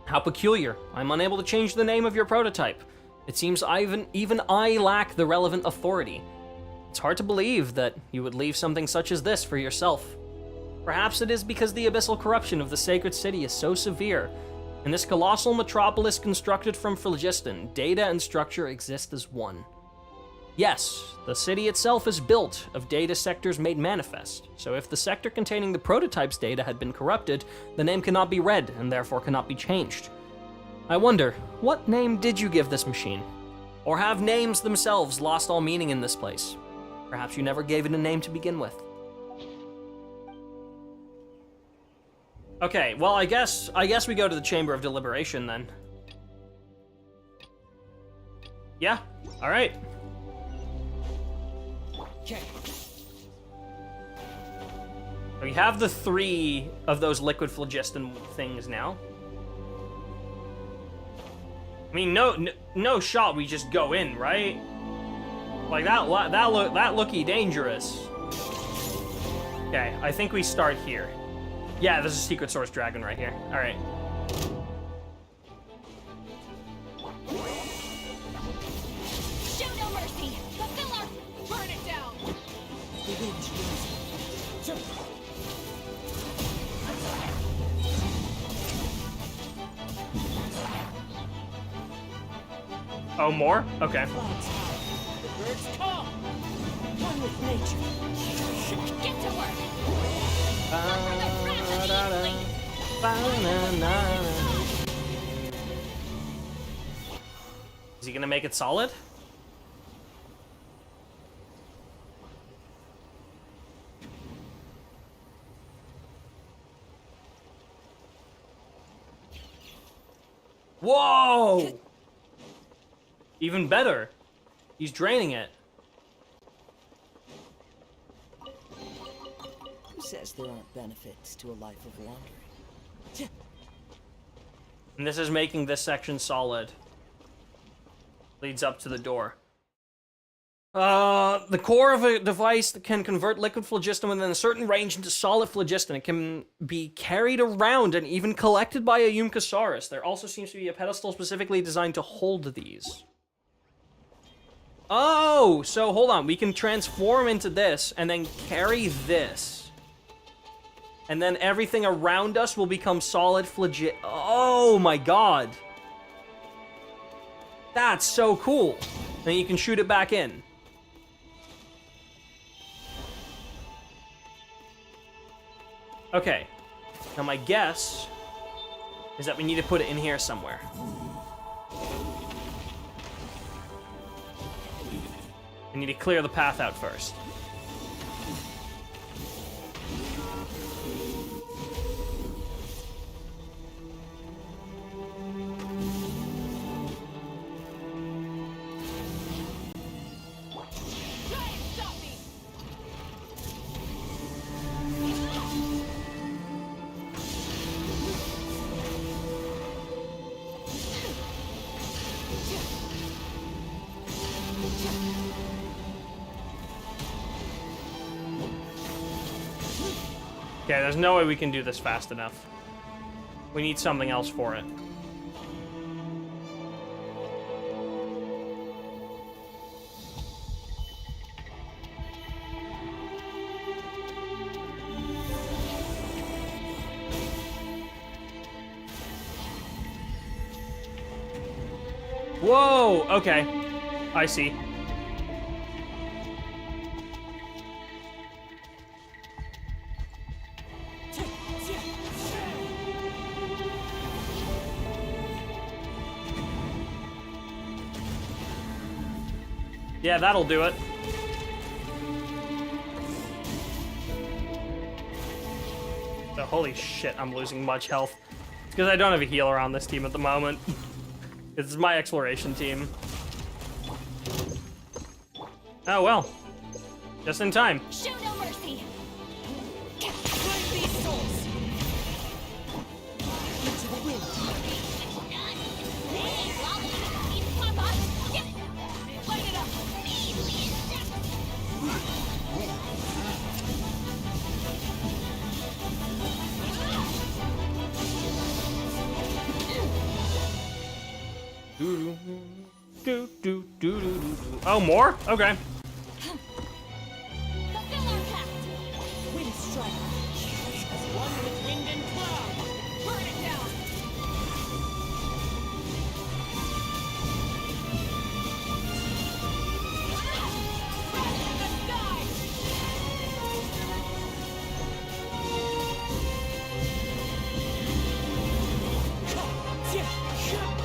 How peculiar. I'm unable to change the name of your prototype. It seems even I lack the relevant authority. It's hard to believe that you would leave something such as this for yourself. Perhaps it is because the abyssal corruption of the sacred city is so severe. In this colossal metropolis constructed from phlogiston, data and structure exist as one. Yes, the city itself is built of data sectors made manifest, so if the sector containing the prototype's data had been corrupted, the name cannot be read and therefore cannot be changed. I wonder, what name did you give this machine? Or have names themselves lost all meaning in this place? Perhaps you never gave it a name to begin with. Okay, well, I guess we go to the Chamber of Deliberation then. Yeah, all right. Okay. We have the 3 of those liquid phlogiston things now. I mean, no shot. We just go in, right? Like that looky dangerous. Okay, I think we start here. Yeah, there's a secret source dragon right here. All right. Show no mercy. Fulfill our... Burn it down. The wind's rising. Jump. Oh, more? Okay. Clouds high. The birds come. One with nature. Get to work. Suffer the tragedy easily. Is he gonna make it solid? Whoa! Even better. He's draining it. Who says there aren't benefits to a life of wandering? And this is making this section solid. Leads up to the door. The core of a device that can convert liquid phlogiston within a certain range into solid phlogiston. It can be carried around and even collected by a Yumkasaurus. There also seems to be a pedestal specifically designed to hold these. Oh, so hold on. We can transform into this and then carry this. And then everything around us will become solid phlogiston. Oh my god. That's so cool. Then you can shoot it back in. Okay. Now my guess is that we need to put it in here somewhere. I need to clear the path out first. Try and stop me. Okay, there's no way we can do this fast enough. We need something else for it. Whoa, okay. I see. Yeah, that'll do it. Oh, holy shit, I'm losing much health. It's because I don't have a healer on this team at the moment. This is my exploration team. Oh well. Just in time. Show no mercy. Claim these souls. Into the wind. Light it up. Oh, more? Okay. Fulfill our pact. Wind strike. As one with wind and cloud. Burn it down. Crash in the sky.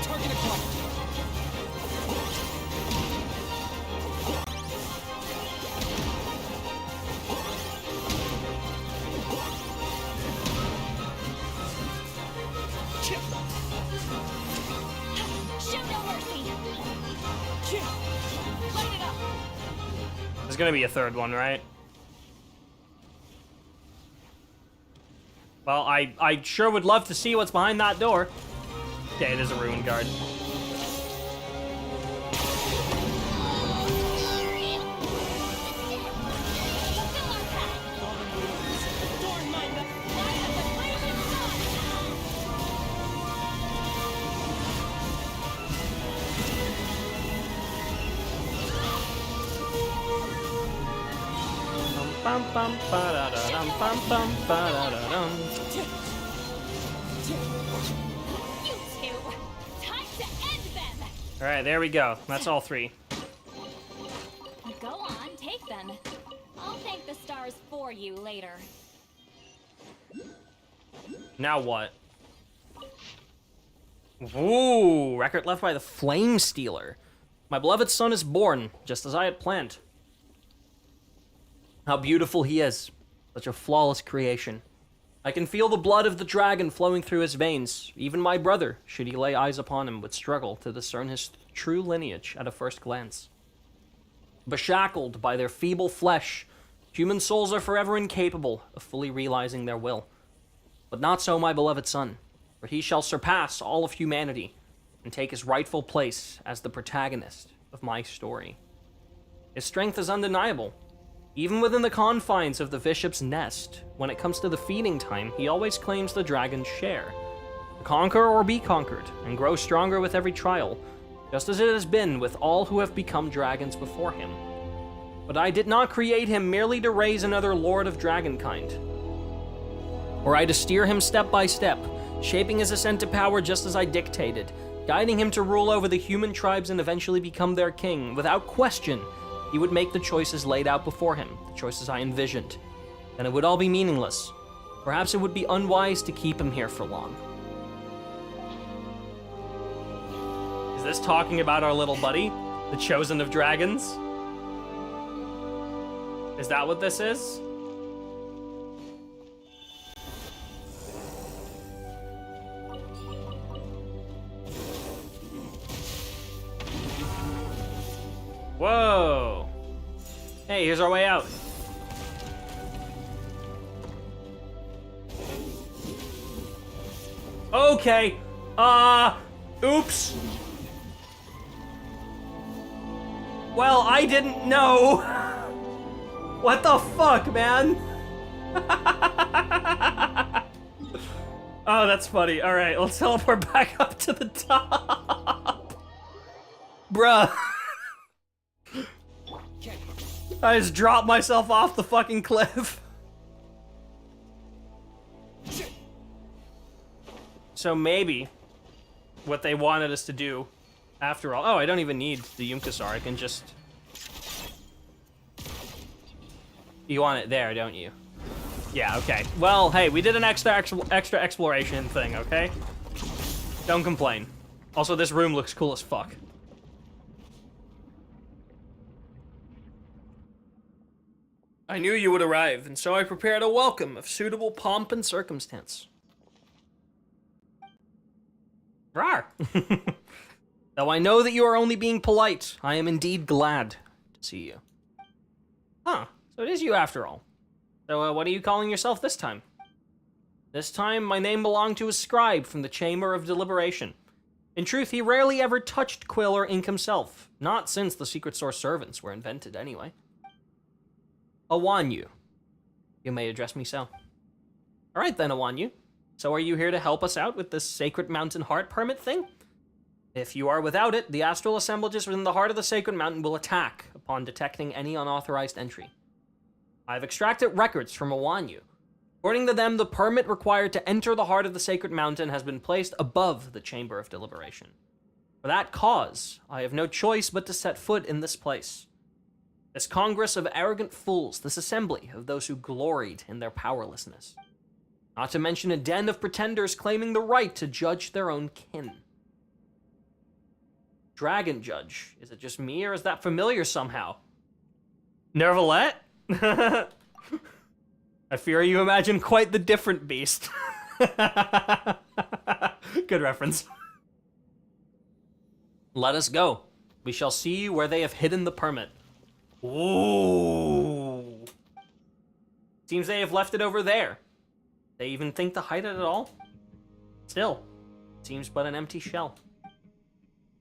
Target acquired. Light it up. There's gonna be a third one, right? Well, I sure would love to see what's behind that door. Okay, it is a ruin guard. Fulfill our pact. Adorn my Light of the blazing sun. Bum bum ba da da dum bum bum ba da da dum. You two. Time to end them. All right, there we go. That's all three. Go on, take them. I'll thank the stars for you later. Now what? Ooh, record left by the Flame Stealer. My beloved son is born, just as I had planned. How beautiful he is. Such a flawless creation. I can feel the blood of the dragon flowing through his veins. Even my brother, should he lay eyes upon him, would struggle to discern his true lineage at a first glance. Beshackled by their feeble flesh, human souls are forever incapable of fully realizing their will. But not so my beloved son, for he shall surpass all of humanity and take his rightful place as the protagonist of my story. His strength is undeniable. Even within the confines of the bishop's nest, when it comes to the feeding time, he always claims the dragon's share. To conquer or be conquered, and grow stronger with every trial, just as it has been with all who have become dragons before him. But I did not create him merely to raise another lord of dragonkind. Were I to steer him step by step, shaping his ascent to power just as I dictated, guiding him to rule over the human tribes and eventually become their king, without question, he would make the choices laid out before him, the choices I envisioned. Then it would all be meaningless. Perhaps it would be unwise to keep him here for long. Is this talking about our little buddy? The chosen of dragons? Is that what this is? Whoa! Hey, here's our way out. Okay. Oops. Well, I didn't know. What the fuck, man? Oh, that's funny. All right, let's teleport back up to the top. Bruh. I just dropped myself off the fucking cliff. So maybe what they wanted us to do after all. Oh, I don't even need the Yumkasar. I can just... You want it there, don't you? Yeah, okay. Well, hey, we did an extra exploration thing, okay? Don't complain. Also, this room looks cool as fuck. I knew you would arrive, and so I prepared a welcome of suitable pomp and circumstance. Rawr! Though I know that you are only being polite, I am indeed glad to see you. Huh, so it is you after all. So what are you calling yourself this time? This time, my name belonged to a scribe from the Chamber of Deliberation. In truth, he rarely ever touched quill or ink himself, not since the Secret Source servants were invented anyway. Awanyu. You may address me so. Alright then, Awanyu. So are you here to help us out with this Sacred Mountain Heart permit thing? If you are without it, the astral assemblages within the heart of the Sacred Mountain will attack upon detecting any unauthorized entry. I've extracted records from Awanyu. According to them, the permit required to enter the heart of the Sacred Mountain has been placed above the Chamber of Deliberation. For that cause, I have no choice but to set foot in this place. This congress of arrogant fools, this assembly of those who gloried in their powerlessness. Not to mention a den of pretenders claiming the right to judge their own kin. Dragon Judge. Is it just me, or is that familiar somehow? Nervalette? I fear you imagine quite the different beast. Good reference. Let us go. We shall see where they have hidden the permit. Ooh. Seems they have left it over there. They even think to hide it at all? Still, seems but an empty shell.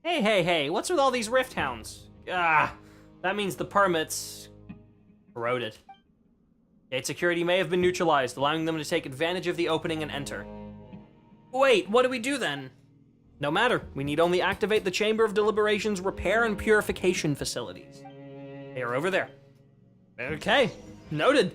Hey, hey, hey, what's with all these rift hounds? Ah, that means the permit's corroded. Gate security may have been neutralized, allowing them to take advantage of the opening and enter. Wait, what do we do then? No matter, we need only activate the Chamber of Deliberation's repair and purification facilities. They are over there. Okay, noted.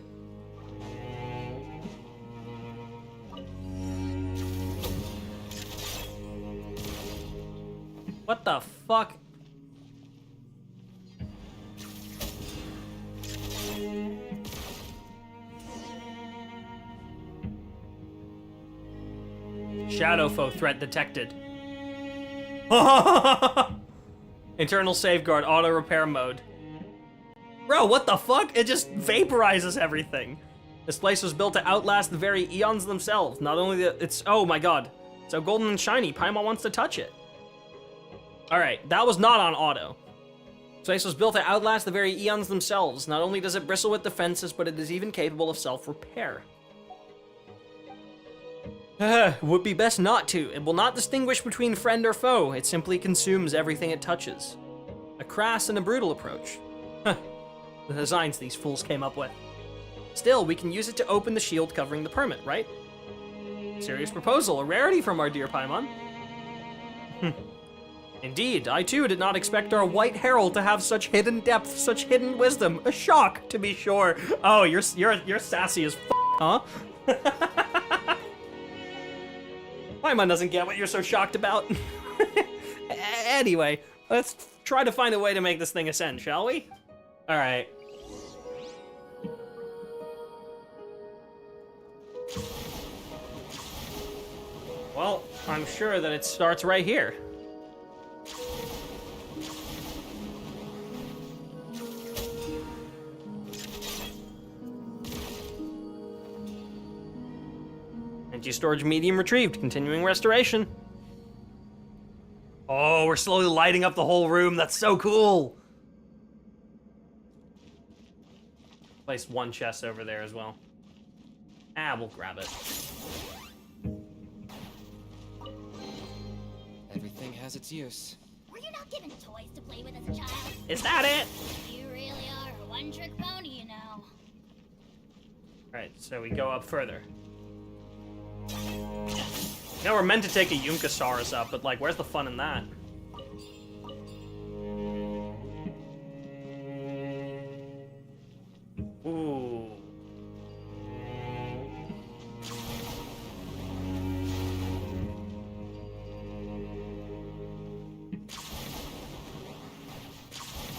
What the fuck? Shadow foe threat detected. Internal safeguard auto repair mode. Bro, what the fuck? It just vaporizes everything. This place was built to outlast the very eons themselves. Not only it's, oh my god. So golden and shiny, Paimon wants to touch it. Alright, that was not on auto. This place was built to outlast the very eons themselves. Not only does it bristle with defenses, but it is even capable of self-repair. Would be best not to. It will not distinguish between friend or foe. It simply consumes everything it touches. A crass and a brutal approach. The designs these fools came up with. Still, we can use it to open the shield covering the permit, right? Serious proposal, a rarity from our dear Paimon. Indeed, I too did not expect our white herald to have such hidden depth, such hidden wisdom. A shock, to be sure. Oh, you're sassy as huh? Paimon doesn't get what you're so shocked about. Anyway, let's try to find a way to make this thing ascend, shall we? All right. Well, I'm sure that it starts right here. Empty storage medium retrieved. Continuing restoration. Oh, we're slowly lighting up the whole room. That's so cool. Place one chest over there as well. Ah, we'll grab it. Everything has its use. Were you not given toys to play with as a child? Is that it? You really are a one-trick pony, you know. Alright, so we go up further. Now we're meant to take a Yunkasaurus up, but like, where's the fun in that? Ooh.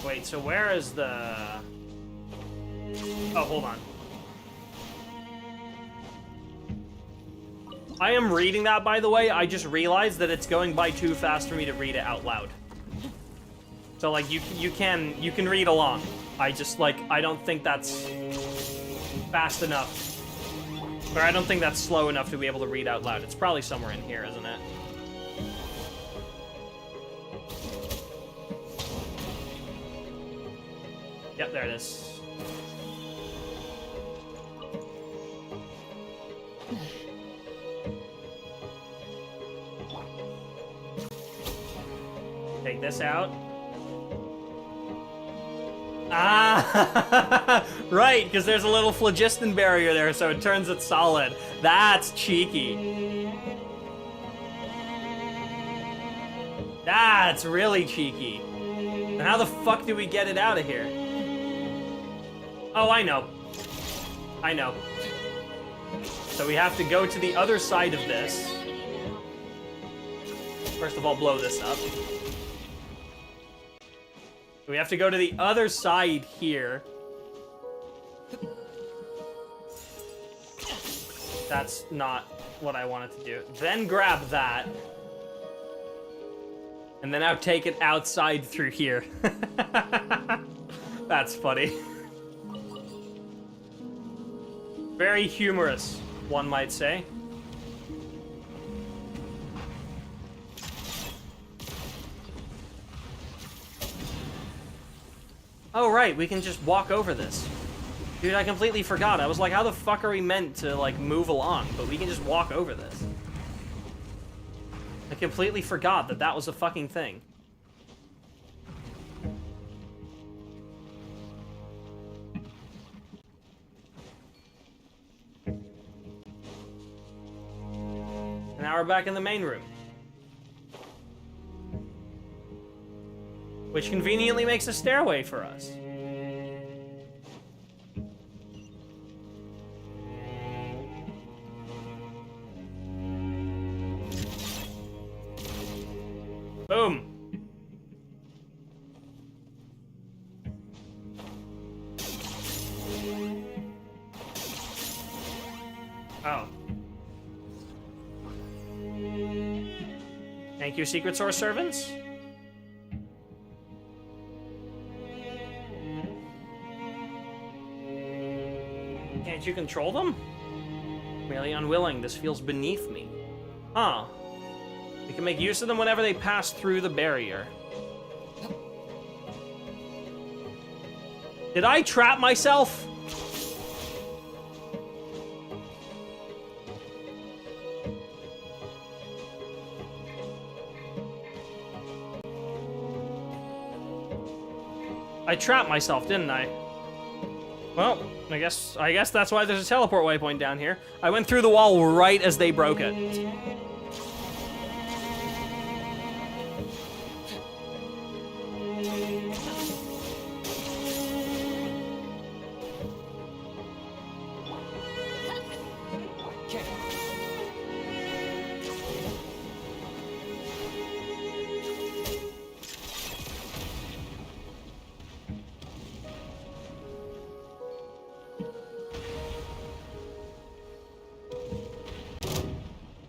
Wait, so where is the... Oh, hold on. I am reading that, by the way. I just realized that it's going by too fast for me to read it out loud. So, like, you can read along. I just, like, I don't think that's fast enough. Or I don't think that's slow enough to be able to read out loud. It's probably somewhere in here, isn't it? Yep, there it is. Take this out. Ah, right, because there's a little phlogiston barrier there, so it turns it solid. That's cheeky. That's really cheeky. And how the fuck do we get it out of here? Oh, I know. I know. So we have to go to the other side of this. First of all, blow this up. We have to go to the other side here. That's not what I wanted to do. Then grab that. And then I'll take it outside through here. That's funny. Very humorous, one might say. Oh, right, we can just walk over this. Dude, I completely forgot. I was like, how the fuck are we meant to, like, move along? But we can just walk over this. I completely forgot that that was a fucking thing. And now we're back in the main room. Which conveniently makes a stairway for us. Boom. Oh. Thank you, Secret Source servants. Can't you control them? Merely unwilling. This feels beneath me. Huh. We can make use of them whenever they pass through the barrier. Did I trap myself? I trapped myself, didn't I? Well, I guess that's why there's a teleport waypoint down here. I went through the wall right as they broke it.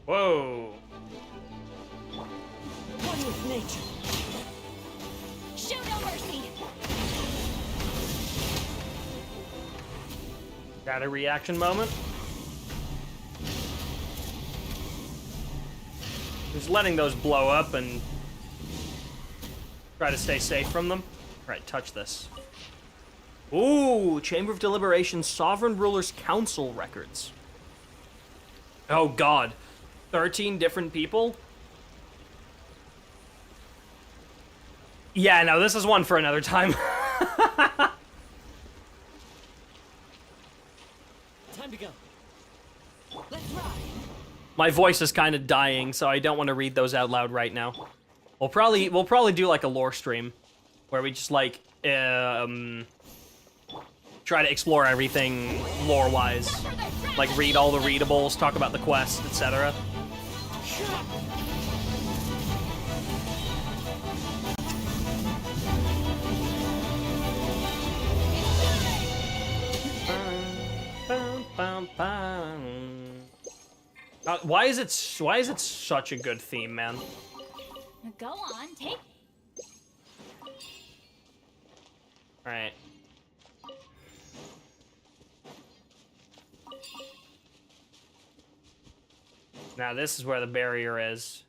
Whoa. One with nature. Show no mercy. Got a reaction moment? Just letting those blow up and try to stay safe from them. All right, touch this. Ooh, Chamber of Deliberation, Sovereign Ruler's Council records. Oh God, 13 different people? Yeah, no, this is one for another time. Time to go. Let's ride. My voice is kind of dying, so I don't want to read those out loud right now. We'll probably do like a lore stream where we just like try to explore everything lore-wise, like read all the readables, talk about the quest, etc. Why is it such a good theme, man? Go on, take. All right. Now this is where the barrier is.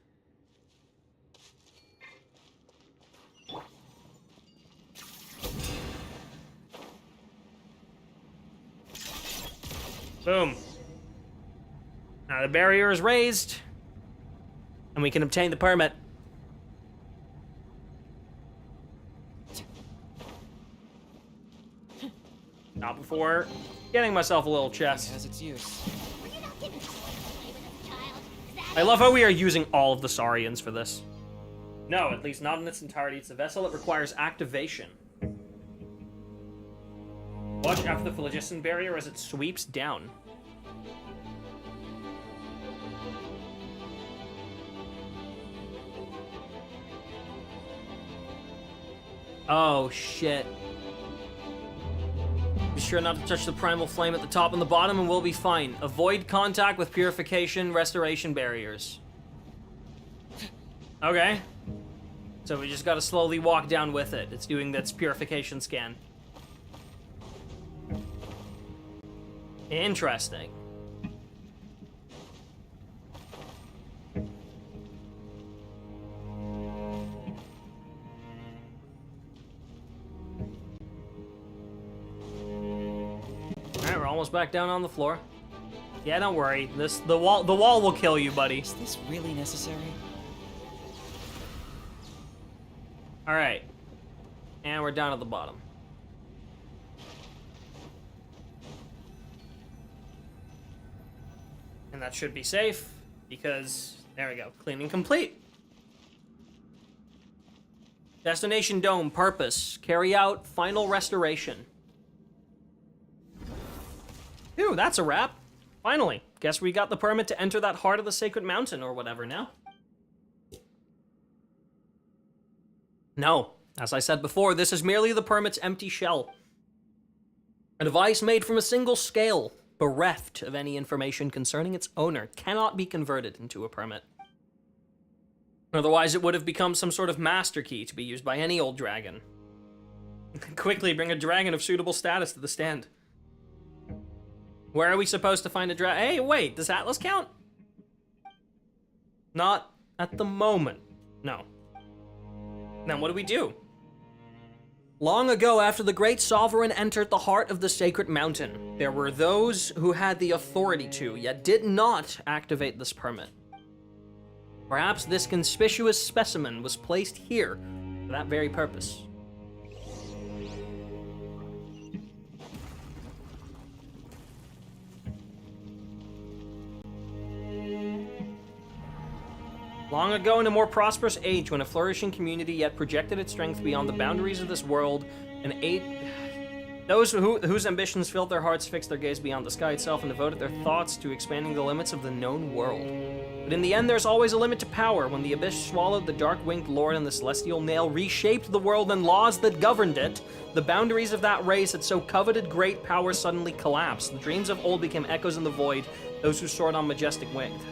Boom. Now the barrier is raised, and we can obtain the permit. Not before getting myself a little chest. Has its use. Were you not given a toy to play with as a child? Is that I love how we are using all of the Saurians for this. No, at least not in its entirety. It's a vessel that requires activation. Watch after the phlogiston barrier as it sweeps down. Oh, shit. Be sure not to touch the primal flame at the top and the bottom and we'll be fine. Avoid contact with purification, restoration barriers. Okay. So we just gotta slowly walk down with it. It's doing its purification scan. Interesting. almost back down on the floor. Yeah, don't worry. The wall will kill you, buddy. Is this really necessary? All right. And we're down at the bottom. And that should be safe because there we go. Cleaning complete. Destination Dome, purpose, carry out final restoration. Ooh, that's a wrap. Finally, guess we got the permit to enter that heart of the sacred mountain or whatever now. No, as I said before, this is merely the permit's empty shell. A device made from a single scale, bereft of any information concerning its owner, cannot be converted into a permit. Otherwise, it would have become some sort of master key to be used by any old dragon. Quickly bring a dragon of suitable status to the stand. Where are we supposed to find a dragon? Hey, wait, does Atlas count? Not at the moment. No. Then what do we do? Long ago, after the great sovereign entered the heart of the sacred mountain, there were those who had the authority to, yet did not activate this permit. Perhaps this conspicuous specimen was placed here for that very purpose. Long ago, in a more prosperous age, when a flourishing community yet projected its strength beyond the boundaries of this world, those whose ambitions filled their hearts fixed their gaze beyond the sky itself and devoted their thoughts to expanding the limits of the known world. But in the end, there's always a limit to power. When the abyss swallowed the dark-winged lord and the celestial nail reshaped the world and laws that governed it, the boundaries of that race that so coveted great power suddenly collapsed. The dreams of old became echoes in the void, those who soared on majestic wings.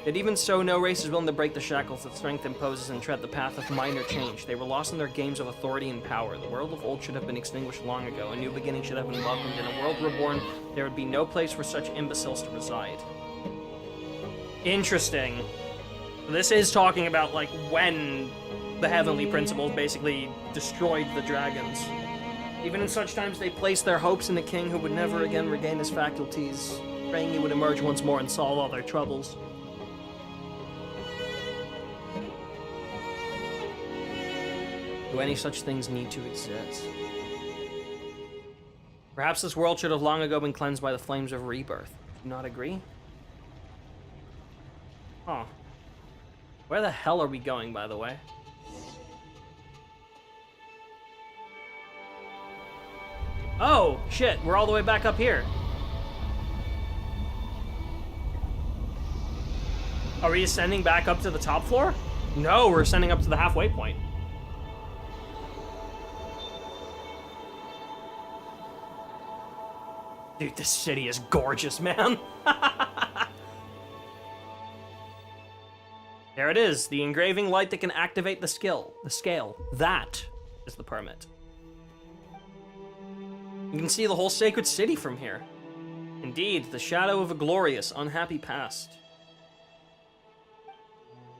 Yet even so, no race is willing to break the shackles that strength imposes and tread the path of minor change. They were lost in their games of authority and power. The world of old should have been extinguished long ago. A new beginning should have been welcomed. In a world reborn, there would be no place for such imbeciles to reside. Interesting. This is talking about, like, when the heavenly principles basically destroyed the dragons. Even in such times, they placed their hopes in a king who would never again regain his faculties, praying he would emerge once more and solve all their troubles. Do any such things need to exist? Perhaps this world should have long ago been cleansed by the flames of rebirth. Do you not agree? Huh. Where the hell are we going, by the way? Oh, shit, we're all the way back up here. Are we ascending back up to the top floor? No, we're ascending up to the halfway point. Dude, this city is gorgeous, man. There it is, the engraving light that can activate the scale. That is the permit. You can see the whole sacred city from here. Indeed, the shadow of a glorious, unhappy past.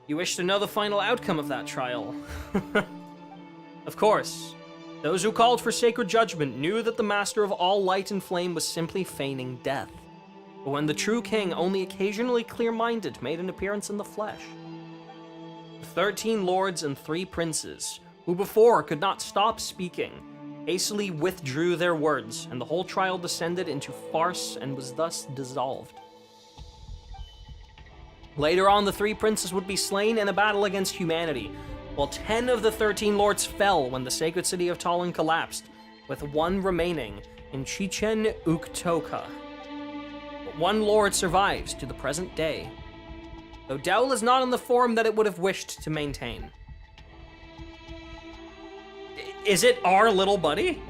You wish to know the final outcome of that trial? Of course. Those who called for sacred judgment knew that the master of all light and flame was simply feigning death. But when the true king, only occasionally clear-minded, made an appearance in the flesh, the 13 lords and 3 princes, who before could not stop speaking, hastily withdrew their words, and the whole trial descended into farce and was thus dissolved. Later on, the 3 princes would be slain in a battle against humanity, while 10 of the 13 lords fell when the sacred city of Talon collapsed, with 1 remaining in Chichen Uktoka. But 1 lord survives to the present day, though Dowell is not in the form that it would have wished to maintain. Is it our little buddy?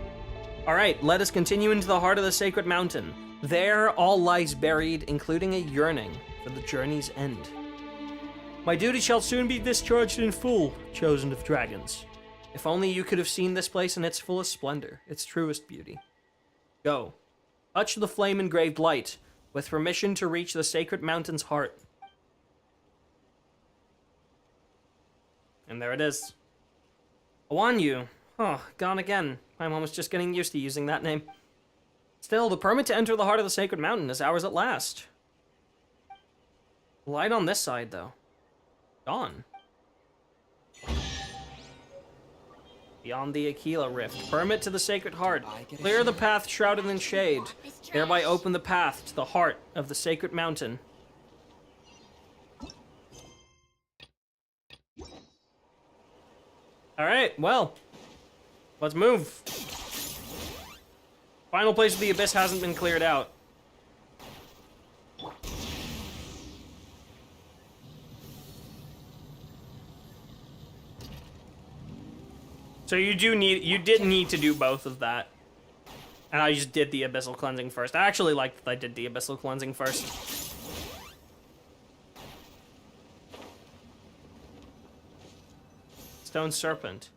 Alright, let us continue into the heart of the sacred mountain. There all lies buried, including a yearning for the journey's end. My duty shall soon be discharged in full, chosen of dragons. If only you could have seen this place in its fullest splendor, its truest beauty. Go, touch the flame-engraved light, with permission to reach the sacred mountain's heart. And there it is. Awanyu. Oh, gone again. My mom was just getting used to using that name. Still, the permit to enter the heart of the Sacred Mountain is ours at last. Light on this side, though. Gone. Beyond the Aquila Rift. Permit to the Sacred Heart. Clear the path shrouded in shade. Thereby open the path to the heart of the Sacred Mountain. Alright, well. Let's move. Final place of the Abyss hasn't been cleared out. So you did need to do both of that. And I just did the Abyssal Cleansing first. I actually like that I did the Abyssal Cleansing first. Stone Serpent.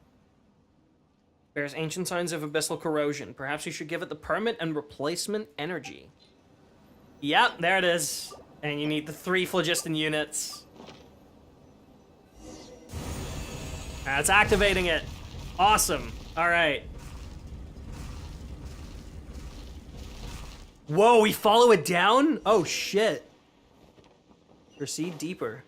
Bears ancient signs of abyssal corrosion. Perhaps you should give it the permit and replacement energy. Yep, there it is. And you need the 3 phlogiston units. That's activating it. Awesome. Alright. Whoa, we follow it down? Oh, shit. Proceed deeper.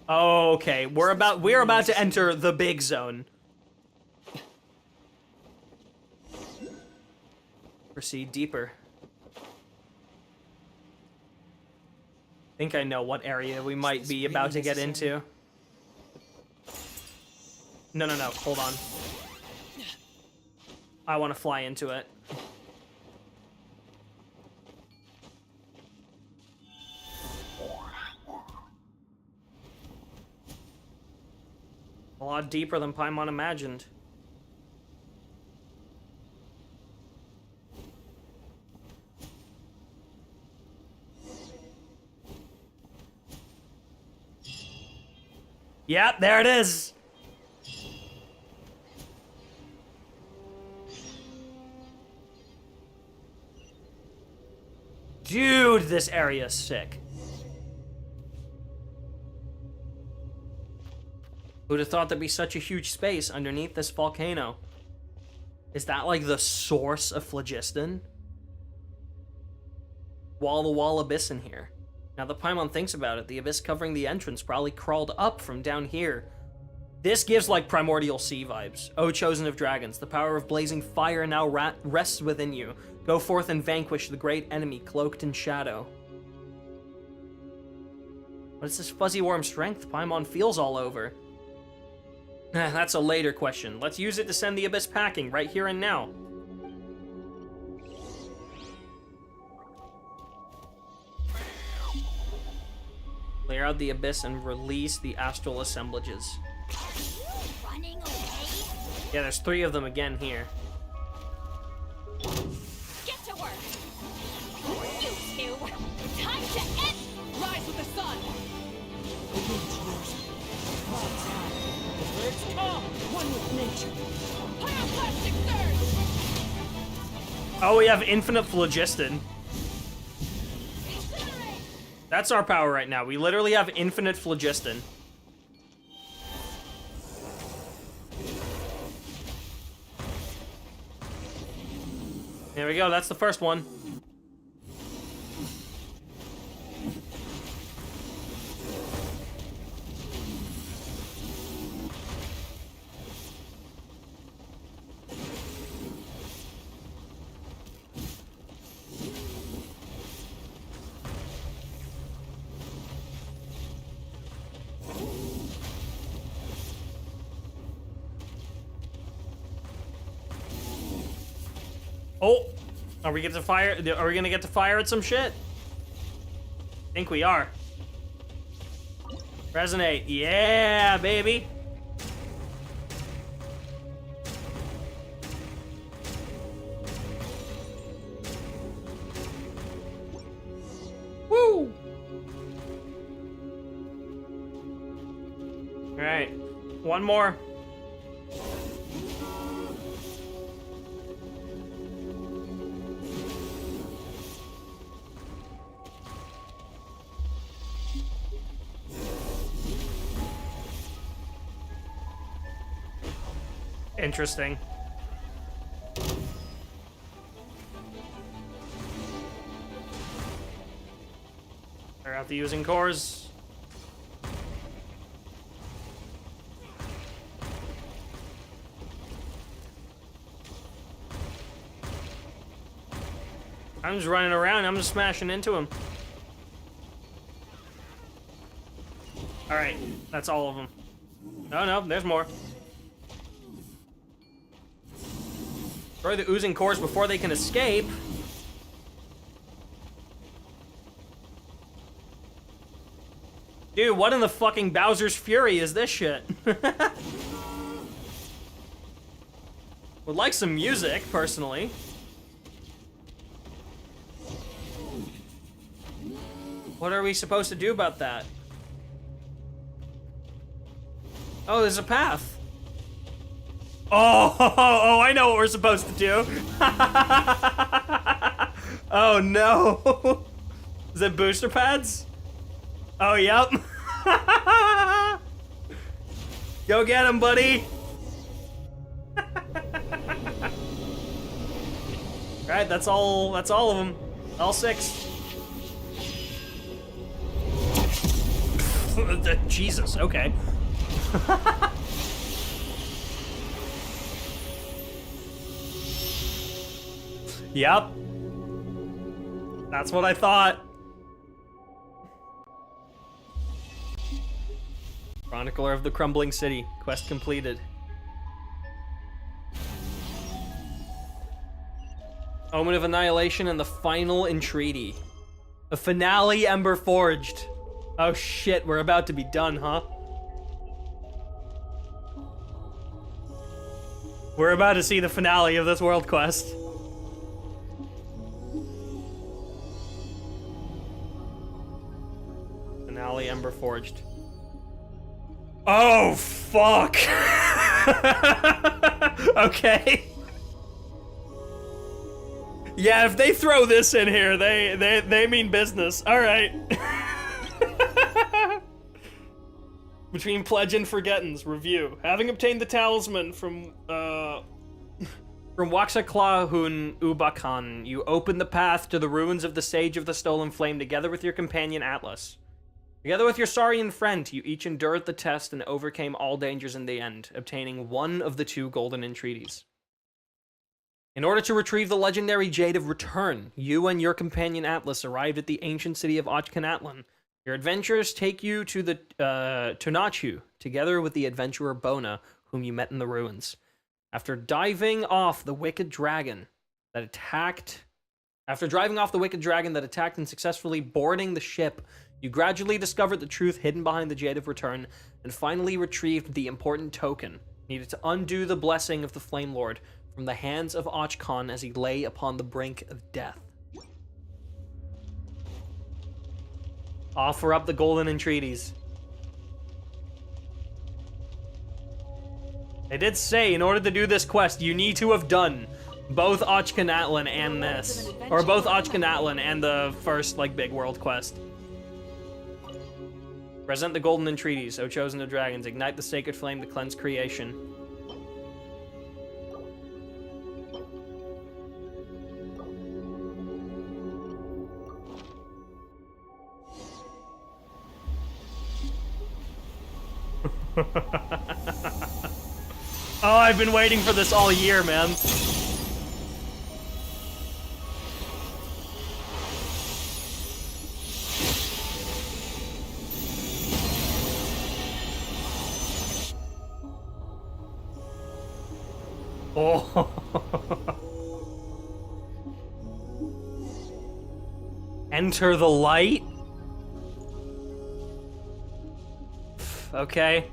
Oh, okay. We're about to enter the big zone. Proceed deeper. I think I know what area we might be about to get into. No, hold on. I want to fly into it. A lot deeper than Paimon imagined. Yep, there it is. Dude, this area's sick. Who'd have thought there'd be such a huge space underneath this volcano? Is that like the source of phlogiston? Wall-to-wall abyss in here. Now that Paimon thinks about it, the abyss covering the entrance probably crawled up from down here. This gives like primordial sea vibes. O chosen of dragons, the power of blazing fire now rests within you. Go forth and vanquish the great enemy cloaked in shadow. What is this fuzzy warm strength Paimon feels all over? That's a later question. Let's use it to send the abyss packing right here and now. Clear out the abyss and release the astral assemblages. Running away? Yeah, there's 3 of them again here. Get to work! You two! Time to end! Rise with the sun! Clouds high. The birds come! One with nature. Pyroclastic surge! Oh, we have infinite phlogiston. That's our power right now. We literally have infinite phlogiston. There we go, that's the first one. Oh, are we gonna get to fire at some shit? I think we are. Resonate, yeah, baby. Woo! All right, one more. Interesting. out the using cores. I'm just running around, I'm just smashing into him. Alright, that's all of them. Oh no, there's more. Destroy the oozing cores before they can escape. Dude, what in the fucking Bowser's Fury is this shit? Would like some music, personally. What are we supposed to do about that? Oh, there's a path. Oh, I know what we're supposed to do. Oh no. Is it booster pads? Oh, yep. Go get him, buddy. Alright, that's all of them. All 6. Jesus, okay. Yep. That's what I thought. Chronicler of the Crumbling City. Quest completed. Omen of Annihilation and the final entreaty. A finale Ember Forged. Oh shit, we're about to be done, huh? We're about to see the finale of this world quest. Finale Ember Forged. Oh, fuck! Okay. Yeah, if they throw this in here, they mean business. Alright. Between Pledge and Forgettings, review. Having obtained the talisman from Waxaklahun Ubakan, you open the path to the ruins of the Sage of the Stolen Flame together with your companion Atlas. Together with your Saurian friend, you each endured the test and overcame all dangers in the end, obtaining one of the 2 golden entreaties. In order to retrieve the legendary Jade of Return, you and your companion Atlas arrived at the ancient city of NATLAN. Your adventures take you to the Tonachu, together with the adventurer Bona, whom you met in the ruins. After driving off the wicked dragon that attacked and successfully boarding the ship, you gradually discovered the truth hidden behind the Jade of Return, and finally retrieved the important token needed to undo the blessing of the Flame Lord from the hands of Ochcon as he lay upon the brink of death. Offer up the golden entreaties. They did say, in order to do this quest, you need to have done both NATLAN and this. Or both NATLAN and the first, like, big world quest. Present the golden entreaties, O chosen of dragons. Ignite the sacred flame to cleanse creation. Oh, I've been waiting for this all year, man. Oh. Enter the light? Okay.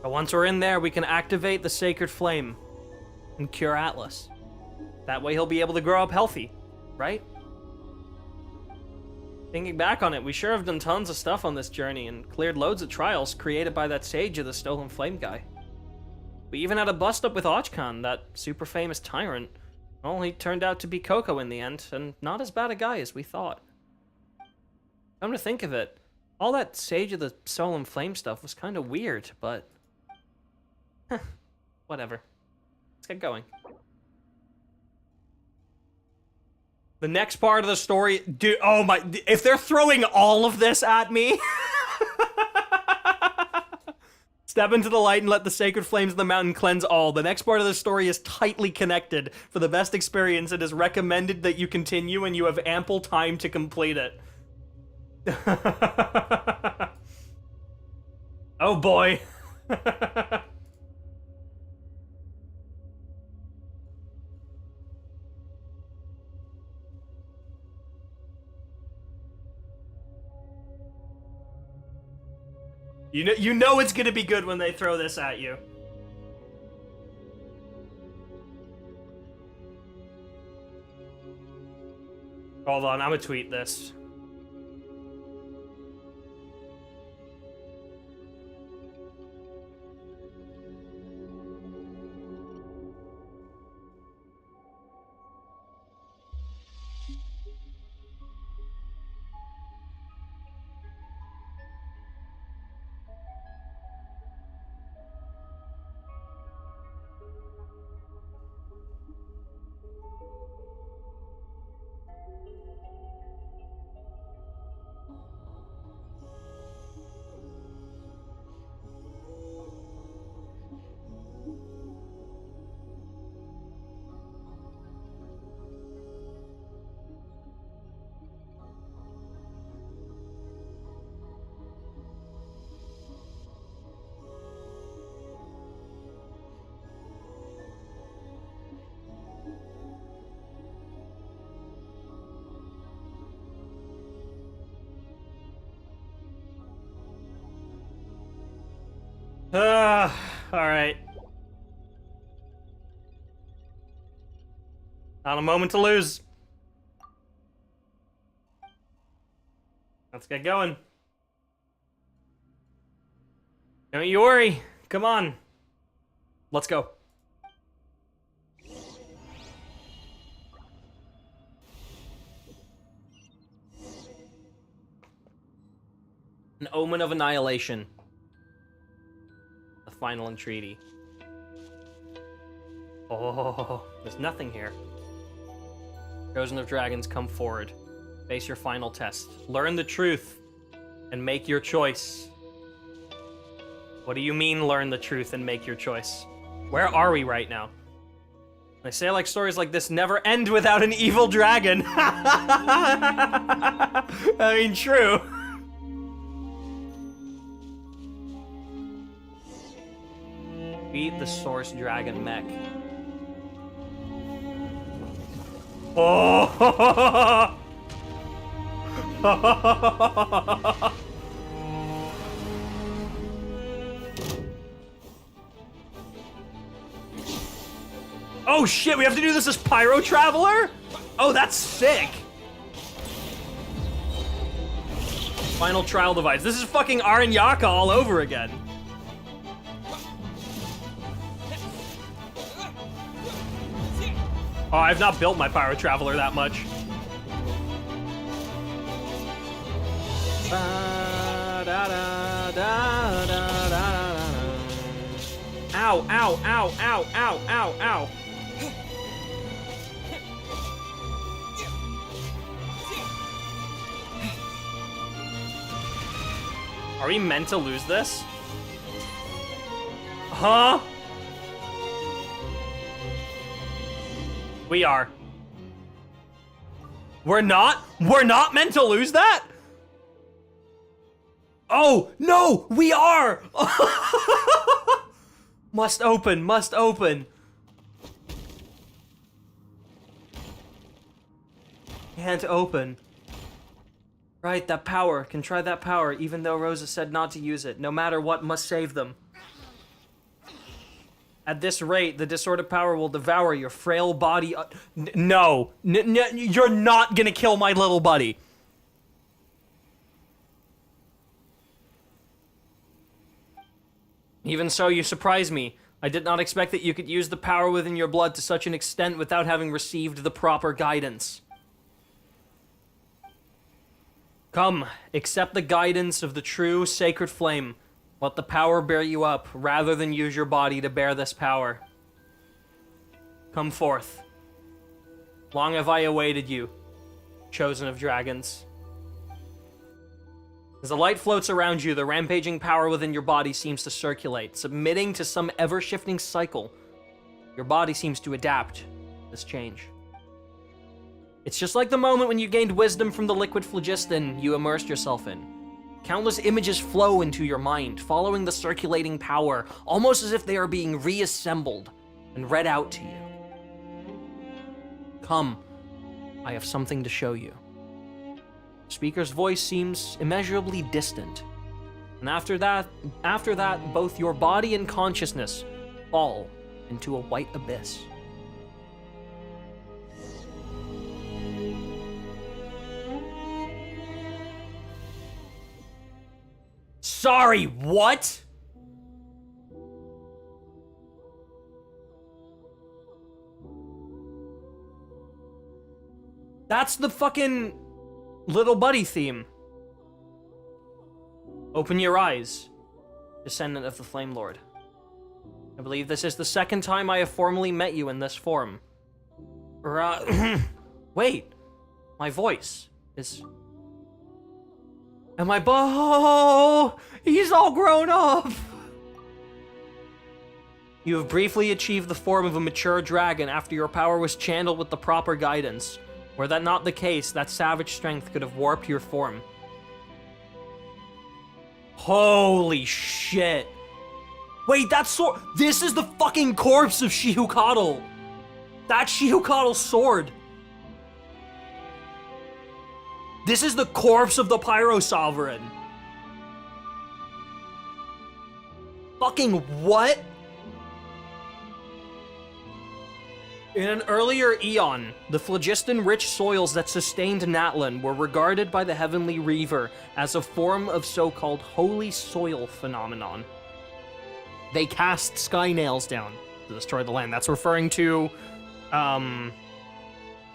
But once we're in there, we can activate the sacred flame and cure Atlas. That way he'll be able to grow up healthy, right? Thinking back on it, we sure have done tons of stuff on this journey and cleared loads of trials created by that Sage of the Stolen Flame guy. We even had a bust-up with Ochcon, that super famous tyrant. Well, he turned out to be Coco in the end, and not as bad a guy as we thought. Come to think of it, all that Sage of the Stolen Flame stuff was kind of weird, but... whatever. Let's get going. The next part of the story, dude, oh my, if they're throwing all of this at me. Step into the light and let the sacred flames of the mountain cleanse all. The next part of the story is tightly connected. For the best experience, it is recommended that you continue and you have ample time to complete it. Oh boy. You know it's gonna be good when they throw this at you. Hold on, I'm gonna tweet this. Alright. Not a moment to lose. Let's get going. Don't you worry. Come on. Let's go. An omen of annihilation. The final entreaty. Oh, there's nothing here. Chosen of dragons, come forward. Face your final test. Learn the truth and make your choice. What do you mean, learn the truth and make your choice? Where are we right now? I say like stories like this never end without an evil dragon. I mean, true. Beat the source dragon mech. Oh! Oh shit, we have to do this as Pyro Traveler? Oh, that's sick. Final trial device. This is fucking Aranyaka all over again. Oh, I've not built my Pyro Traveler that much. Ow, ow, ow, ow, ow, ow, ow. Are we meant to lose this? Huh? We are. We're not? We're not meant to lose that? Oh, no, we are! Must open, must open. Can't open. Right, that power. Can try that power, even though Rosa said not to use it. No matter what, must save them. At this rate, the disordered power will devour your frail body. No. You're not gonna kill my little buddy. Even so, you surprise me. I did not expect that you could use the power within your blood to such an extent without having received the proper guidance. Come, accept the guidance of the true sacred flame. Let the power bear you up, rather than use your body to bear this power. Come forth. Long have I awaited you. chosen of dragons. As the light floats around you, the rampaging power within your body seems to circulate, submitting to some ever-shifting cycle. Your body seems to adapt to this change. It's just like the moment when you gained wisdom from the liquid phlogiston you immersed yourself in. Countless images flow into your mind, following the circulating power, almost as if they are being reassembled and read out to you. Come, I have something to show you. The speaker's voice seems immeasurably distant. And after that, both your body and consciousness fall into a white abyss. Sorry, what? That's the fucking Little Buddy theme. Open your eyes, descendant of the Flame Lord. I believe this is the second time I have formally met you in this form. Wait, my voice is... Am I oh, he's all grown up! You have briefly achieved the form of a mature dragon after your power was channeled with the proper guidance. Were that not the case, that savage strength could have warped your form. Holy shit. Wait, that's sword. This is the fucking corpse of Shihukatl. That's Shihukatl's sword. This is the corpse of the Pyro Sovereign. Fucking what? In an earlier eon, the phlogiston-rich soils that sustained NATLAN were regarded by the Heavenly Reaver as a form of so-called holy soil phenomenon. They cast sky nails down to destroy the land. That's referring to,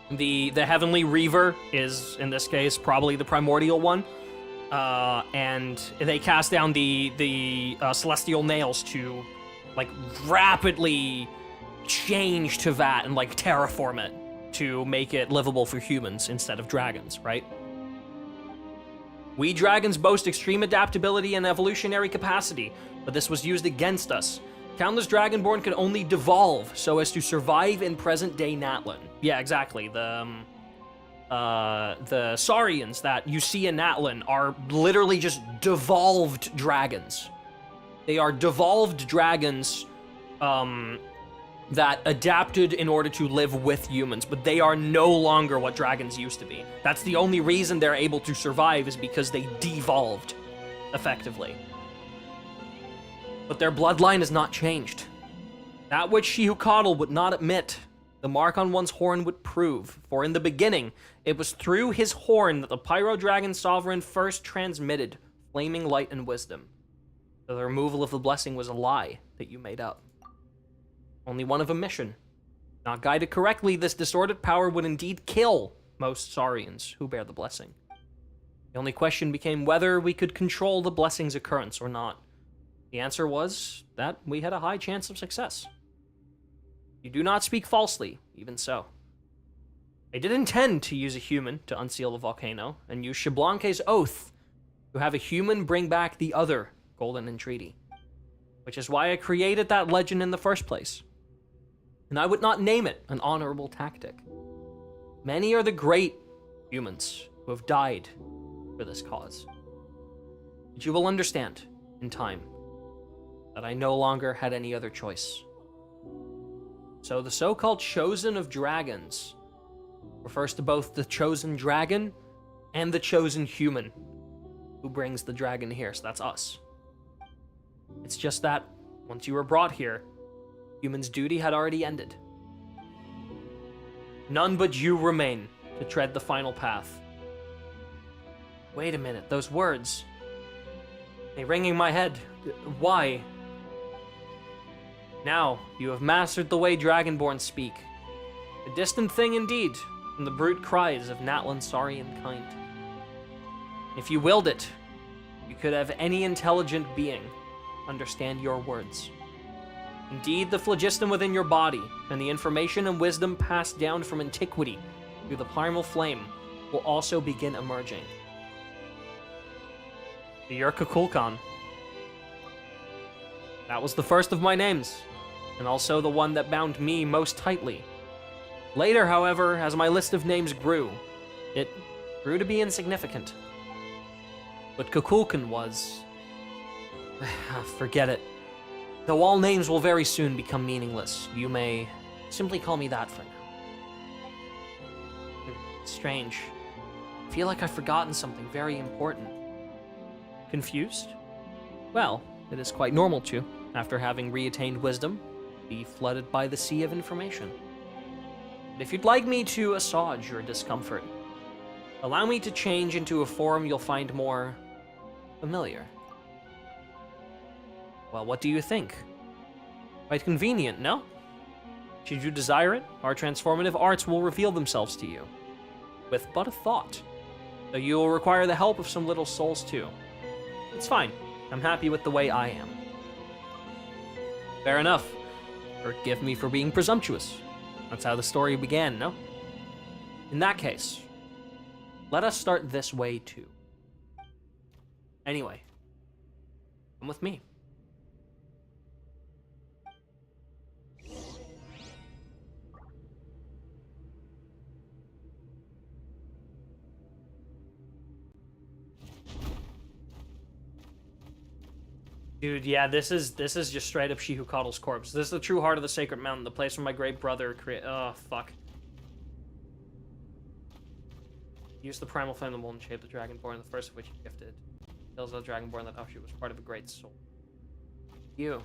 the Heavenly Reaver is, in this case, probably the primordial one. And they cast down the celestial nails to, like, rapidly change to that and, like, terraform it to make it livable for humans instead of dragons, right? We dragons boast extreme adaptability and evolutionary capacity, but this was used against us. Countless Dragonborn can only devolve so as to survive in present-day NATLAN. Yeah, exactly. The Saurians that you see in NATLAN are literally just devolved dragons. They are devolved dragons, that adapted in order to live with humans, but they are no longer what dragons used to be. That's the only reason they're able to survive, is because they devolved, effectively. But their bloodline has not changed. That which Shihukatl would not admit, the mark on one's horn would prove, for in the beginning, it was through his horn that the Pyro Dragon Sovereign first transmitted flaming light and wisdom. So the removal of the blessing was a lie that you made up. Only one of a mission. Not guided correctly, this distorted power would indeed kill most Saurians who bear the blessing. The only question became whether we could control the blessing's occurrence or not. The answer was that we had a high chance of success. You do not speak falsely, even so. I did intend to use a human to unseal the volcano, and use Xbalanque's oath to have a human bring back the other golden entreaty. Which is why I created that legend in the first place. And I would not name it an honorable tactic. Many are the great humans who have died for this cause. But you will understand, in time, that I no longer had any other choice. So the so-called Chosen of Dragons refers to both the chosen dragon and the chosen human who brings the dragon here, so that's us. It's just that, once you were brought here, humans' duty had already ended. None but you remain to tread the final path. Wait a minute, those words. They ring in my head. Why? Now, you have mastered the way Dragonborn speak. A distant thing indeed, from the brute cries of NATLAN Saurian kind. If you willed it, you could have any intelligent being understand your words. Indeed, the phlogiston within your body, and the information and wisdom passed down from antiquity through the primal flame, will also begin emerging. The Yurkakulkan. That was the first of my names, and also the one that bound me most tightly. Later, however, as my list of names grew, it grew to be insignificant. But Kukulkan was... forget it. Though all names will very soon become meaningless, you may simply call me that for now. Strange. I feel like I've forgotten something very important. Confused? Well, it is quite normal to, after having re-attained wisdom, be flooded by the sea of information. But if you'd like me to assuage your discomfort, allow me to change into a form you'll find more familiar. Well, what do you think? Quite convenient, no? Should you desire it, our transformative arts will reveal themselves to you, with but a thought, though you will require the help of some little souls too. It's fine. I'm happy with the way I am. Fair enough. Forgive me for being presumptuous. That's how the story began, no? In that case, let us start this way too. Anyway, come with me. Dude, yeah, this is just straight up She Who Coddles corpse. This is the true heart of the Sacred Mountain, the place where my great brother oh, fuck. Use the primal flame of the molten shape, the Dragonborn, the first of which he gifted. Tells the Dragonborn that Offshoot was part of a great soul. You.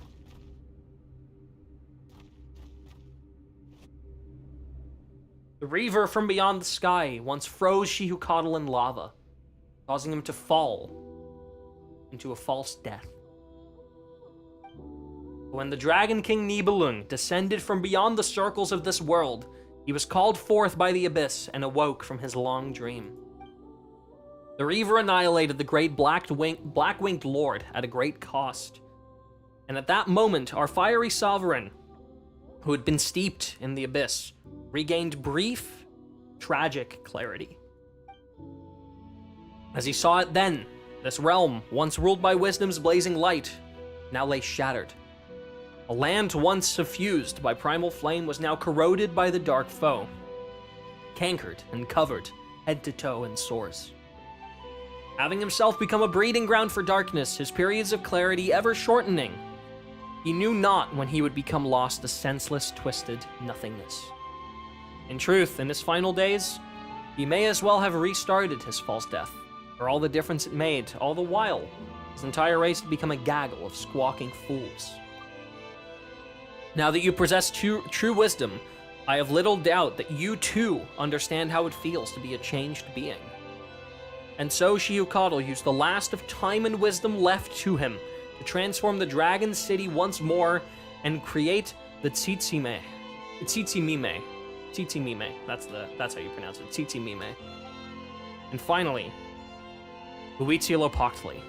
The Reaver from beyond the sky once froze She Who Coddle in lava, causing him to fall into a false death. When the Dragon King Nibelung descended from beyond the circles of this world, he was called forth by the abyss and awoke from his long dream. The Reaver annihilated the great black-winged lord at a great cost. And at that moment, our fiery sovereign, who had been steeped in the abyss, regained brief, tragic clarity. As he saw it then, this realm, once ruled by wisdom's blazing light, now lay shattered. A land once suffused by primal flame was now corroded by the dark foe, cankered and covered head to toe in sores. Having himself become a breeding ground for darkness, his periods of clarity ever shortening, he knew not when he would become lost to senseless, twisted nothingness. In truth, in his final days, he may as well have restarted his false death, for all the difference it made, all the while his entire race had become a gaggle of squawking fools. Now that you possess true wisdom, I have little doubt that you too understand how it feels to be a changed being. And so She Who Coddle used the last of time and wisdom left to him to transform the Dragon City once more and create the Tsitsimime. Tsitsimime. That's how you pronounce it. Tsitsimime. And finally, Huitzilopochtli.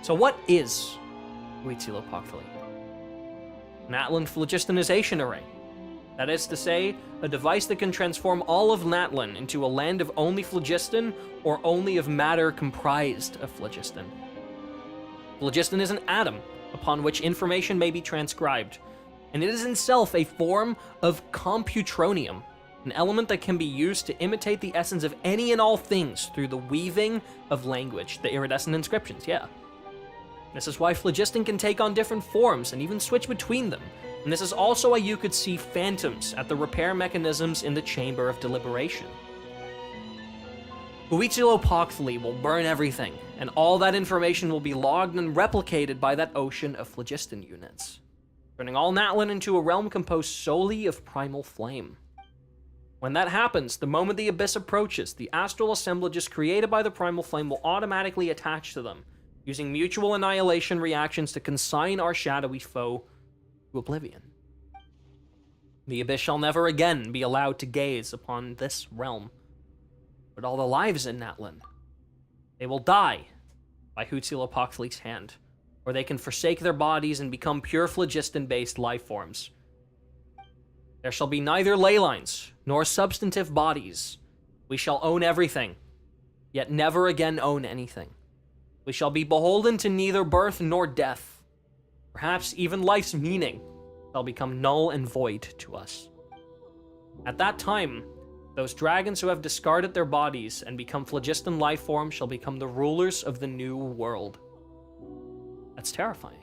So what is Huitzilopochtli? NATLAN phlogistonization array. That is to say, a device that can transform all of NATLAN into a land of only phlogiston or only of matter comprised of phlogiston. Phlogiston is an atom upon which information may be transcribed, and it is in itself a form of computronium, an element that can be used to imitate the essence of any and all things through the weaving of language, the iridescent inscriptions, yeah. This is why phlogiston can take on different forms and even switch between them. And this is also why you could see phantoms at the repair mechanisms in the Chamber of Deliberation. Huitzilopochtli will burn everything, and all that information will be logged and replicated by that ocean of phlogiston units, turning all NATLAN into a realm composed solely of primal flame. When that happens, the moment the abyss approaches, the astral assemblages created by the primal flame will automatically attach to them, using mutual annihilation reactions to consign our shadowy foe to oblivion. The abyss shall never again be allowed to gaze upon this realm, but all the lives in NATLAN, they will die by Huitzilopochtli's hand, or they can forsake their bodies and become pure phlogiston-based life forms. There shall be neither ley lines nor substantive bodies, We shall own everything, yet never again own anything. We shall be beholden to neither birth nor death. Perhaps even life's meaning shall become null and void to us. At that time, those dragons who have discarded their bodies and become phlogiston life forms shall become the rulers of the new world. That's terrifying.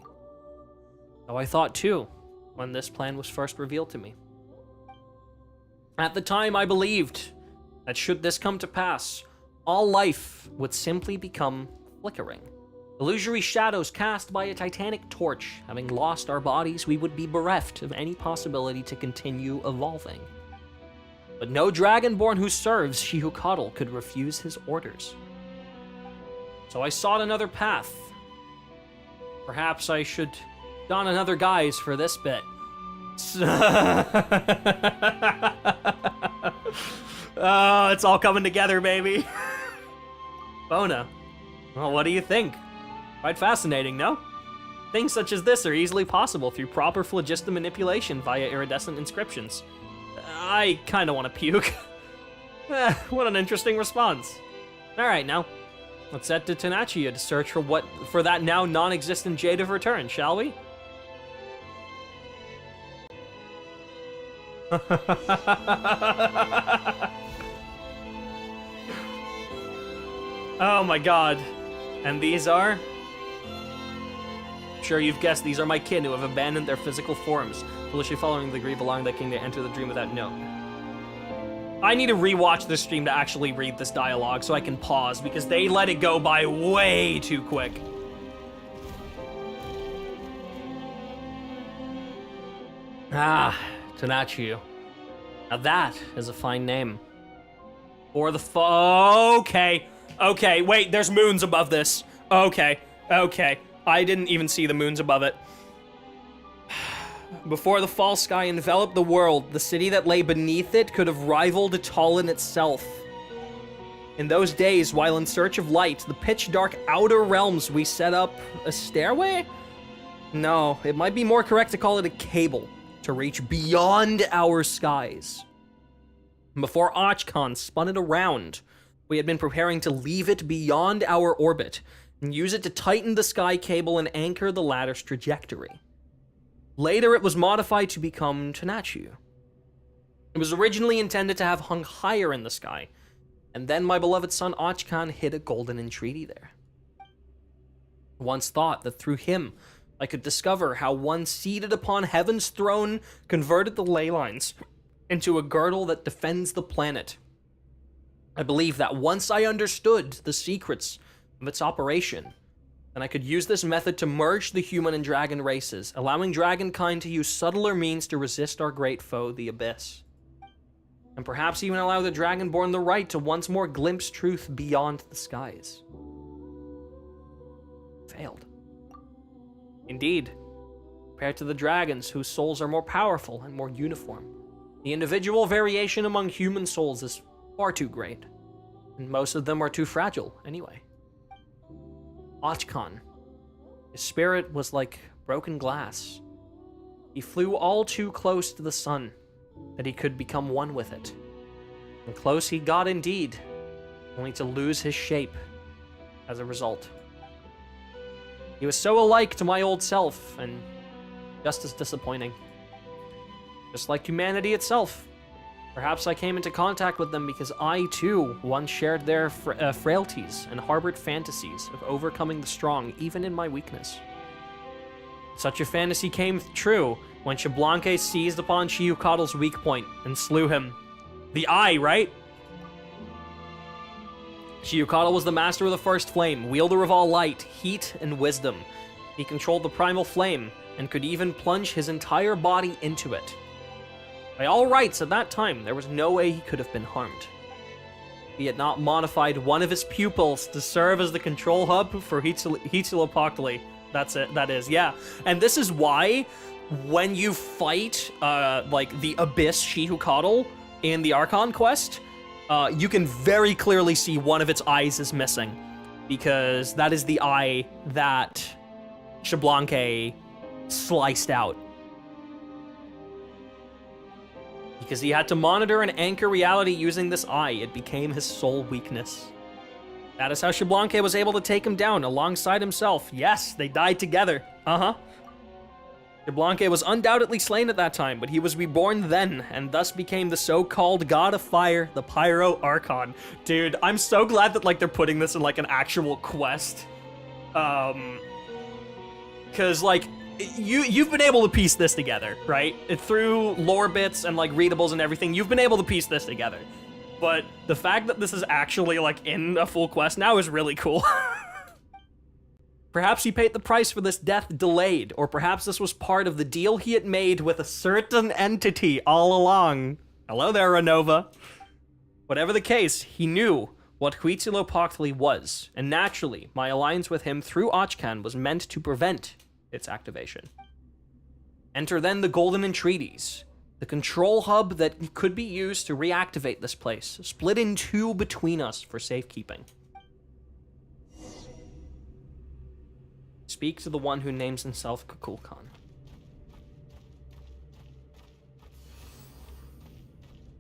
So I thought too, when this plan was first revealed to me. At the time, I believed that should this come to pass, all life would simply become flickering. Illusory shadows cast by a titanic torch. Having lost our bodies, we would be bereft of any possibility to continue evolving. But no dragonborn who serves She Who Coddle could refuse his orders. So I sought another path. Perhaps I should don another guise for this bit. Oh, it's all coming together, baby. Bona, well, what do you think? Quite fascinating, no? Things such as this are easily possible through proper phlogiston manipulation via iridescent inscriptions. I kind of want to puke. What an interesting response. All right, now, let's head to Tanachia to search for that now non-existent Jade of Return, shall we? Oh my god. And these are? Sure, you've guessed, these are my kin who have abandoned their physical forms, foolishly following the grief along that king to enter the dream without note. I need to rewatch this stream to actually read this dialogue so I can pause, because they let it go by way too quick. Ah, Tanachio. Now that is a fine name. Or the Okay, wait, there's moons above this. Okay. I didn't even see the moons above it. Before the false sky enveloped the world, the city that lay beneath it could have rivaled Talon itself. In those days, while in search of light, the pitch-dark outer realms, we set up a stairway? No, it might be more correct to call it a cable to reach beyond our skies. Before Ochcon spun it around, we had been preparing to leave it beyond our orbit and use it to tighten the sky cable and anchor the ladder's trajectory. Later, it was modified to become Tanachio. It was originally intended to have hung higher in the sky, and then my beloved son Ochcon hid a golden entreaty there. I once thought that through him, I could discover how one seated upon heaven's throne converted the ley lines into a girdle that defends the planet. I believe that once I understood the secrets of its operation, then I could use this method to merge the human and dragon races, allowing dragonkind to use subtler means to resist our great foe, the Abyss. And perhaps even allow the Dragonborn the right to once more glimpse truth beyond the skies. Failed. Indeed, compared to the dragons, whose souls are more powerful and more uniform, the individual variation among human souls is far too great, and most of them are too fragile anyway. Ochcon, his spirit was like broken glass. He flew all too close to the sun that he could become one with it. And close he got indeed, only to lose his shape as a result. He was so alike to my old self, and just as disappointing. Just like humanity itself. Perhaps I came into contact with them because I, too, once shared their frailties and harbored fantasies of overcoming the strong, even in my weakness. Such a fantasy came true when Xbalanque seized upon She Who Coddle's weak point and slew him. The Eye, right? She Who Coddle was the master of the first flame, wielder of all light, heat, and wisdom. He controlled the primal flame and could even plunge his entire body into it. By all rights, at that time, there was no way he could have been harmed. He had not modified one of his pupils to serve as the control hub for Huitzilopochtli. That's it, that is, yeah. And this is why, when you fight, like, the Abyss She Who Coddle in the Archon quest, you can very clearly see one of its eyes is missing. Because that is the eye that Xbalanque sliced out. Because he had to monitor and anchor reality using this eye, it became his sole weakness. That is how Spvwvky was able to take him down alongside himself. Yes, they died together. Spvwvky was undoubtedly slain at that time, but he was reborn then, and thus became the so-called god of fire, the Pyro Archon. Dude, I'm so glad that, like, they're putting this in, like, an actual quest. Because, like, you've been able to piece this together, right? Through lore bits and, like, readables and everything, you've been able to piece this together. But the fact that this is actually, like, in a full quest now is really cool. Perhaps he paid the price for this death delayed, or perhaps this was part of the deal he had made with a certain entity all along. Hello there, Renova. Whatever the case, he knew what Huitzilopochtli was, and naturally, my alliance with him through Ochcan was meant to prevent its activation. Enter then the Golden Entreaties, the control hub that could be used to reactivate this place, split in two between us for safekeeping. Speak to the one who names himself Kukulkan.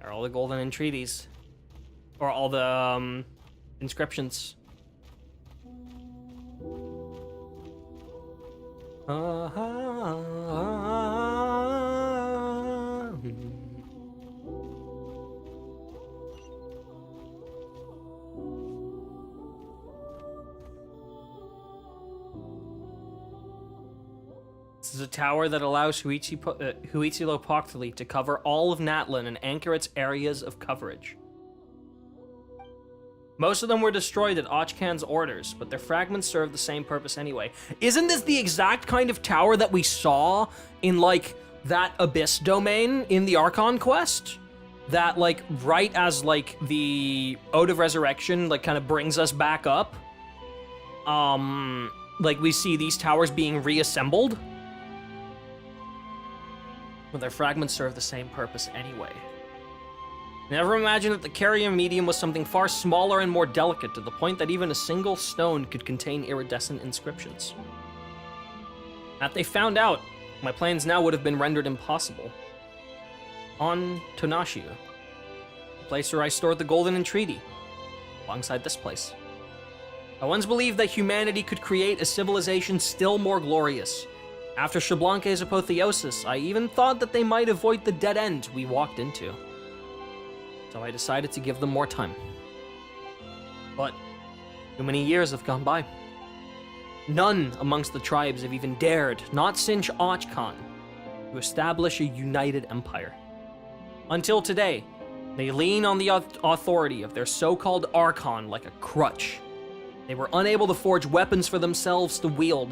Are all the Golden Entreaties, or all the inscriptions. This is a tower that allows Huitzilopochtli to cover all of NATLAN and anchor its areas of coverage. Most of them were destroyed at Ochcan's orders, but their fragments serve the same purpose anyway. Isn't this the exact kind of tower that we saw in, like, that Abyss domain in the Archon quest? That, like, right as, like, the Ode of Resurrection, like, kind of brings us back up, like, we see these towers being reassembled? But their fragments serve the same purpose anyway. Never imagined that the carrier medium was something far smaller and more delicate, to the point that even a single stone could contain iridescent inscriptions. Had they found out, my plans now would have been rendered impossible. On Tonashia, the place where I stored the Golden Entreaty, alongside this place. I once believed that humanity could create a civilization still more glorious. After Spvwvky's apotheosis, I even thought that they might avoid the dead end we walked into. So I decided to give them more time. But too many years have gone by. None amongst the tribes have even dared, not since Ochcan, to establish a united empire. Until today, they lean on the authority of their so-called Archon like a crutch. They were unable to forge weapons for themselves to wield,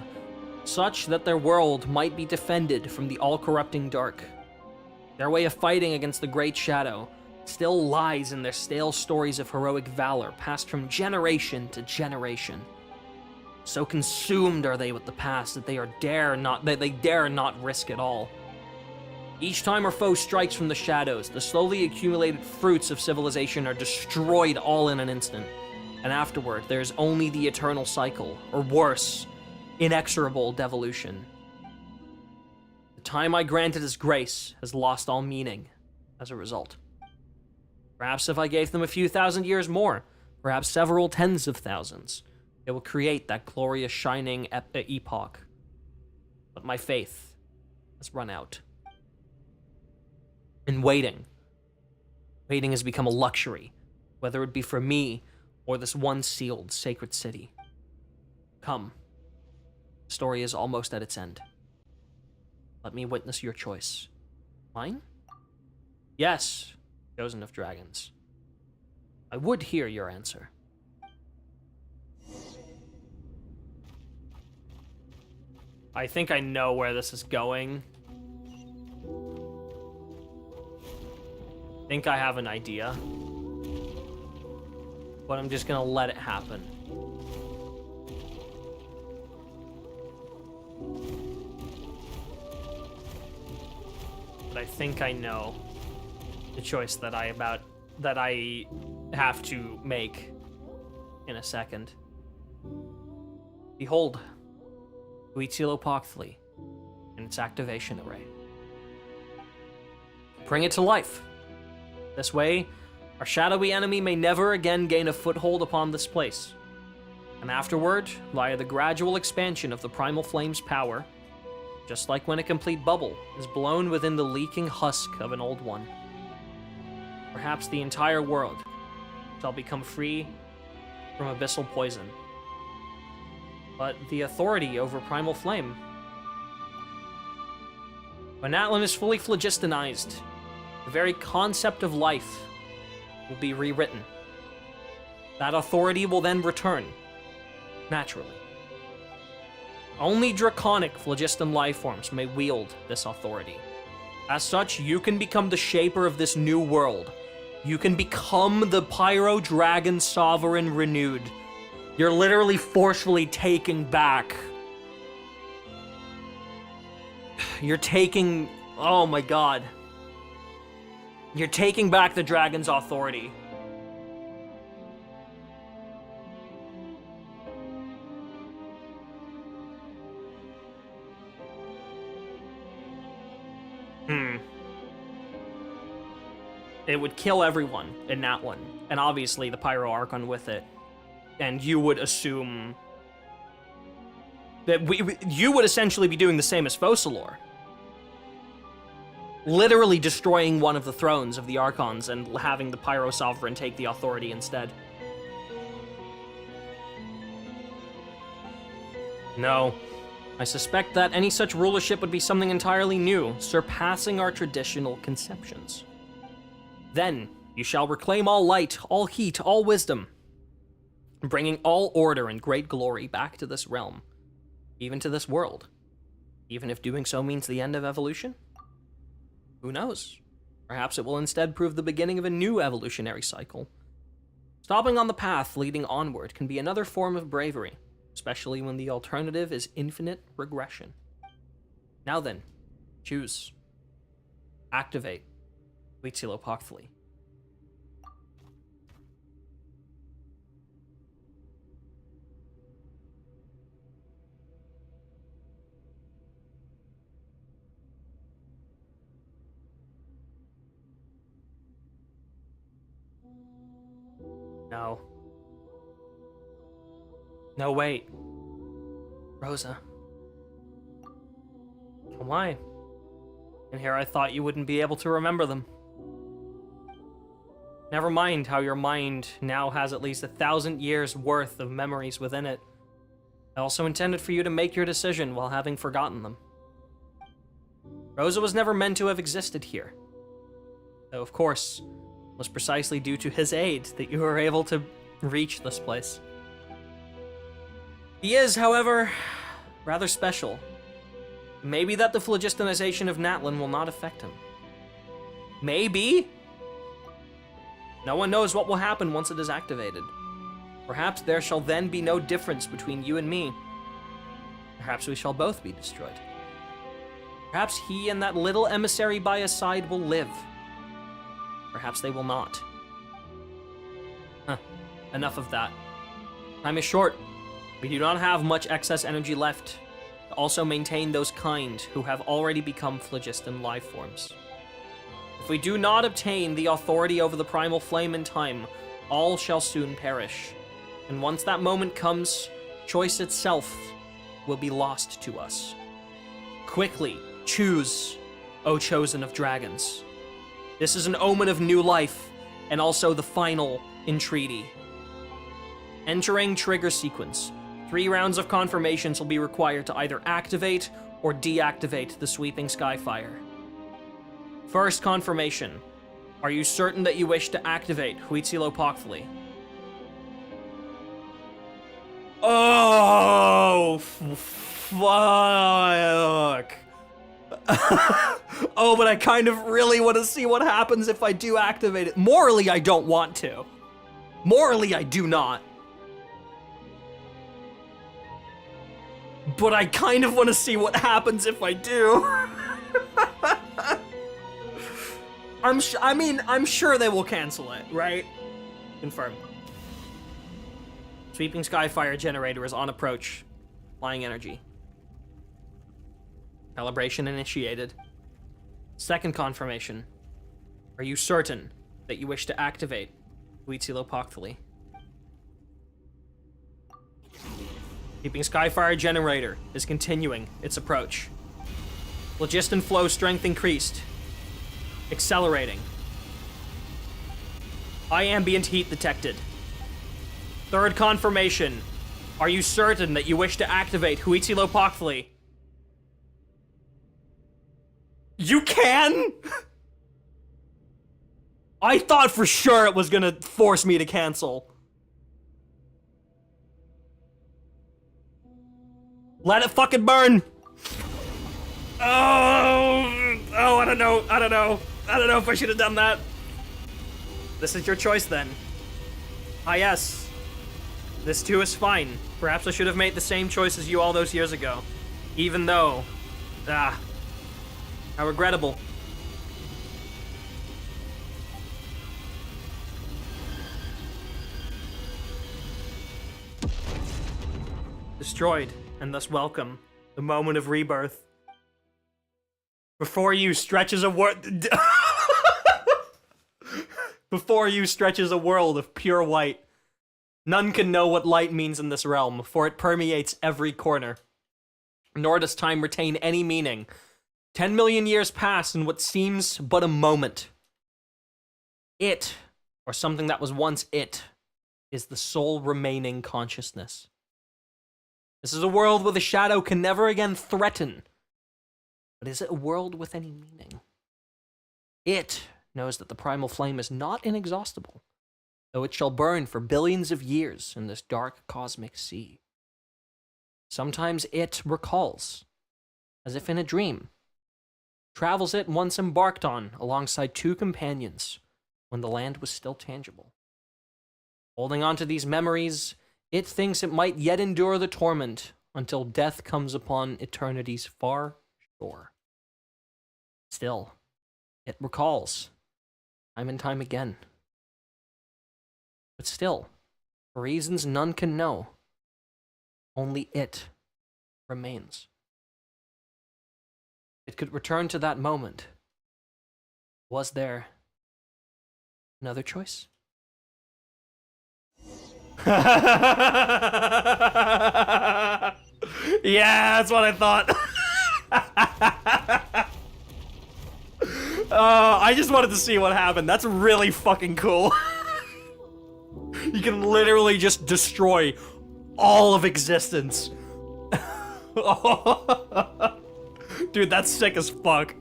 such that their world might be defended from the all-corrupting dark. Their way of fighting against the Great Shadow still lies in their stale stories of heroic valor passed from generation to generation. So consumed are they with the past that they dare not risk it all. Each time our foe strikes from the shadows, the slowly accumulated fruits of civilization are destroyed all in an instant. And afterward, there is only the eternal cycle, or worse, inexorable devolution. The time I granted as grace has lost all meaning as a result. Perhaps if I gave them a few thousand years more, perhaps several tens of thousands, it will create that glorious shining epoch. But my faith has run out. And waiting has become a luxury, whether it be for me or this one sealed sacred city. Come. The story is almost at its end. Let me witness your choice. Mine? Yes, chosen of dragons. I would hear your answer. I think I know where this is going. I think I have an idea. But I'm just gonna let it happen. But I think I know the choice that I have to make in a second. Behold, Huitzilopochtli and its activation array. Bring it to life. This way, our shadowy enemy may never again gain a foothold upon this place. And afterward, via the gradual expansion of the primal flame's power, just like when a complete bubble is blown within the leaking husk of an old one, perhaps the entire world shall become free from abyssal poison. But the authority over primal flame, when NATLAN is fully phlogistonized, the very concept of life will be rewritten. That authority will then return, naturally. Only draconic phlogiston life forms may wield this authority. As such, you can become the shaper of this new world. You can become the Pyro Dragon Sovereign Renewed. You're literally forcefully taking back. You're taking... Oh my god. You're taking back the dragon's authority. It would kill everyone in NATLAN, and obviously the Pyro Archon with it. And you would assume that you would essentially be doing the same as Focalor. Literally destroying one of the thrones of the Archons and having the Pyro Sovereign take the authority instead. No. I suspect that any such rulership would be something entirely new, surpassing our traditional conceptions. Then, you shall reclaim all light, all heat, all wisdom, bringing all order and great glory back to this realm, even to this world. Even if doing so means the end of evolution? Who knows? Perhaps it will instead prove the beginning of a new evolutionary cycle. Stopping on the path leading onward can be another form of bravery, especially when the alternative is infinite regression. Now then, choose. Activate Huitzilopochtli. No. No, wait. Rosa. Why? And here I thought you wouldn't be able to remember them. Never mind how your mind now has at least 1,000 years worth of memories within it. I also intended for you to make your decision while having forgotten them. Rosa was never meant to have existed here. Though, of course, it was precisely due to his aid that you were able to reach this place. He is, however, rather special. Maybe that the phlogistonization of NATLAN will not affect him. Maybe? No one knows what will happen once it is activated. Perhaps there shall then be no difference between you and me. Perhaps we shall both be destroyed. Perhaps he and that little emissary by his side will live. Perhaps they will not. Enough of that. Time is short. We do not have much excess energy left to also maintain those kind who have already become phlogiston life forms. If we do not obtain the authority over the primal flame in time, all shall soon perish. And once that moment comes, choice itself will be lost to us. Quickly, choose, O chosen of dragons. This is an omen of new life, and also the final entreaty. Entering trigger sequence. 3 rounds of confirmations will be required to either activate or deactivate the sweeping Skyfire. First confirmation. Are you certain that you wish to activate Huitzilopochtli? Oh, fuck. Oh, but I kind of really want to see what happens if I do activate it. Morally, I don't want to. Morally, I do not. But I kind of want to see what happens if I do. I'm sure they will cancel it, right? Confirm. Sweeping Skyfire generator is on approach. Flying energy. Calibration initiated. Second confirmation. Are you certain that you wish to activate Huitzilopochtli. Keeping Skyfire Generator is continuing its approach. Phlogiston flow strength increased. Accelerating. High ambient heat detected. Third confirmation. Are you certain that you wish to activate Huitzilopochtli? You can? I thought for sure it was gonna force me to cancel. Let it fucking burn. Oh, I don't know if I should have done that. This is your choice then. Ah yes, this too is fine. Perhaps I should have made the same choice as you all those years ago. Even though, how regrettable. Destroyed, and thus welcome, the moment of rebirth. Before you stretches a world. Before you stretches a world of pure white. None can know what light means in this realm, for it permeates every corner. Nor does time retain any meaning. 10 million years pass in what seems but a moment. It, or something that was once it, is the sole remaining consciousness. This is a world where the shadow can never again threaten. But is it a world with any meaning? It knows that the primal flame is not inexhaustible, though it shall burn for billions of years in this dark cosmic sea. Sometimes it recalls, as if in a dream, travels it once embarked on alongside two companions when the land was still tangible. Holding on to these memories, it thinks it might yet endure the torment until death comes upon eternity's far shore. Still, it recalls, time and time again. But still, for reasons none can know, only it remains. It could return to that moment. Was there another choice? Yeah, that's what I thought. I just wanted to see what happened. That's really fucking cool. You can literally just destroy all of existence. Dude, that's sick as fuck.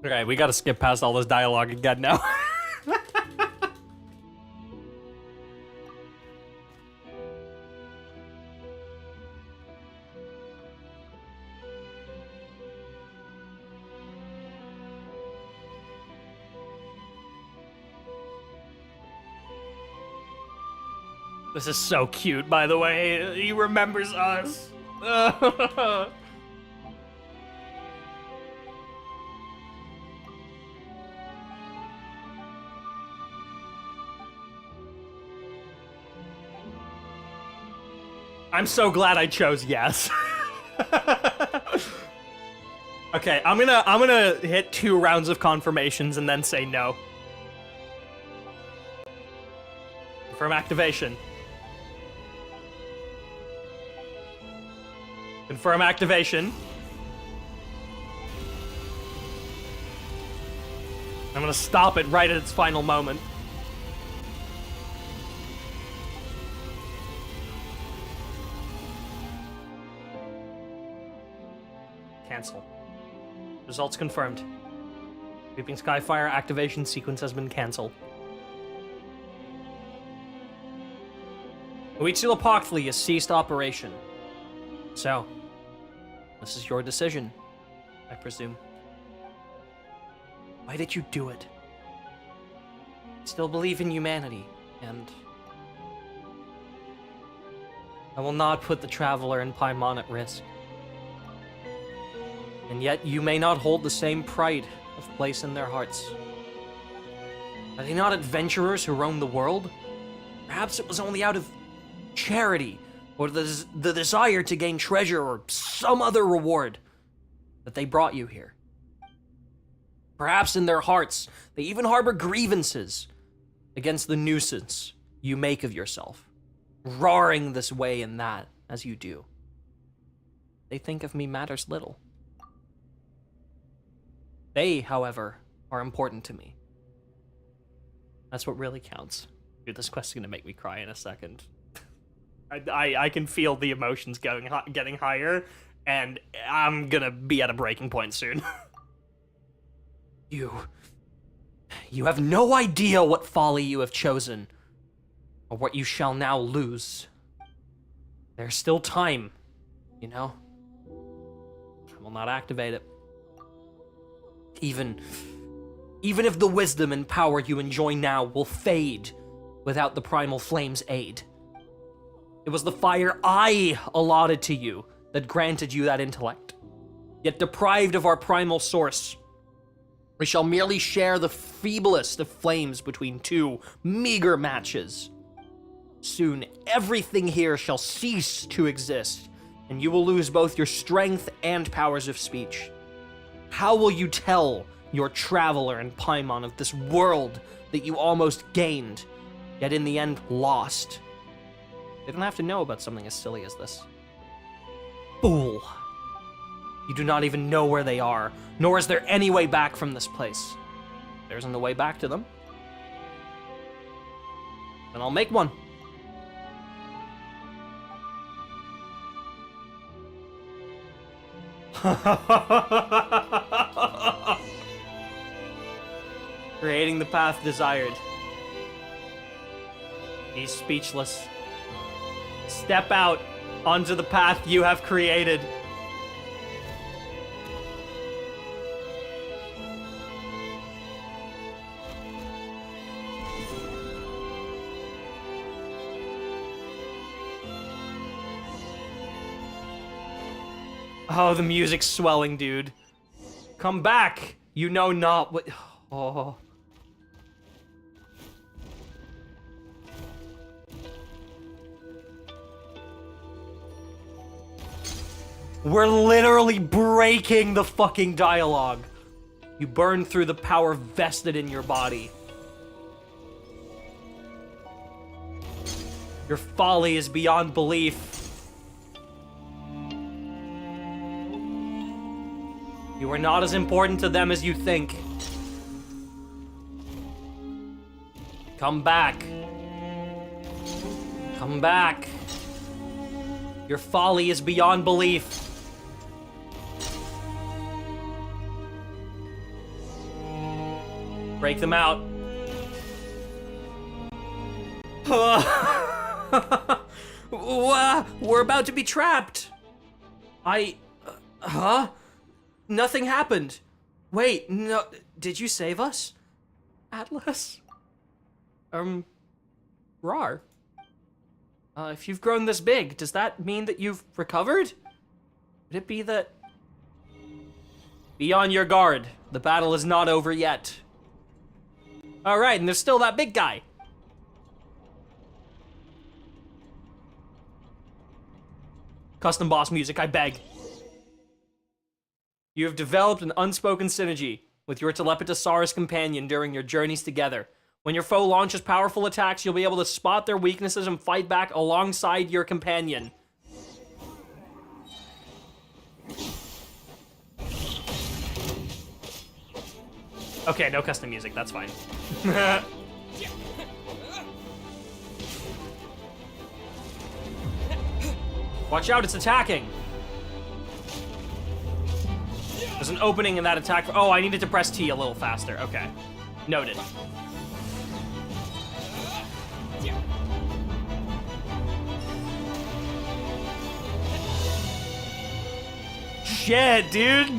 Okay, we gotta skip past all this dialogue again now. This is so cute, by the way. He remembers us. I'm so glad I chose yes. Okay, I'm gonna hit 2 rounds of confirmations and then say no. Confirm activation. Confirm activation. I'm gonna stop it right at its final moment. Cancel. Results confirmed. Sweeping Skyfire activation sequence has been cancelled. Huitzilopochtli has ceased operation. So, this is your decision, I presume. Why did you do it? I still believe in humanity, and I will not put the Traveler and Paimon at risk. And yet you may not hold the same pride of place in their hearts. Are they not adventurers who roam the world? Perhaps it was only out of charity, or the desire to gain treasure or some other reward that they brought you here. Perhaps in their hearts, they even harbor grievances against the nuisance you make of yourself, roaring this way and that as you do. They think of me matters little. They, however, are important to me. That's what really counts. Dude, this quest is gonna make me cry in a second. I can feel the emotions getting higher, and I'm gonna be at a breaking point soon. You have no idea what folly you have chosen, or what you shall now lose. There's still time, you know? I will not activate it. Even if the wisdom and power you enjoy now will fade without the primal flame's aid. It was the fire I allotted to you that granted you that intellect. Yet deprived of our primal source, we shall merely share the feeblest of flames between two meager matches. Soon, everything here shall cease to exist, and you will lose both your strength and powers of speech. How will you tell your traveler in Paimon of this world that you almost gained, yet in the end lost? They don't have to know about something as silly as this. Fool. You do not even know where they are, nor is there any way back from this place. There isn't a way back to them. Then I'll make one. Creating the path desired. He's speechless. Step out onto the path you have created. Oh, the music's swelling, dude. Come back! You know not what... Oh... We're literally breaking the fucking dialogue. You burn through the power vested in your body. Your folly is beyond belief. You are not as important to them as you think. Come back. Come back. Your folly is beyond belief. Break them out. We're about to be trapped. Huh? Nothing happened. Wait, no, did you save us? Atlas? Rar. If you've grown this big, does that mean that you've recovered? Could it be that... Be on your guard. The battle is not over yet. Alright, and there's still that big guy. Custom boss music, I beg. You have developed an unspoken synergy with your Telepatosaurus companion during your journeys together. When your foe launches powerful attacks, you'll be able to spot their weaknesses and fight back alongside your companion. Okay, no custom music, that's fine. Watch out, it's attacking! There's an opening in that attack. Oh, I needed to press T a little faster. Okay. Noted. Shit, dude!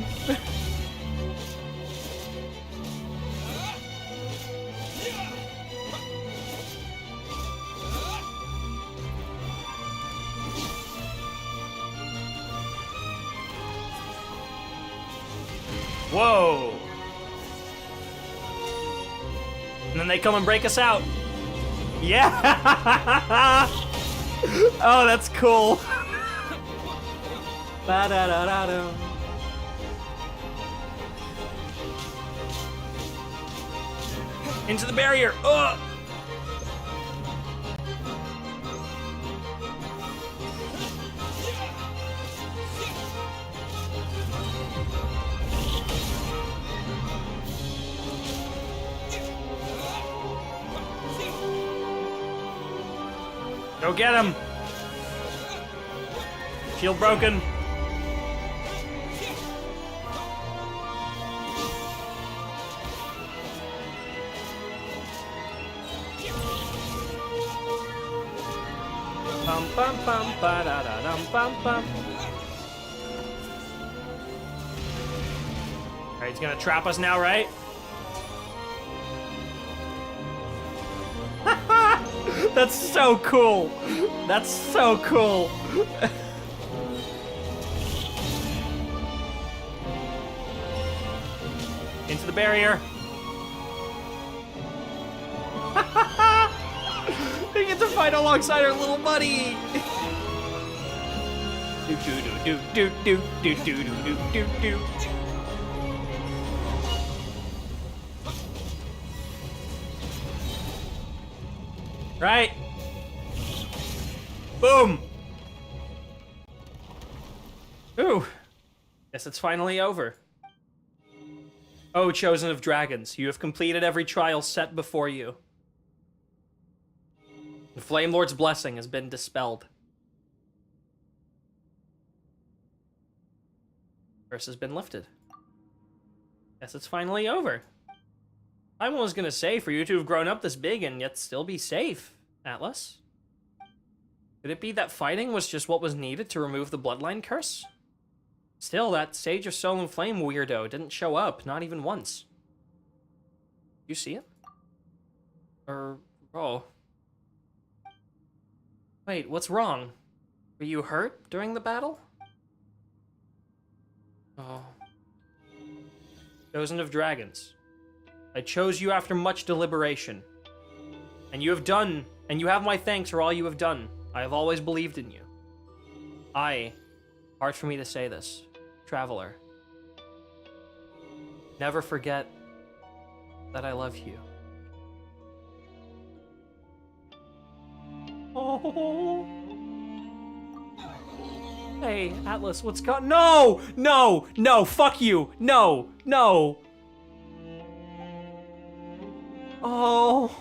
Whoa! And then they come and break us out. Yeah! Oh, that's cool. Ba-da-da-da-da. Into the barrier. Ugh. Go get him. Shield broken. Bum bum bum ba da da dum bum bum. Alright, he's gonna trap us now, right? That's so cool. That's so cool. Into the barrier. We get to fight alongside our little buddy. Do do do do do do do do do do. Right. Boom. Ooh. Guess it's finally over. Oh, chosen of dragons, you have completed every trial set before you. The Flame Lord's blessing has been dispelled. Curse has been lifted. Guess it's finally over. I was gonna say, for you to have grown up this big and yet still be safe, Atlas. Could it be that fighting was just what was needed to remove the bloodline curse? Still, that Sage of Soul and Flame weirdo didn't show up, not even once. You see it? Oh. Wait, what's wrong? Were you hurt during the battle? Oh. Chosen of Dragons. I chose you after much deliberation. And you have my thanks for all you have done. I have always believed in you. Hard for me to say this, Traveler. Never forget that I love you. Oh. Hey, Atlas, what's going? No! No! No! Fuck you! No! No! Oh.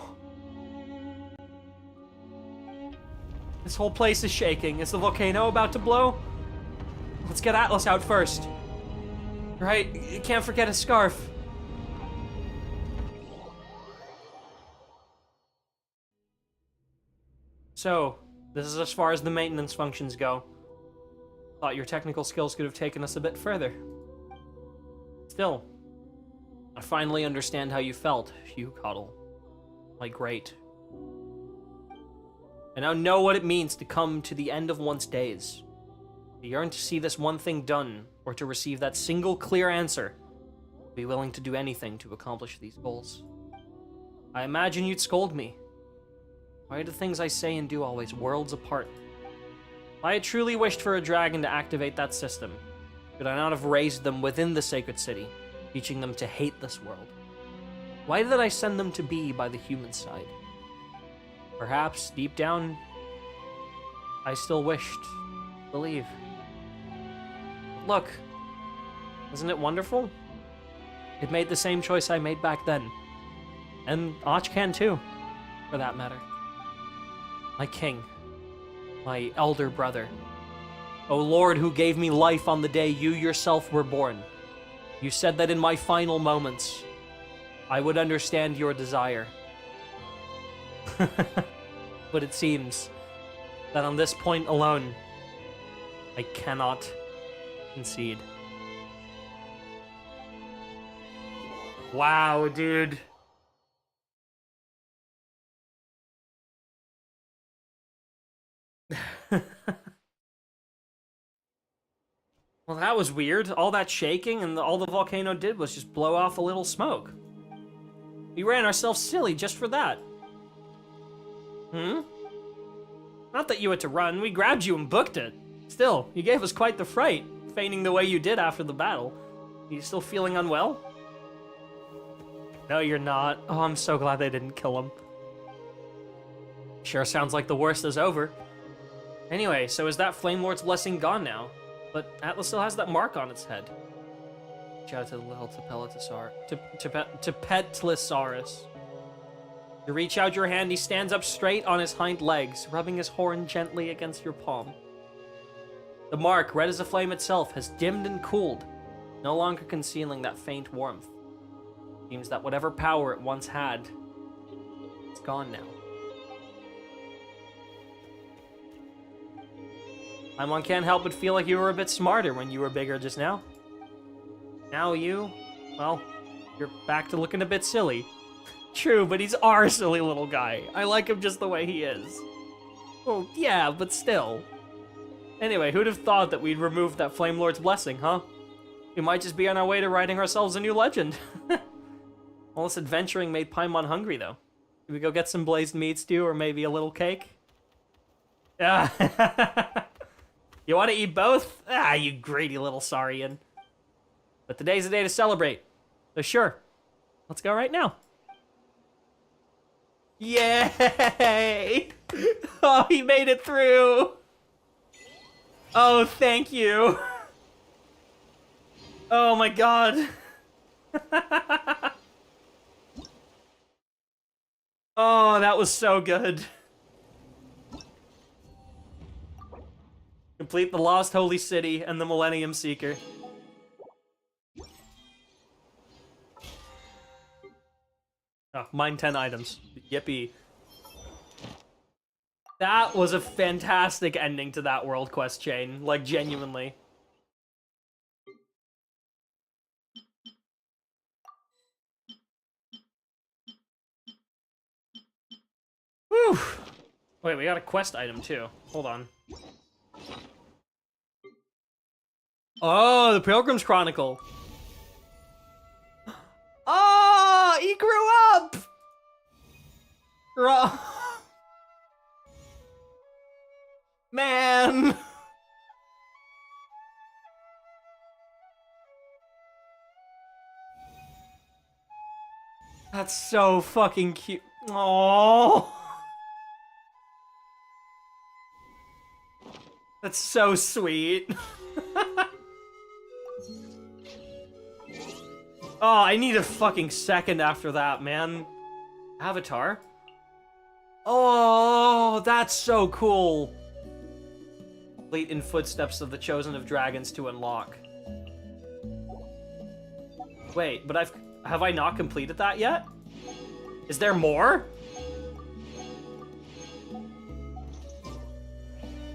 This whole place is shaking. Is the volcano about to blow? Let's get Atlas out first. Right? You can't forget his scarf. So, this is as far as the maintenance functions go. Thought your technical skills could have taken us a bit further. Still, I finally understand how you felt, Hugh Coddle. My great. I now know what it means to come to the end of one's days. To yearn to see this one thing done, or to receive that single clear answer. Be willing to do anything to accomplish these goals. I imagine you'd scold me. Why are the things I say and do always worlds apart? If I had truly wished for a dragon to activate that system, could I not have raised them within the sacred city, teaching them to hate this world? Why did I send them to be by the human side? Perhaps, deep down, I still wished to believe. Look, isn't it wonderful? It made the same choice I made back then. And Och can too, for that matter. My king, my elder brother. O Lord, who gave me life on the day you yourself were born. You said that in my final moments, I would understand your desire. But it seems that on this point alone, I cannot concede. Wow, dude. Well, that was weird. All that shaking and all the volcano did was just blow off a little smoke. We ran ourselves silly just for that. Hmm? Not that you had to run, we grabbed you and booked it. Still, you gave us quite the fright, feigning the way you did after the battle. Are you still feeling unwell? No, you're not. Oh, I'm so glad they didn't kill him. Sure sounds like the worst is over. Anyway, so is that Flame Lord's blessing gone now? But Atlas still has that mark on its head. Reach out to the little Petlisaurus. You reach out your hand, he stands up straight on his hind legs, rubbing his horn gently against your palm. The mark, red as the flame itself, has dimmed and cooled, no longer concealing that faint warmth. Seems that whatever power it once had, it's gone now. Paimon can't help but feel like you were a bit smarter when you were bigger just now. Now you, well, you're back to looking a bit silly. True, but he's our silly little guy. I like him just the way he is. Oh, yeah, but still. Anyway, who'd have thought that we'd removed that Flame Lord's blessing, huh? We might just be on our way to writing ourselves a new legend. All this adventuring made Paimon hungry, though. Should we go get some blazed meat stew or maybe a little cake? Yeah. You want to eat both? Ah, you greedy little Saurian. But today's the day to celebrate. So sure, let's go right now. Yay! Oh, he made it through! Oh, thank you! Oh my god! Oh, that was so good. Complete the Lost Holy City and the Millennium Seeker. Oh, mine 10 items. Yippee. That was a fantastic ending to that world quest chain. Like, genuinely. Whew. Wait, we got a quest item, too. Hold on. Oh, the Pilgrim's Chronicle. Oh, he grew up! Man! That's so fucking cute. Oh, that's so sweet. Oh, I need a fucking second after that, man. Avatar? Oh, that's so cool. Complete in footsteps of the chosen of dragons to unlock. Wait, but have I not completed that yet? Is there more?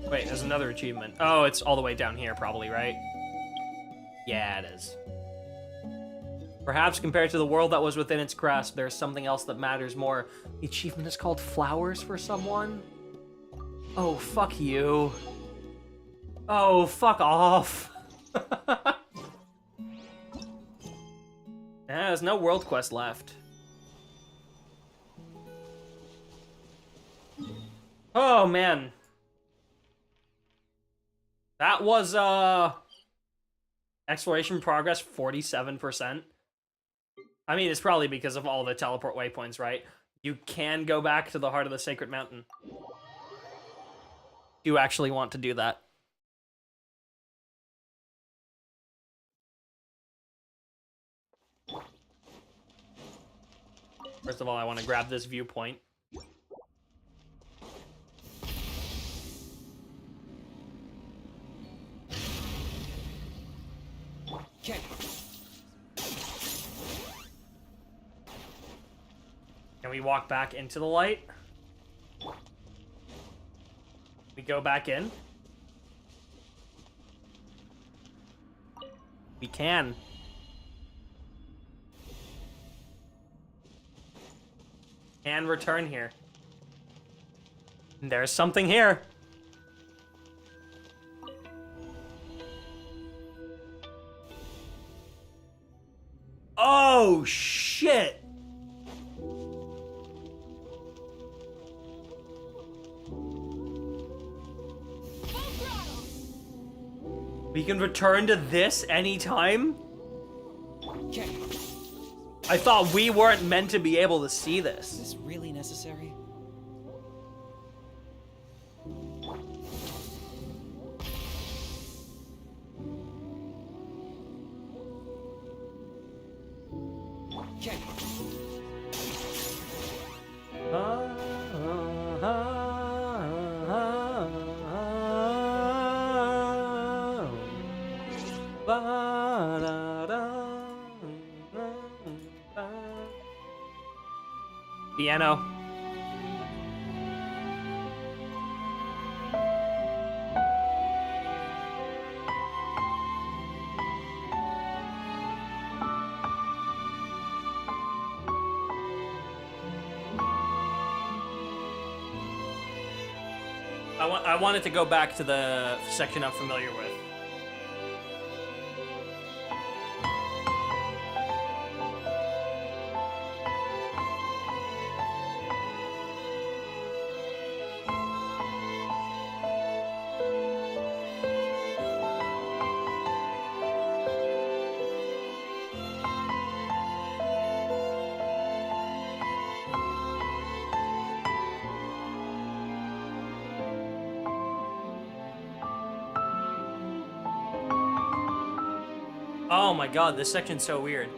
Wait, there's another achievement. Oh, it's all the way down here probably, right? Yeah, it is. Perhaps compared to the world that was within its grasp, there's something else that matters more. The achievement is called Flowers for someone? Oh, fuck you. Oh, fuck off. There's no world quest left. Oh, man. That was, exploration progress 47%. I mean, it's probably because of all the teleport waypoints, right? You can go back to the heart of the Sacred Mountain. You actually want to do that. First of all, I want to grab this viewpoint. Okay. Can we walk back into the light? We go back in? We can. And return here. There's something here. Oh, shit. We can return to this anytime? Okay. I thought we weren't meant to be able to see Is this. this really necessary? Okay. Piano. I wanted to go back to the section I'm familiar with. Oh my god, this section's so weird.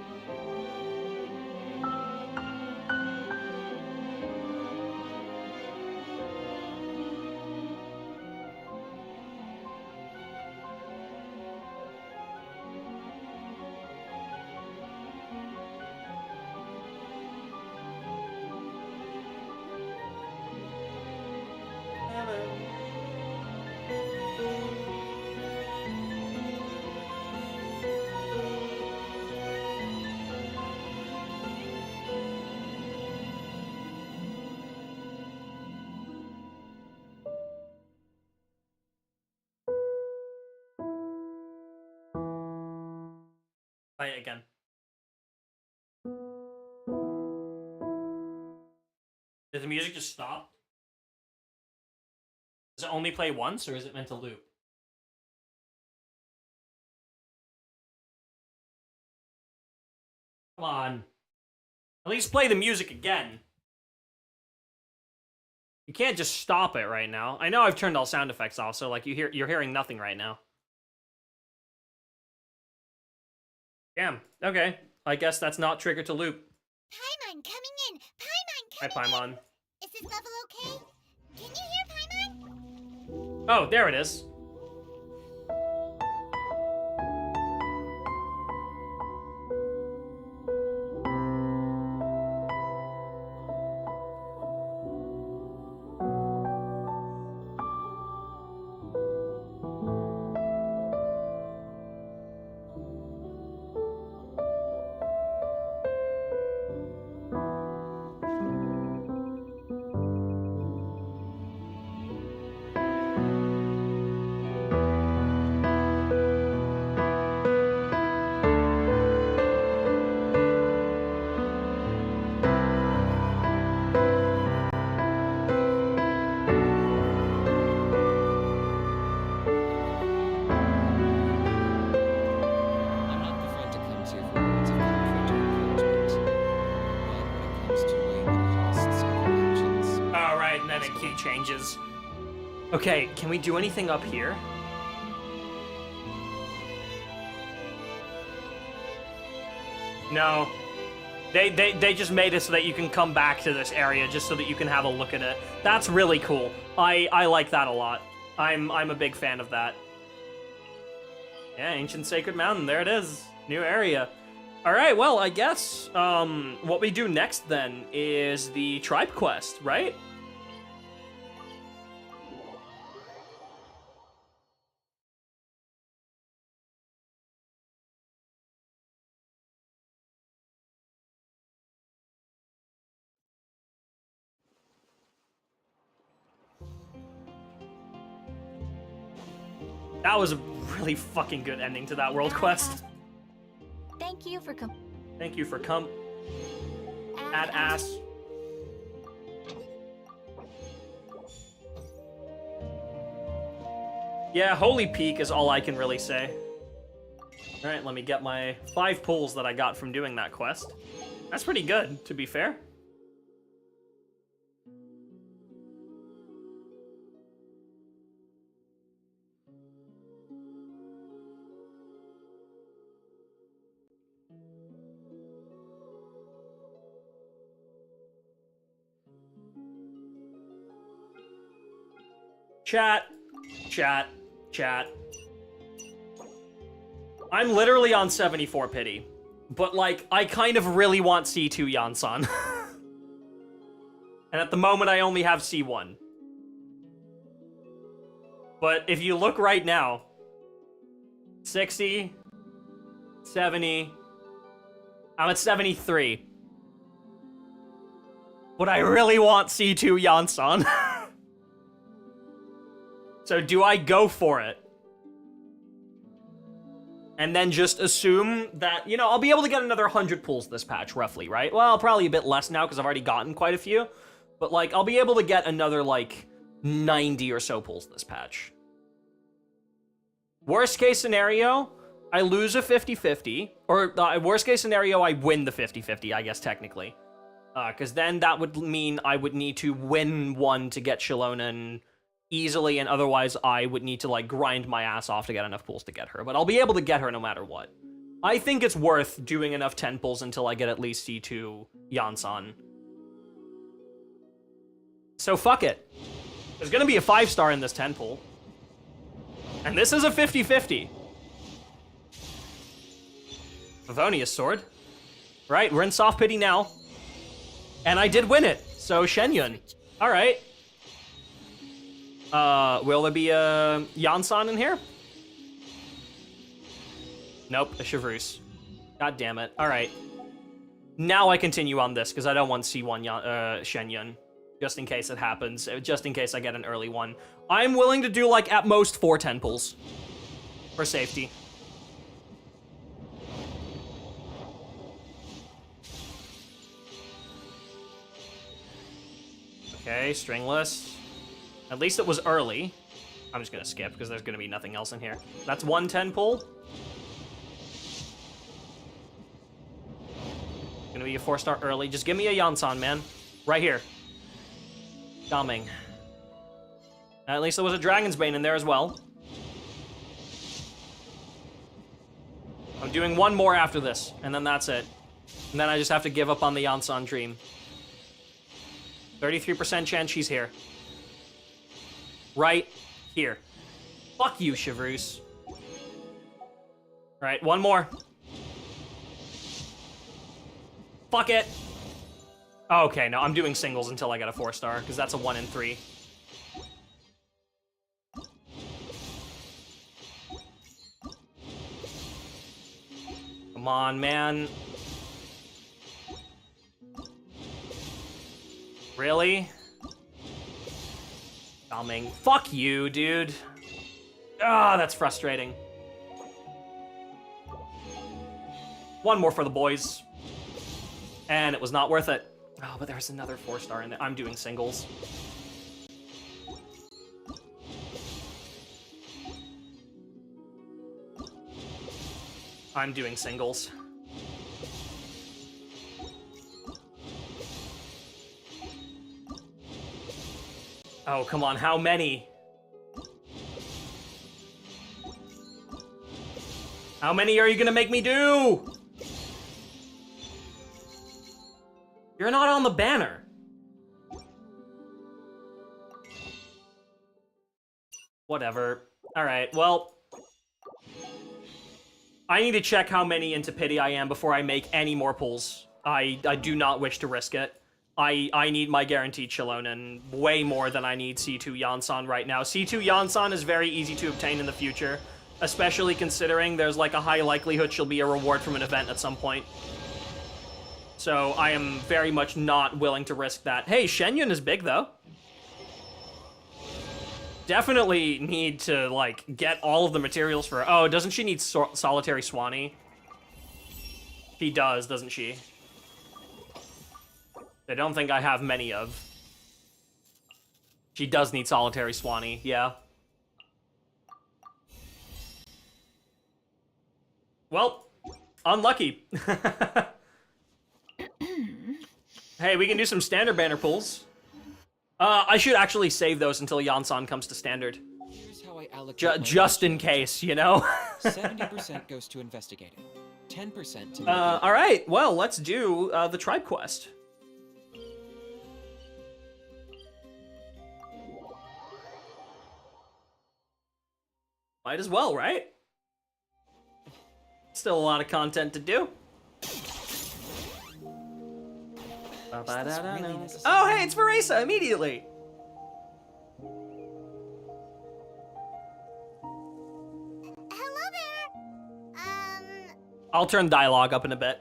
Play it again. Did the music just stop? Does it only play once, or is it meant to loop? Come on. At least play the music again. You can't just stop it right now. I know I've turned all sound effects off, so like you're hearing nothing right now. Damn. Okay. I guess that's not trigger to loop. Paimon coming in! Paimon Hi, coming Paimon. in! Is this level okay? Can you hear Paimon? Oh, there it is. I'm not the friend to come to for words of comfort or encouragement. But when it comes to weighing the costs of your actions, All right, and then the key changes. Okay, can we do anything up here? No. They just made it so that you can come back to this area just so that you can have a look at it. That's really cool. I like that a lot. I'm a big fan of that. Yeah, Ancient Sacred Mountain, there it is. New area. Alright, well, I guess what we do next then is the tribe quest, right? That was a really fucking good ending to that world quest. Thank you for Thank you for come. Add ass. Yeah, holy peak is all I can really say. Alright, let me get my 5 pulls that I got from doing that quest. That's pretty good, to be fair. Chat. Chat. Chat. I'm literally on 74 pity. But, like, I kind of really want C2 Yansan. And at the moment, I only have C1. But if you look right now, 60, 70, I'm at 73. But I really want C2 Yansan. So do I go for it? And then just assume that, you know, I'll be able to get another 100 pulls this patch, roughly, right? Well, probably a bit less now, because I've already gotten quite a few. But, like, I'll be able to get another, like, 90 or so pulls this patch. Worst case scenario, I lose a 50-50. Or, worst case scenario, I win the 50-50, I guess, technically. Because then that would mean I would need to win one to get Shilonen easily, and otherwise I would need to, like, grind my ass off to get enough pulls to get her. But I'll be able to get her no matter what. I think it's worth doing enough 10 pulls until I get at least C2 Yansan. So fuck it. There's gonna be a 5-star in this 10 pull. And this is a 50-50. Favonius Sword. Right, we're in soft pity now. And I did win it, so Shenyun. Alright. Will there be a Yansan in here? Nope, a Chevreuse. God damn it. Alright. Now I continue on this, because I don't want C1 Shenyun. Just in case it happens. Just in case I get an early one. I'm willing to do, like, at most 4 10 pulls. For safety. Okay, stringless. At least it was early. I'm just gonna skip, because there's gonna be nothing else in here. That's 1 10 pull. Gonna be a 4-star early. Just give me a Yansan, man. Right here. Dumbing. At least there was a Dragon's Bane in there as well. I'm doing one more after this, and then that's it. And then I just have to give up on the Yansan dream. 33% chance she's here. Right here. Fuck you, Chevreuse. Alright, one more. Fuck it. Okay, no, I'm doing singles until I get a 4-star, because that's a 1 in 3. Come on, man. Really? Dumbing. Fuck you, dude. Ah, that's frustrating. One more for the boys. And it was not worth it. Oh, but there's another 4-star in there. I'm doing singles. I'm doing singles. Oh, come on, how many? How many are you gonna make me do? You're not on the banner. Whatever. Alright, well. I need to check how many into pity I am before I make any more pulls. I do not wish to risk it. I need my guaranteed Shilonen way more than I need C2 Yansan right now. C2 Yansan is very easy to obtain in the future, especially considering there's like a high likelihood she'll be a reward from an event at some point. So I am very much not willing to risk that. Hey, Shenyun is big though. Definitely need to like get all of the materials for her. Oh, doesn't she need Solitary Swanee? She does, doesn't she? I don't think I have many of. She does need Solitary Swanee, yeah. Well, unlucky. Hey, we can do some standard banner pulls. I should actually save those until Yansan comes to standard. Here's how I allocate Just in case, you know? 70% goes to investigating. 10% to alright, well, let's do the tribe quest. Might as well, right? Still a lot of content to do. really necessary? Oh, hey, it's Rosa immediately. Hello there. I'll turn dialogue up in a bit.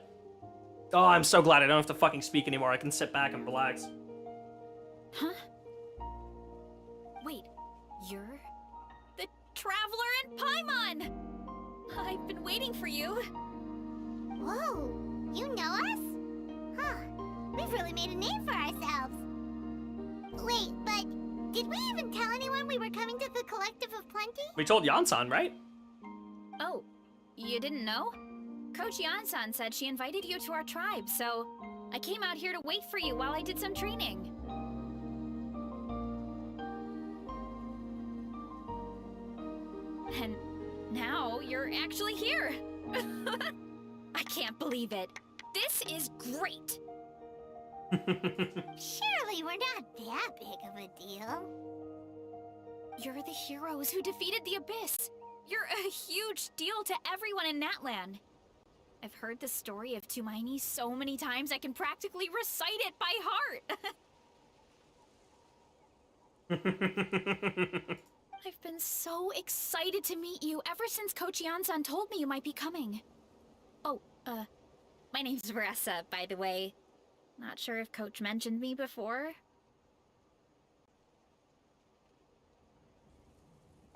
Oh, I'm so glad I don't have to fucking speak anymore. I can sit back and relax. Huh? Wait, you're the Traveler in Paimon! I've been waiting for you. Whoa, you know us? Huh, we've really made a name for ourselves. Wait, but did we even tell anyone we were coming to the Collective of Plenty? We told Yansan, right? Oh, you didn't know? Coach Yansan said she invited you to our tribe, so I came out here to wait for you while I did some training. And now you're actually here. I can't believe it. This is great. Surely we're not that big of a deal. You're the heroes who defeated the Abyss. You're a huge deal to everyone in NATLAN. I've heard the story of Tumaini so many times I can practically recite it by heart. I've been so excited to meet you ever since Coach Yansan told me you might be coming. Oh, my name's Rosa, by the way. Not sure if Coach mentioned me before.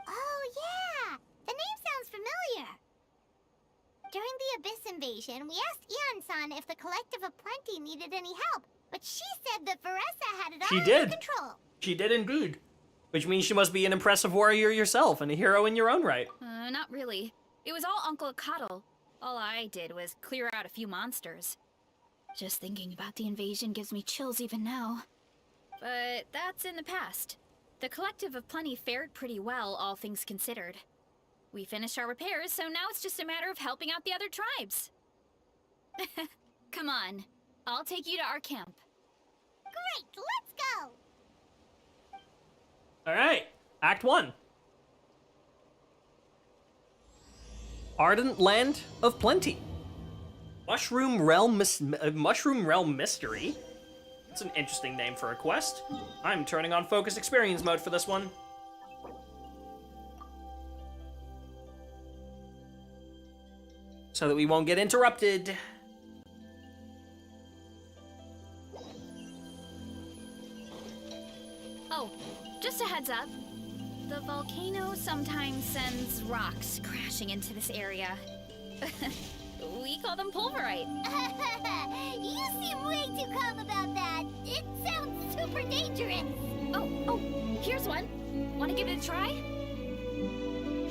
Oh, yeah! The name sounds familiar. During the Abyss invasion, we asked Yansan if the Collective of Plenty needed any help, but she said that Veressa had it all under control. She did indeed. Which means she must be an impressive warrior yourself and a hero in your own right. Not really. It was all Uncle Cuddle. All I did was clear out a few monsters. Just thinking about the invasion gives me chills even now. But that's in the past. The Collective of Plenty fared pretty well, all things considered. We finished our repairs, so now it's just a matter of helping out the other tribes. Come on. I'll take you to our camp. Great, let's go! Alright, Act 1. Ardent Land of Plenty. Mushroom Realm Mystery? That's an interesting name for a quest. I'm turning on focused experience mode for this one. So that we won't get interrupted. Oh, just a heads up. The volcano sometimes sends rocks crashing into this area. We call them pulverite. You seem way too calm about that. It sounds super dangerous. Oh, here's one. Want to give it a try?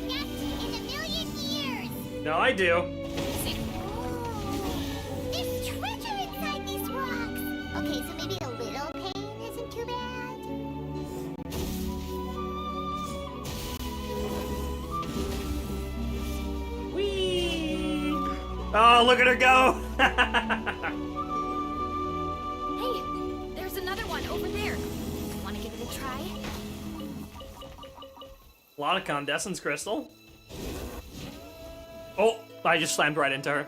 Not in a million years. No, I do. See? There's treasure inside these rocks. Okay, so maybe a little pain isn't too bad. Whee! Oh, look at her go! Hey, there's another one over there. Want to give it a try? A lot of condescence crystal. Oh, I just slammed right into her.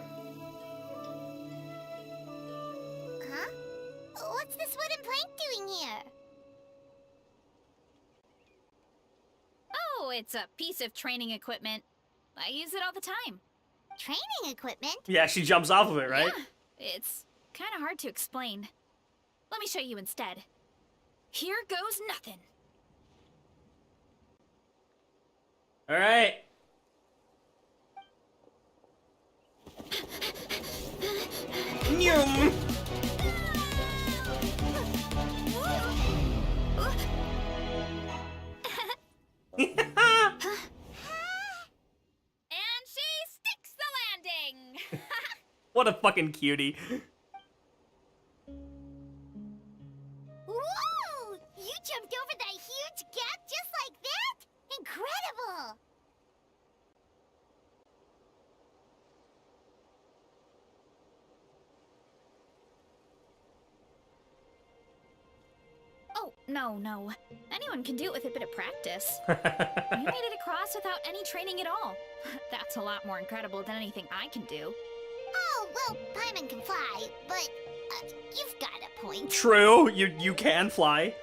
Huh? What's this wooden plank doing here? Oh, it's a piece of training equipment. I use it all the time. Training equipment? Yeah, she jumps off of it, right? Yeah, it's kind of hard to explain. Let me show you instead. Here goes nothing. All right. Nyum. And she sticks the landing! What a fucking cutie. Whoa! You jumped over that huge gap just like that? Incredible! Oh, no. Anyone can do it with a bit of practice. You made it across without any training at all. That's a lot more incredible than anything I can do. Oh, well, Paimon can fly, but you've got a point. True, you can fly.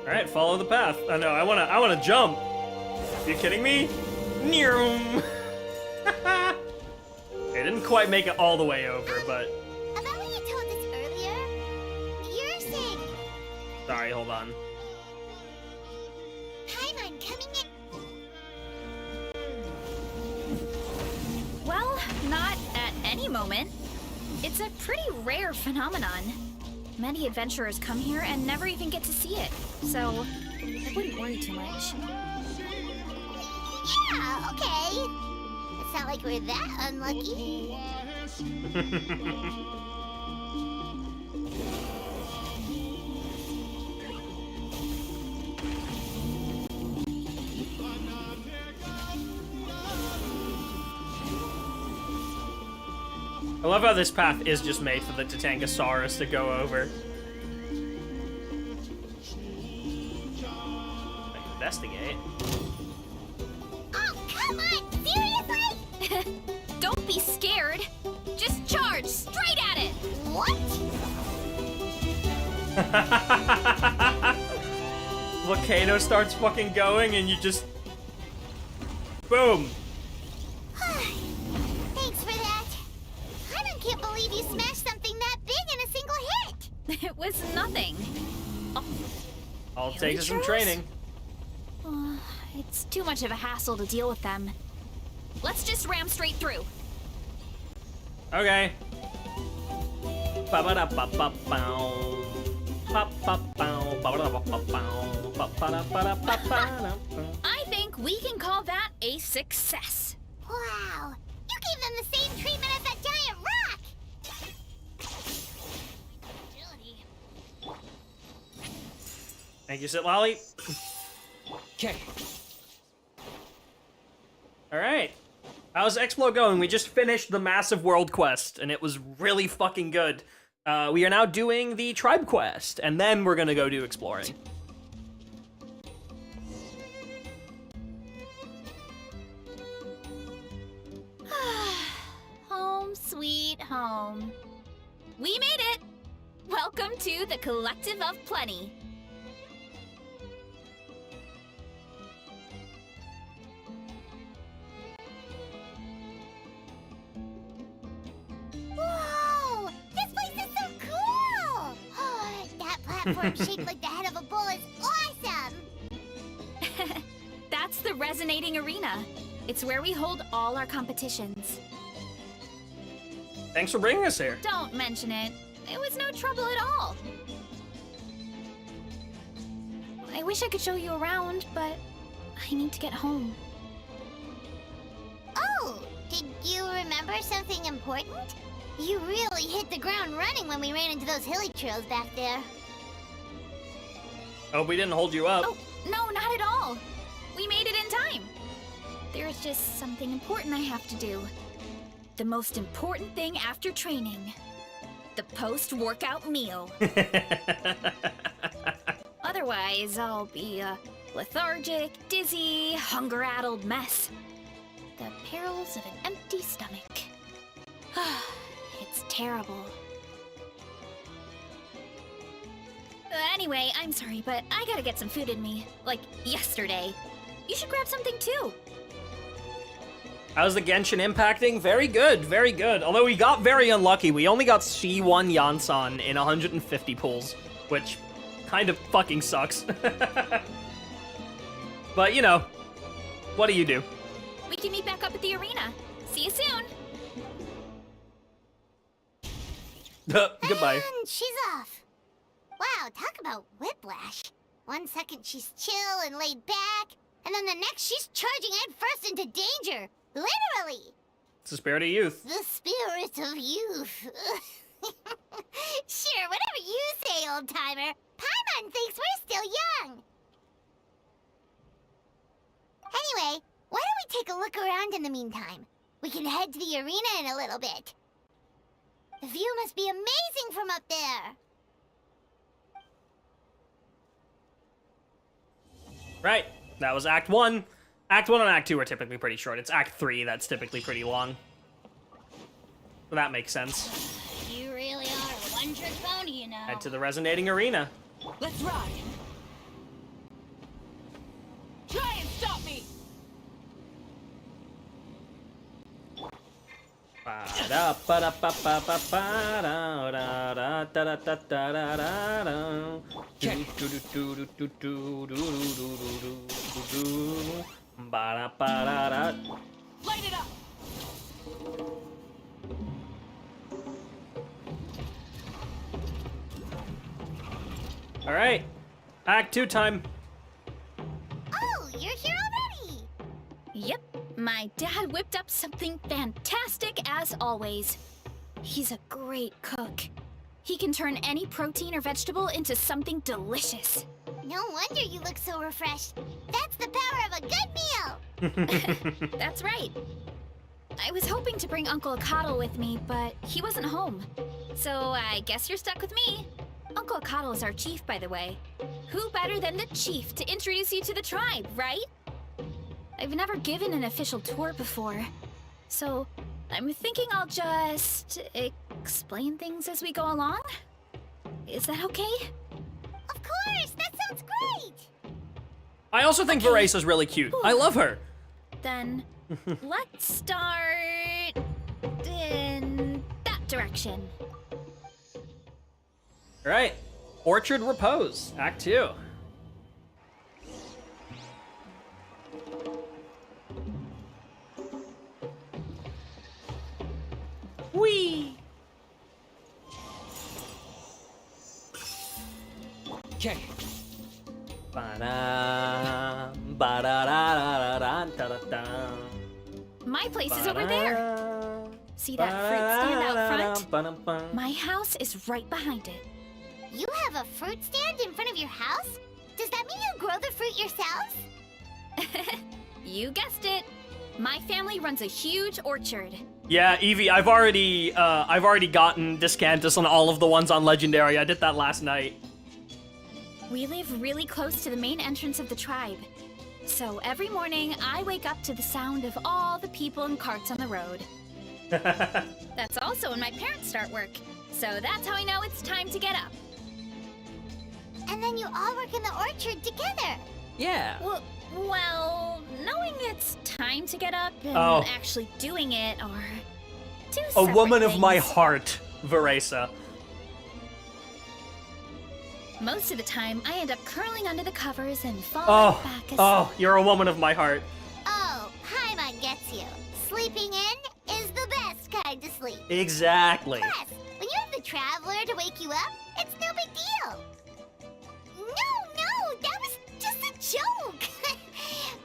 Alright, follow the path. Oh no, I wanna jump. Are you kidding me? Neum. I didn't quite make it all the way over, but... About what you told us earlier, you're saying Sorry, hold on. Paimon coming in. Well, not at any moment. It's a pretty rare phenomenon. Many adventurers come here and never even get to see it, so I wouldn't worry too much. Yeah, okay. It's not like we're that unlucky. I love how this path is just made for the Titangosaurus to go over. Investigate. Oh, come on! Seriously? Don't be scared. Just charge straight at it. What? Volcano starts fucking going and you just... Boom! Thanks for that. I can't believe you smashed something that big in a single hit. It was nothing. All it takes is some Villagers? training. It's too much of a hassle to deal with them. Let's just ram straight through. Okay. Ba-ba-da-ba-ba-bow. Ba-ba-bow. Ba-ba-da-ba-ba-bow. Ba-ba-da-ba-da-ba-ba-da. I think we can call that a success. Wow. You gave them the same treatment as that giant rock. Thank you, Sit Lolly. Okay. Alright. How's Explo going? We just finished the massive world quest, and it was really fucking good. We are now doing the tribe quest, and then we're gonna go do exploring. Home sweet home. We made it! Welcome to the Collective of Plenty. Whoa! This place is so cool! That platform shaped like the head of a bull is awesome! That's the Resonating Arena. It's where we hold all our competitions. Thanks for bringing us here. Don't mention it. It was no trouble at all. I wish I could show you around, but I need to get home. Oh! Did you remember something important? You really hit the ground running when we ran into those hilly trails back there. Hope we didn't hold you up. Oh, no, not at all. We made it in time. There's just something important I have to do. The most important thing after training. The post-workout meal. Otherwise, I'll be a lethargic, dizzy, hunger-addled mess. The perils of an empty stomach. It's terrible. Anyway, I'm sorry, but I gotta get some food in me. Like, yesterday. You should grab something too. How's the Genshin impacting? Very good, very good. Although we got very unlucky. We only got C1 Yansan in 150 pulls, which kind of fucking sucks. But, you know, what do you do? We can meet back up at the arena. See you soon. Goodbye. And she's off. Wow, talk about whiplash. 1 second she's chill and laid back, and then the next she's charging head first into danger. Literally. It's the spirit of youth. The spirit of youth. Sure, whatever you say, old-timer. Paimon thinks we're still young. Anyway, why don't we take a look around in the meantime? We can head to the arena in a little bit. The view must be amazing from up there. Right. That was Act 1. Act 1 and Act 2 are typically pretty short. It's Act 3 that's typically pretty long. So that makes sense. You really are a one-trick pony, you know. Head to the resonating arena. Let's ride. Try and stop me. Light it up. All right, Act 2 time. Oh, you're here already. Yep, my dad whipped up something fantastic as always. He's a great cook. He can turn any protein or vegetable into something delicious. No wonder you look so refreshed. That's the power of a good meal. That's right. I was hoping to bring Uncle Akatl with me, but he wasn't home. So I guess you're stuck with me. Uncle Akatl is our chief, by the way. Who better than the chief to introduce you to the tribe, right? I've never given an official tour before, so I'm thinking I'll just explain things as we go along. Is that okay? Of course, that sounds great. I also think Veresa's really cute. I love her. Then let's start in that direction. All right, Orchard Repose, Act 2. Whee! Okay. Ba-da, ba-da-da-da-da-da-da-da. My place is over there. See that fruit stand out front? My house is right behind it. You have a fruit stand in front of your house? Does that mean you grow the fruit yourselves? You guessed it. My family runs a huge orchard. Yeah, Evie, I've already gotten Descantus on all of the ones on Legendary. I did that last night. We live really close to the main entrance of the tribe. So every morning, I wake up to the sound of all the people and carts on the road. That's also when my parents start work. So that's how I know it's time to get up. And then you all work in the orchard together. Yeah. Well, knowing it's time to get up and Oh. actually doing it are two A separate woman of my things. heart, Veresa. Most of the time, I end up curling under the covers and falling Oh, back asleep. oh, you're a woman of my heart. Oh, Paimon gets you. Sleeping in is the best kind of sleep. Exactly. Plus, when you have the Traveler to wake you up, it's no big deal. No, that was just a joke.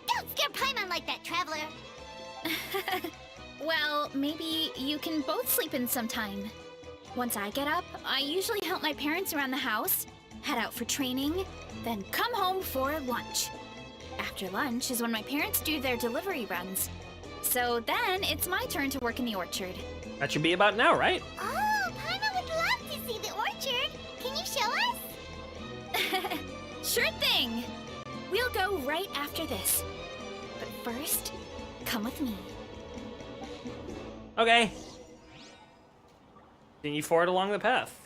Don't scare Paimon like that, Traveler. Well, maybe you can both sleep in sometime. Once I get up, I usually help my parents around the house, head out for training, then come home for lunch. After lunch is when my parents do their delivery runs. So then it's my turn to work in the orchard. That should be about now, right? Oh, Paimon would love to see the orchard. Can you show us? Sure thing! We'll go right after this. But first, come with me. Okay. Continue forward along the path.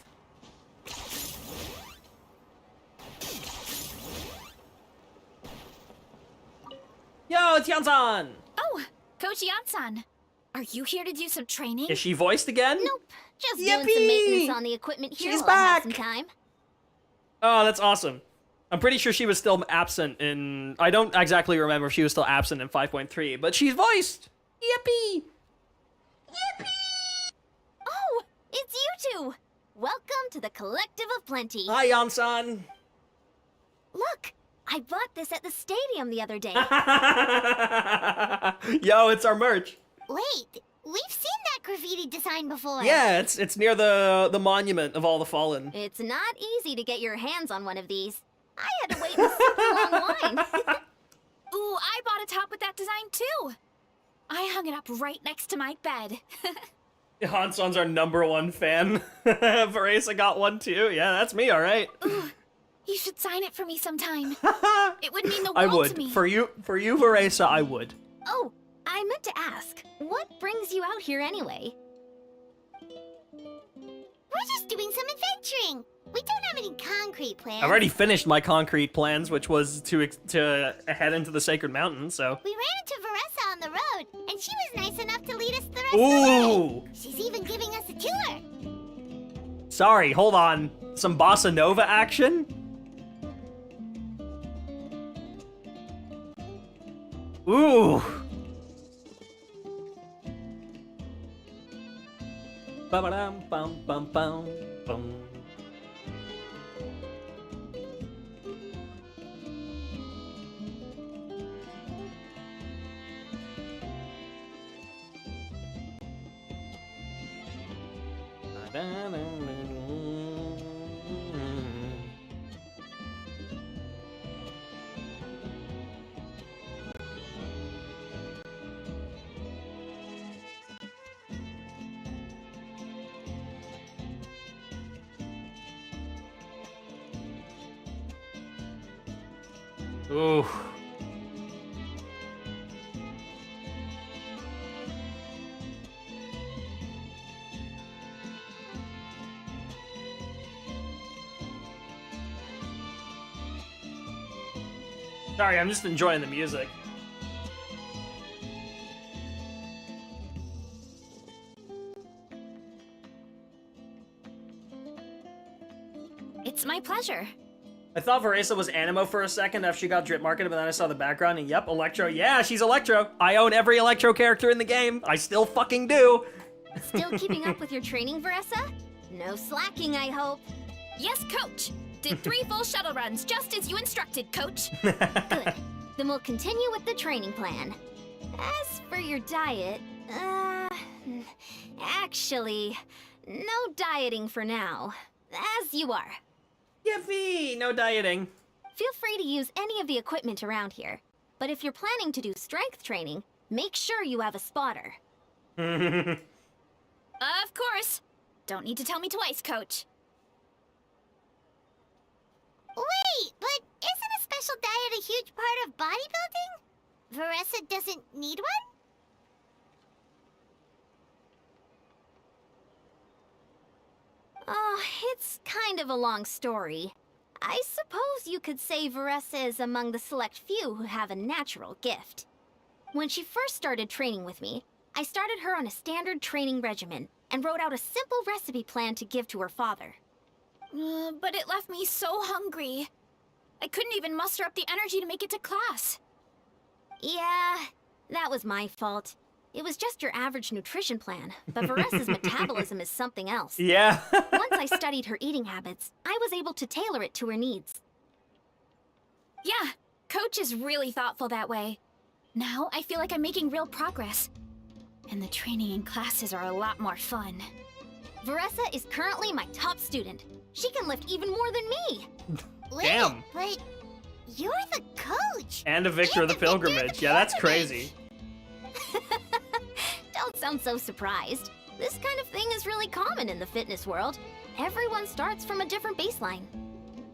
Yo, it's Yansan! Oh, Coach Yansan, are you here to do some training? Is she voiced again? Nope. Just doing Yippee! some maintenance on the equipment here She's while I have back! some time. Oh, that's awesome. I'm pretty sure she was still absent in... I don't exactly remember if she was still absent in 5.3, but she's voiced! Yippee! Oh, it's you two. Welcome to the Collective of Plenty. Hi, Yansan! Look, I bought this at the stadium the other day. Yo, it's our merch. Wait, We've seen that graffiti design before. Yeah, it's near the monument of all the fallen. It's not easy to get your hands on one of these. I had to wait in a super long line. Ooh, I bought a top with that design too. I hung it up right next to my bed. Hanson's our #1 fan. Veresa got one too. Yeah, that's me, all right. Ooh, you should sign it for me sometime. It would mean the I world would. to me. For you, Veresa, I would. Oh, I meant to ask, what brings you out here anyway? We're just doing some adventuring. We don't have any concrete plans. I've already finished my concrete plans, which was to head into the Sacred Mountain, so. We ran into Veresa on the road, and she was nice enough to lead us the rest of the way. Ooh! She's even giving us a tour. Sorry, hold on. Some bossa nova action? Ooh! Ba-ba-dum, bum, bum, bum, bum. Ooh. Sorry, I'm just enjoying the music. It's my pleasure. I thought Veresa was Animo for a second after she got drip marketed, but then I saw the background and yep, Electro. Yeah, she's Electro. I own every Electro character in the game. I still fucking do. Still keeping up with your training, Veresa? No slacking, I hope. Yes, Coach. Did 3 full shuttle runs, just as you instructed, Coach. Good. Then we'll continue with the training plan. As for your diet, actually, no dieting for now. As you are. Yippee! No dieting. Feel free to use any of the equipment around here. But if you're planning to do strength training, make sure you have a spotter. Of course. Don't need to tell me twice, Coach. Wait, but isn't a special diet a huge part of bodybuilding? Veresa doesn't need one? Oh, it's kind of a long story. I suppose you could say Veresa is among the select few who have a natural gift. When she first started training with me, I started her on a standard training regimen and wrote out a simple recipe plan to give to her father. But it left me so hungry. I couldn't even muster up the energy to make it to class. Yeah, that was my fault. It was just your average nutrition plan, but Veresa's metabolism is something else. Yeah. Once I studied her eating habits, I was able to tailor it to her needs. Yeah, Coach is really thoughtful that way. Now I feel like I'm making real progress. And the training and classes are a lot more fun. Veresa is currently my top student. She can lift even more than me. Wait, Damn. but you're the coach. And a victor of the pilgrimage. Yeah, that's crazy. Don't sound so surprised. This kind of thing is really common in the fitness world. Everyone starts from a different baseline.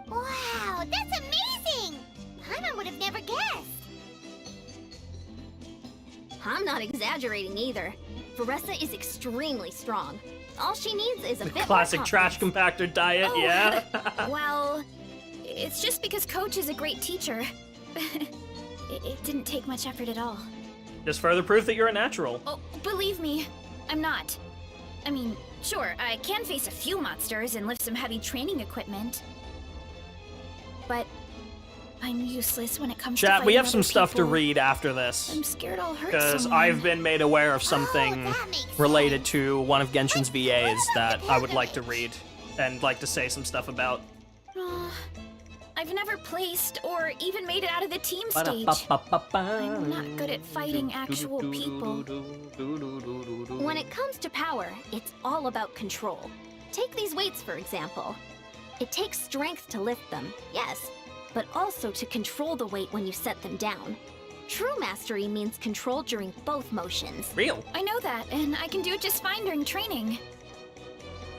Wow, that's amazing! Paimon would have never guessed. I'm not exaggerating either. Veresa is extremely strong. All she needs is a bit more Classic trash confidence. compactor diet, Oh. yeah. Well, it's just because Coach is a great teacher. It didn't take much effort at all. Just further proof that you're a natural. Oh, believe me, I'm not. I mean, sure, I can face a few monsters and lift some heavy training equipment. But I'm useless when it comes to Chat, fighting we have other some stuff to people. read after this. I'm scared I'll hurt Because someone. I've been made aware of something that makes related to one of Genshin's VAs What about that the I would like to pilgrimage? read and like to say some stuff about. I've never placed or even made it out of the team stage. I'm not good at fighting actual people. When it comes to power, it's all about control. Take these weights, for example. It takes strength to lift them, yes, but also to control the weight when you set them down. True mastery means control during both motions. Real. I know that, and I can do it just fine during training.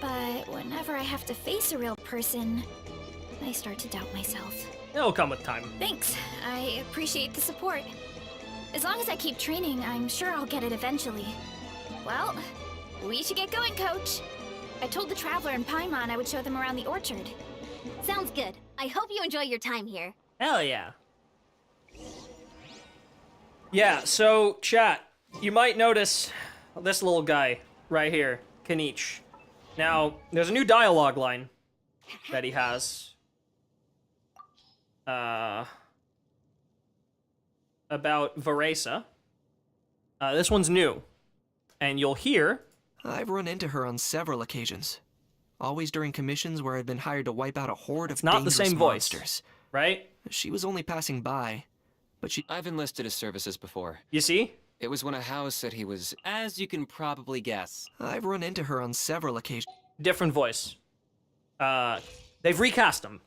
But whenever I have to face a real person, I start to doubt myself. It'll come with time. Thanks. I appreciate the support. As long as I keep training, I'm sure I'll get it eventually. Well, we should get going, Coach. I told the Traveler and Paimon I would show them around the orchard. Sounds good. I hope you enjoy your time here. Hell yeah. Yeah, so, chat, you might notice this little guy right here, Kinich. Now, there's a new dialogue line that he has. About Veresa. This one's new. And you'll hear... I've run into her on several occasions. Always during commissions where I'd been hired to wipe out a horde of not dangerous the same voice, monsters. right? She was only passing by, but she... I've enlisted his services before. You see? It was when a house said he was, as you can probably guess. I've run into her on several occasions. Different voice. They've recast him,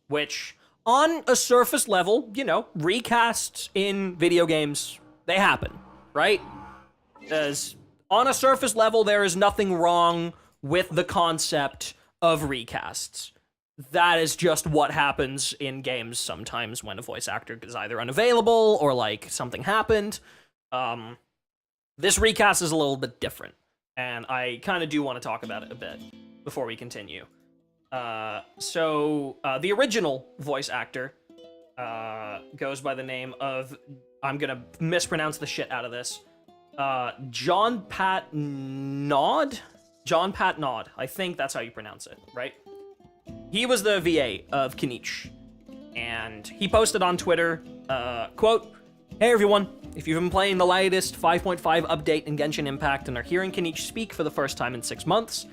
which, on a surface level, you know, recasts in video games, they happen, right? As on a surface level, there is nothing wrong with the concept of recasts. That is just what happens in games sometimes when a voice actor is either unavailable or, like, something happened. This recast is a little bit different, and I kind of do want to talk about it a bit before we continue. The original voice actor goes by the name of, I'm gonna mispronounce the shit out of this, John Pat Nod? John Pat Nod. I think that's how you pronounce it, right? He was the VA of Kinich, and he posted on Twitter, quote, "Hey everyone, if you've been playing the latest 5.5 update in Genshin Impact and are hearing Kinich speak for the first time in 6 months,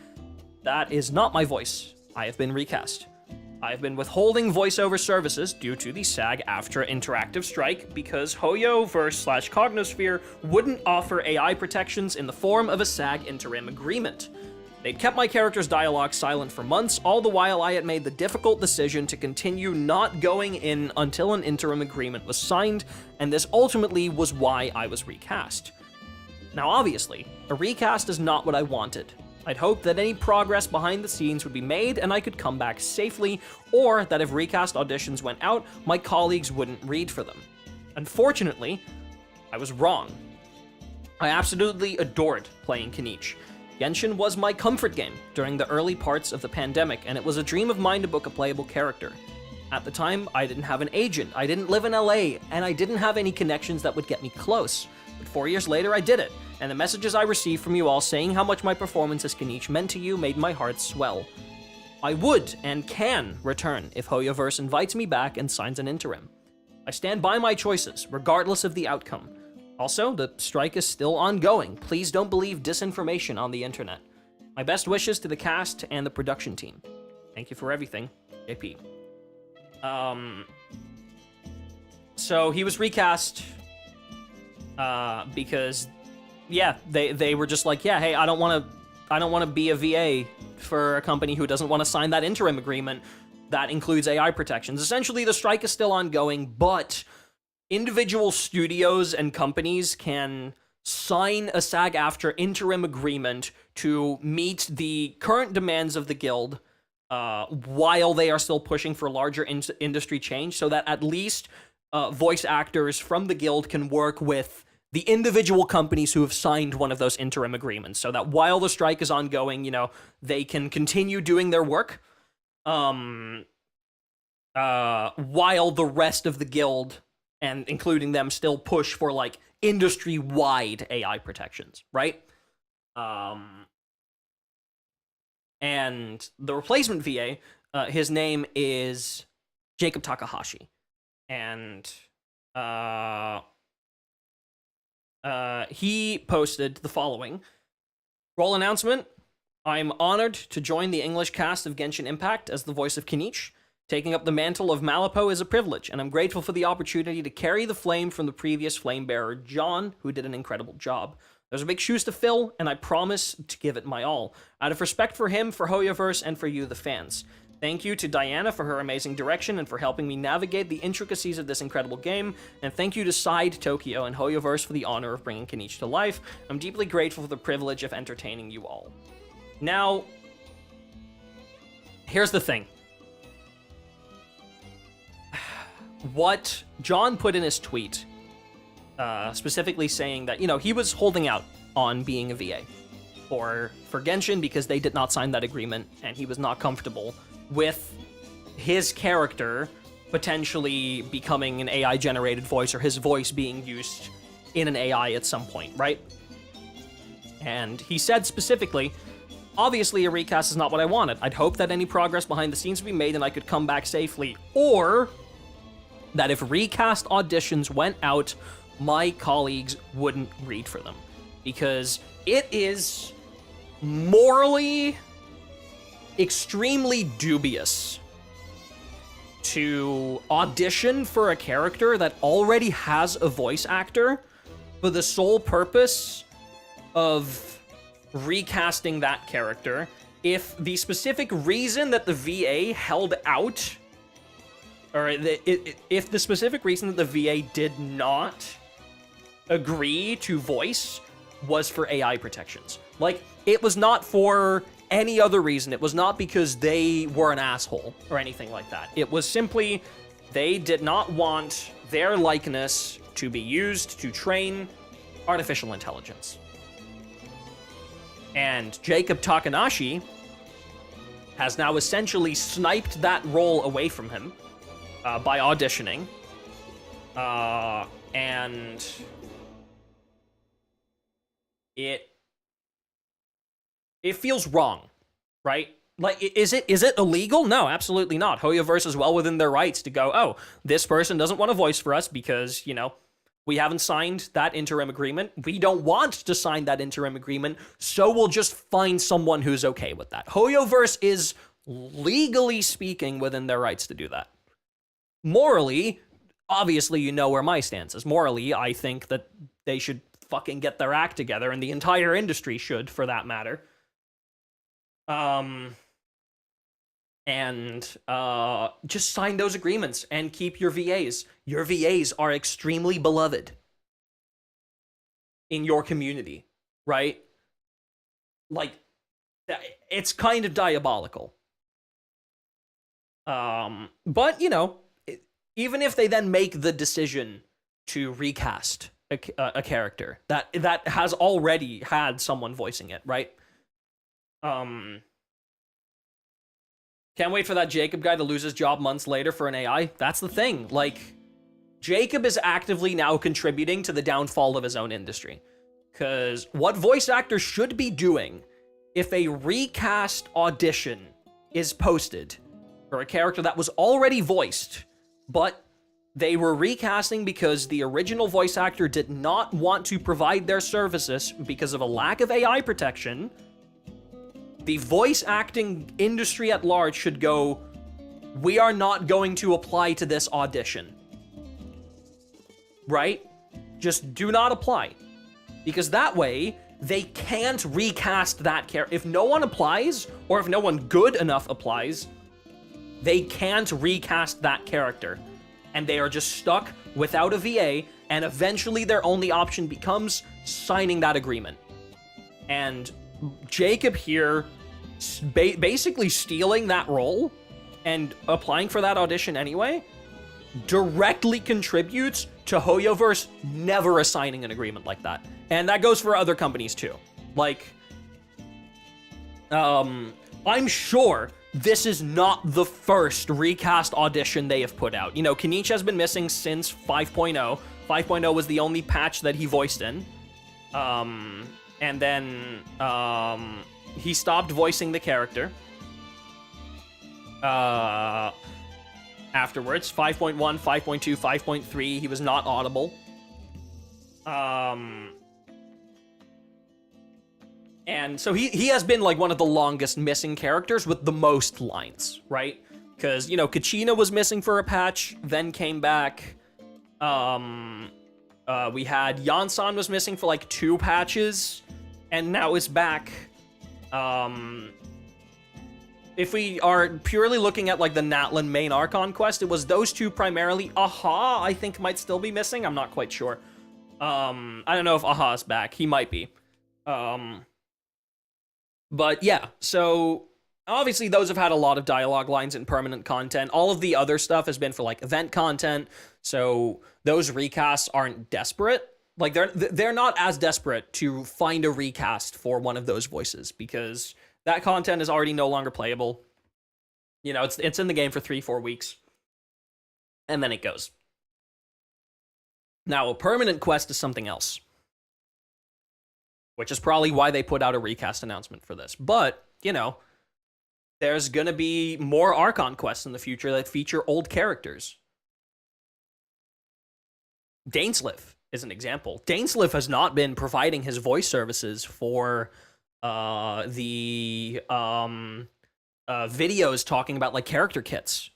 that is not my voice. I have been recast. I have been withholding voiceover services due to the SAG-AFTRA interactive strike because Hoyoverse/Cognosphere wouldn't offer AI protections in the form of a SAG interim agreement. They'd kept my character's dialogue silent for months, all the while I had made the difficult decision to continue not going in until an interim agreement was signed, and this ultimately was why I was recast. Now obviously, a recast is not what I wanted. I'd hoped that any progress behind the scenes would be made and I could come back safely, or that if recast auditions went out, my colleagues wouldn't read for them. Unfortunately, I was wrong. I absolutely adored playing Kinich. Genshin was my comfort game during the early parts of the pandemic, and it was a dream of mine to book a playable character. At the time, I didn't have an agent, I didn't live in LA, and I didn't have any connections that would get me close. But 4 years later, I did it, and the messages I received from you all saying how much my performance as Kinich meant to you made my heart swell. I would and can return if Hoyoverse invites me back and signs an interim. I stand by my choices, regardless of the outcome. Also, the strike is still ongoing. Please don't believe disinformation on the internet. My best wishes to the cast and the production team. Thank you for everything, JP. So he was recast because, yeah, they were just like, yeah, hey, I don't want to be a VA for a company who doesn't want to sign that interim agreement that includes AI protections. Essentially, the strike is still ongoing, but individual studios and companies can sign a SAG-AFTRA interim agreement to meet the current demands of the guild while they are still pushing for larger industry change, so that at least voice actors from the guild can work with the individual companies who have signed one of those interim agreements, so that while the strike is ongoing, you know, they can continue doing their work while the rest of the guild, and including them, still push for, like, industry-wide AI protections, right? And the replacement VA, his name is Jacob Takahashi. And he posted the following. Role announcement. I'm honored to join the English cast of Genshin Impact as the voice of Kinich. Taking up the mantle of Malipo is a privilege, and I'm grateful for the opportunity to carry the flame from the previous flame bearer, John, who did an incredible job. There's a big shoes to fill, and I promise to give it my all, out of respect for him, for Hoyoverse, and for you, the fans. Thank you to Diana for her amazing direction and for helping me navigate the intricacies of this incredible game, and thank you to Side, Tokyo, and Hoyoverse for the honor of bringing Kenichi to life. I'm deeply grateful for the privilege of entertaining you all. Now, here's the thing. What John put in his tweet, specifically saying that, you know, he was holding out on being a VA for Genshin because they did not sign that agreement, and he was not comfortable with his character potentially becoming an AI-generated voice, or his voice being used in an AI at some point, right? And he said specifically, obviously a recast is not what I wanted. I'd hope that any progress behind the scenes would be made and I could come back safely, or that if recast auditions went out, my colleagues wouldn't read for them. Because it is morally extremely dubious to audition for a character that already has a voice actor for the sole purpose of recasting that character if the specific reason that the VA held out, or if the specific reason that the VA did not agree to voice was for AI protections. Like, it was not for any other reason. It was not because they were an asshole or anything like that. It was simply they did not want their likeness to be used to train artificial intelligence. And Jacob Takanashi has now essentially sniped that role away from him by auditioning. And it feels wrong, right? Like, is it illegal? No, absolutely not. Hoyoverse is well within their rights to go, oh, this person doesn't want a voice for us because, you know, we haven't signed that interim agreement. We don't want to sign that interim agreement, so we'll just find someone who's okay with that. Hoyoverse is, legally speaking, within their rights to do that. Morally, obviously you know where my stance is. Morally, I think that they should fucking get their act together, and the entire industry should, for that matter. Just sign those agreements and keep your VAs. Your VAs are extremely beloved in your community, right? Like, it's kind of diabolical. But, you know, even if they then make the decision to recast a character that has already had someone voicing it, right? Can't wait for that Jacob guy to lose his job months later for an AI. That's the thing. Like, Jacob is actively now contributing to the downfall of his own industry. Because what voice actors should be doing if a recast audition is posted for a character that was already voiced, but they were recasting because the original voice actor did not want to provide their services because of a lack of AI protection, the voice acting industry at large should go, we are not going to apply to this audition. Right? Just do not apply. Because that way, they can't recast that character. If no one applies, or if no one good enough applies, they can't recast that character. And they are just stuck without a VA, and eventually their only option becomes signing that agreement. And Jacob here basically stealing that role and applying for that audition anyway directly contributes to Hoyoverse never assigning an agreement like that. And that goes for other companies too. Like, I'm sure this is not the first recast audition they have put out. You know, Kenichi has been missing since 5.0. 5.0 was the only patch that he voiced in. And then, he stopped voicing the character. Afterwards, 5.1, 5.2, 5.3, he was not audible. And so he has been like one of the longest missing characters with the most lines, right? Because, you know, Kachina was missing for a patch, then came back. We had Yansan was missing for like 2 patches, and now is back. If we are purely looking at like the NATLAN main Archon quest, it was those 2 primarily. Aha, I think might still be missing. I'm not quite sure. I don't know if Aha is back. He might be. But yeah, so obviously those have had a lot of dialogue lines and permanent content. All of the other stuff has been for like event content. So those recasts aren't desperate. Like they're not as desperate to find a recast for one of those voices because that content is already no longer playable. You know, it's in the game for 3-4 weeks. And then it goes. Now, a permanent quest is something else. Which is probably why they put out a recast announcement for this. But, you know, there's gonna be more Archon quests in the future that feature old characters. Dainsliff is an example. Dainsliff has not been providing his voice services for the videos talking about like character kits,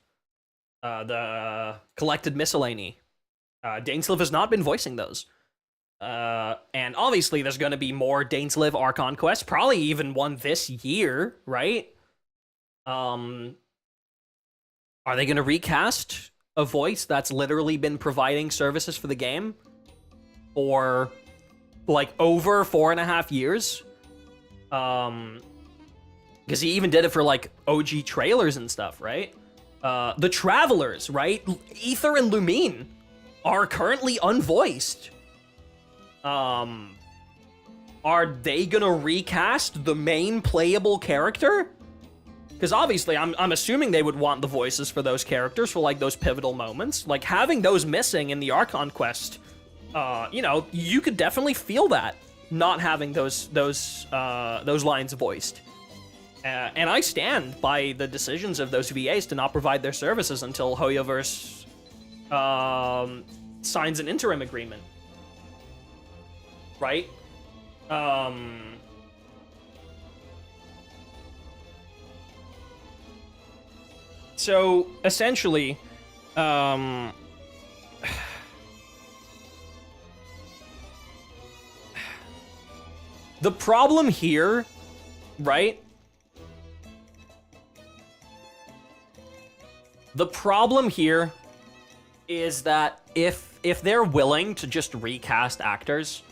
the collected miscellany. Dainsliff has not been voicing those. And obviously there's going to be more Dainsliff Archon quests, probably even one this year, right? Are they going to recast a voice that's literally been providing services for the game for like over 4.5 years? Because he even did it for like OG trailers and stuff, right? The Travelers, right? Ether and Lumine are currently unvoiced. Are they gonna recast the main playable character? Because obviously, I'm assuming they would want the voices for those characters for like those pivotal moments. Like having those missing in the Archon quest, you know, you could definitely feel that not having those lines voiced. And I stand by the decisions of those VAs to not provide their services until Hoyoverse signs an interim agreement. Right? So, essentially, the problem here, right? The problem here is that if they're willing to just recast actors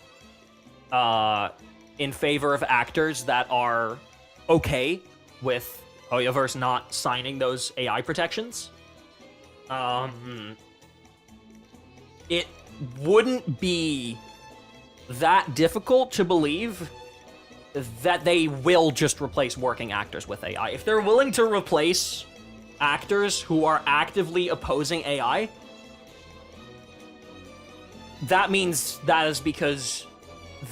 in favor of actors that are okay with Hoyoverse not signing those AI protections, it wouldn't be that difficult to believe that they will just replace working actors with AI. If they're willing to replace actors who are actively opposing AI, that means that is because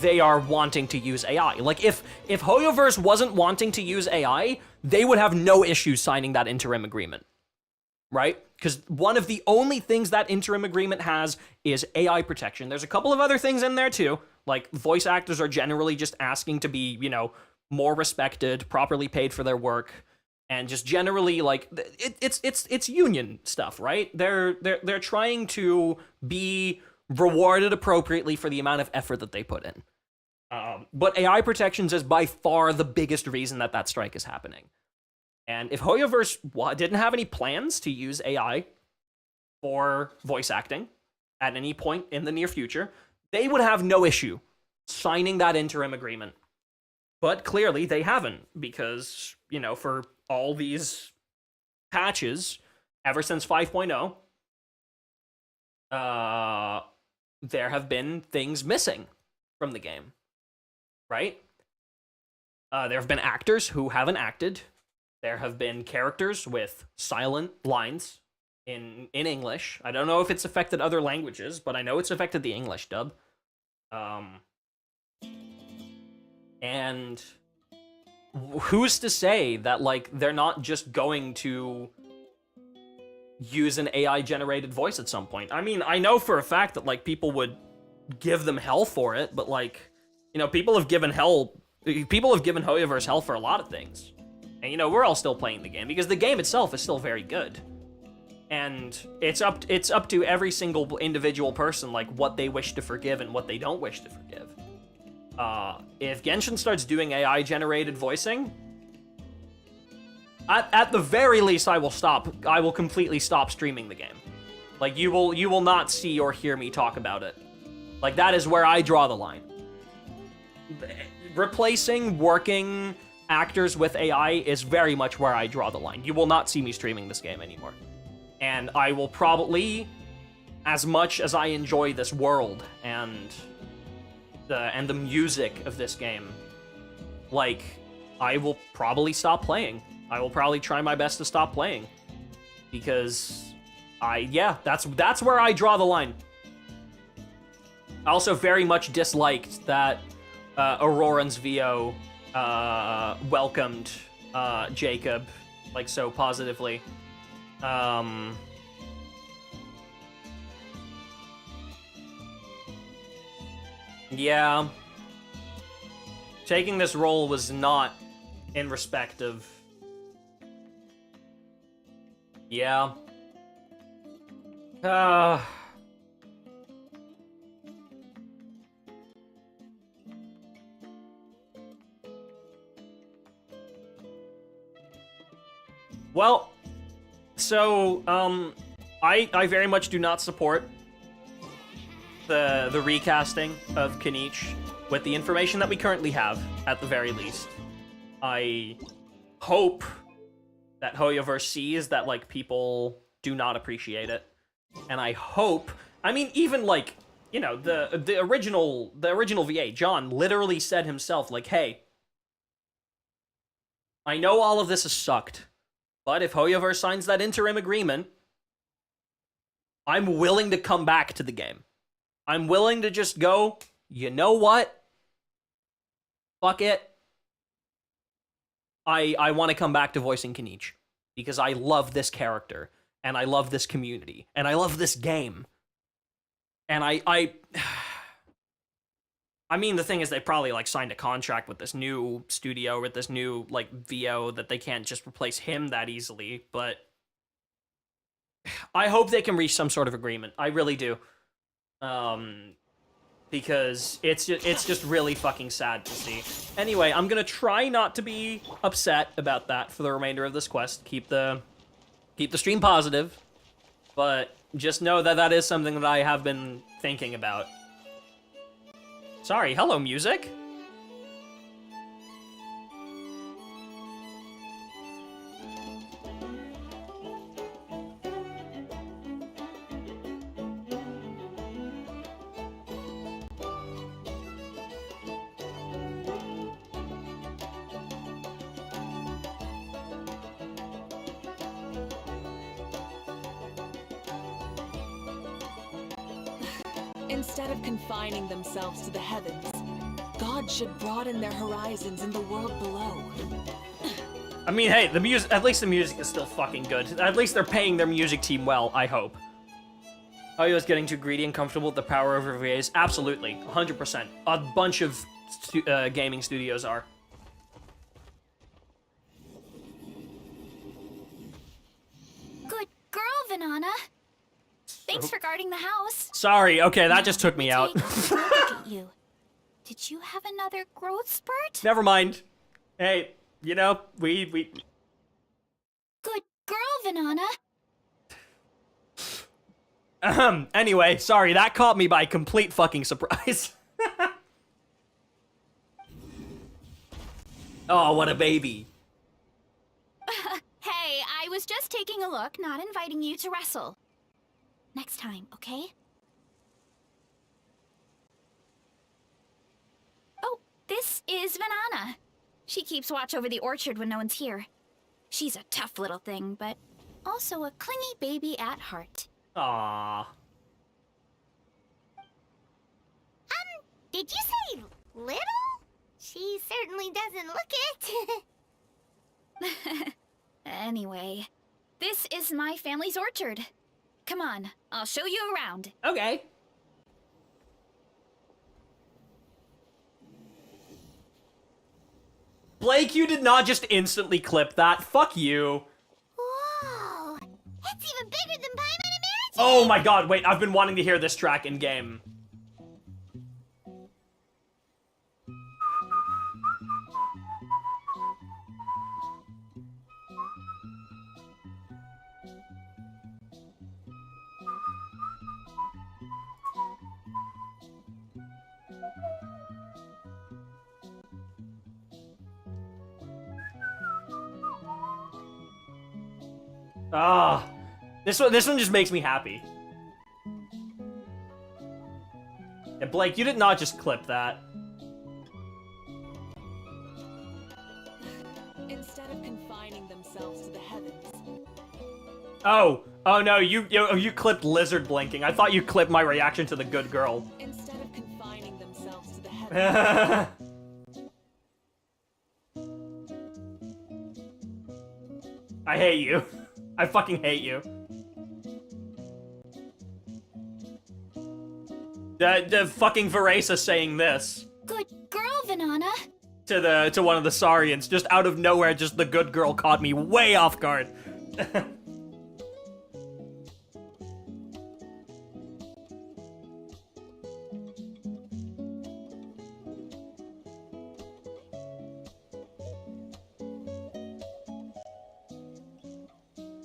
they are wanting to use AI. Like, if Hoyoverse wasn't wanting to use AI, they would have no issues signing that interim agreement, right? Because one of the only things that interim agreement has is AI protection. There's a couple of other things in there, too. Like, voice actors are generally just asking to be, you know, more respected, properly paid for their work, and just generally, like, it's union stuff, right? They're trying to be rewarded appropriately for the amount of effort that they put in. But AI protections is by far the biggest reason that strike is happening. And if Hoyoverse didn't have any plans to use AI for voice acting at any point in the near future, they would have no issue signing that interim agreement. But clearly they haven't, because, you know, for all these patches, ever since 5.0, there have been things missing from the game, right? There have been actors who haven't acted. There have been characters with silent lines in English. I don't know if it's affected other languages, but I know it's affected the English dub. And who's to say that, like, they're not just going to use an AI-generated voice at some point? I mean, I know for a fact that, like, people would give them hell for it, but, like, you know, people have given Hoyoverse hell for a lot of things. And, you know, we're all still playing the game, because the game itself is still very good. And it's up to every single individual person, like, what they wish to forgive and what they don't wish to forgive. If Genshin starts doing AI-generated voicing, at the very least, I will completely stop streaming the game. Like, you will not see or hear me talk about it. Like, that is where I draw the line. Replacing working actors with AI is very much where I draw the line. You will not see me streaming this game anymore. And I will probably, as much as I enjoy this world and the music of this game, like, I will probably stop playing. I will probably try my best to stop playing. Because that's where I draw the line. I also very much disliked that Auroran's VO welcomed Jacob, like, so positively. Yeah. Taking this role was not in respect of... Yeah. Well, so, I very much do not support the recasting of Kinich with the information that we currently have, at the very least. I hope that Hoyoverse sees that, like, people do not appreciate it. And I hope, I mean, even, like, you know, the original VA, John, literally said himself, like, hey, I know all of this has sucked, but if Hoyoverse signs that interim agreement, I'm willing to come back to the game. I'm willing to just go, you know what? Fuck it. I want to come back to voicing Kinich, because I love this character, and I love this community, and I love this game. And I mean, the thing is, they probably, like, signed a contract with this new studio, with this new, like, VO, that they can't just replace him that easily, but I hope they can reach some sort of agreement. I really do. Because it's just really fucking sad to see. Anyway, I'm gonna try not to be upset about that for the remainder of this quest. Keep the stream positive, but just know that that is something that I have been thinking about. Sorry, hello, music. Instead of confining themselves to the heavens, God should broaden their horizons in the world below. I mean, hey, the music, at least the music is still fucking good. At least they're paying their music team well, I hope. Hoyo's getting too greedy and comfortable with the power over VAs. Absolutely, 100%. A bunch of gaming studios are. Good girl, Venana. Thanks for guarding the house. Sorry, okay, that just took me out. Look at you. Did you have another growth spurt? Never mind. Hey, you know, we... Good girl, Venana. Anyway, sorry, that caught me by complete fucking surprise. Oh, what a baby. Hey, I was just taking a look, not inviting you to wrestle. Next time, okay? Oh, this is Venana. She keeps watch over the orchard when no one's here. She's a tough little thing, but also a clingy baby at heart. Aww. Did you say little? She certainly doesn't look it. Anyway, this is my family's orchard. Come on, I'll show you around. Okay. Blake, you did not just instantly clip that. Fuck you. Whoa! It's even bigger than Paimon imagined! Oh my god, wait, I've been wanting to hear this track in game. Ah, this one just makes me happy. Yeah, Blake, you did not just clip that. Instead of confining themselves to the heavens, Oh no, you clipped lizard blinking. I thought you clipped my reaction to the good girl. instead of confining themselves to the heavens, I hate you. I fucking hate you. The fucking Veresa saying this Good girl, Venana. to one of the Saurians, just out of nowhere, just the good girl caught me way off guard.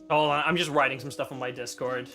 Hold on, I'm just writing some stuff on my Discord.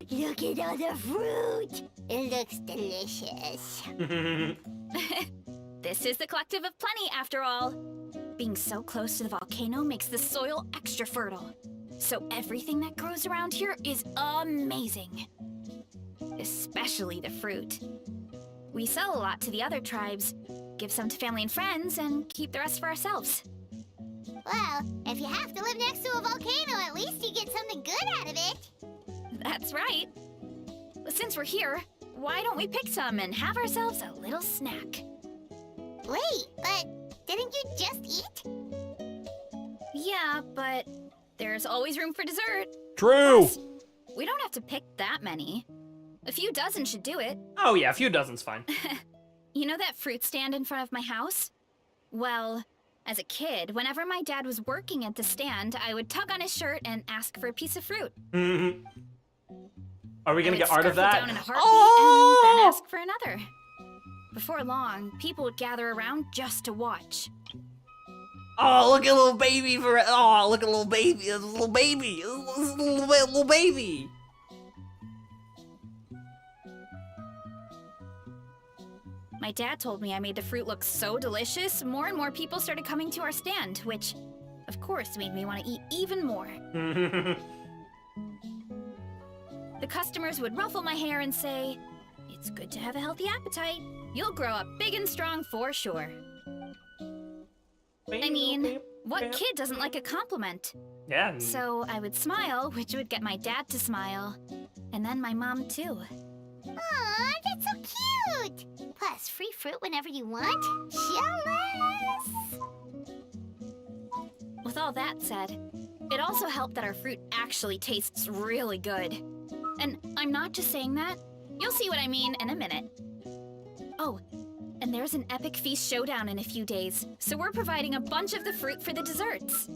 Look at all the fruit! It looks delicious. This is the Collective of Plenty, after all. Being so close to the volcano makes the soil extra fertile. So everything that grows around here is amazing. Especially the fruit. We sell a lot to the other tribes, give some to family and friends, and keep the rest for ourselves. Well, if you have to live next to a volcano, at least you get something good out of it. That's right. But since we're here, why don't we pick some and have ourselves a little snack? Wait, but didn't you just eat? Yeah, but there's always room for dessert. True! Plus, we don't have to pick that many. A few dozen should do it. Oh yeah, a few dozen's fine. You know that fruit stand in front of my house? Well, as a kid, whenever my dad was working at the stand, I would tug on his shirt and ask for a piece of fruit. Are we gonna I would get art of scarf it that? down in a heartbeat and then ask for another. Before long, people would gather around just to watch. Oh, look at little baby for oh, look at little baby, little baby, little baby. My dad told me I made the fruit look so delicious, more and more people started coming to our stand, which, of course, made me want to eat even more. The customers would ruffle my hair and say, "It's good to have a healthy appetite. You'll grow up big and strong for sure." I mean, what kid doesn't like a compliment? Yeah. So I would smile, which would get my dad to smile, and then my mom too. Aw, that's so cute! Plus, free fruit whenever you want. Jealous! With all that said, it also helped that our fruit actually tastes really good. And I'm not just saying that. You'll see what I mean in a minute. Oh, and there's an epic feast showdown in a few days, so we're providing a bunch of the fruit for the desserts.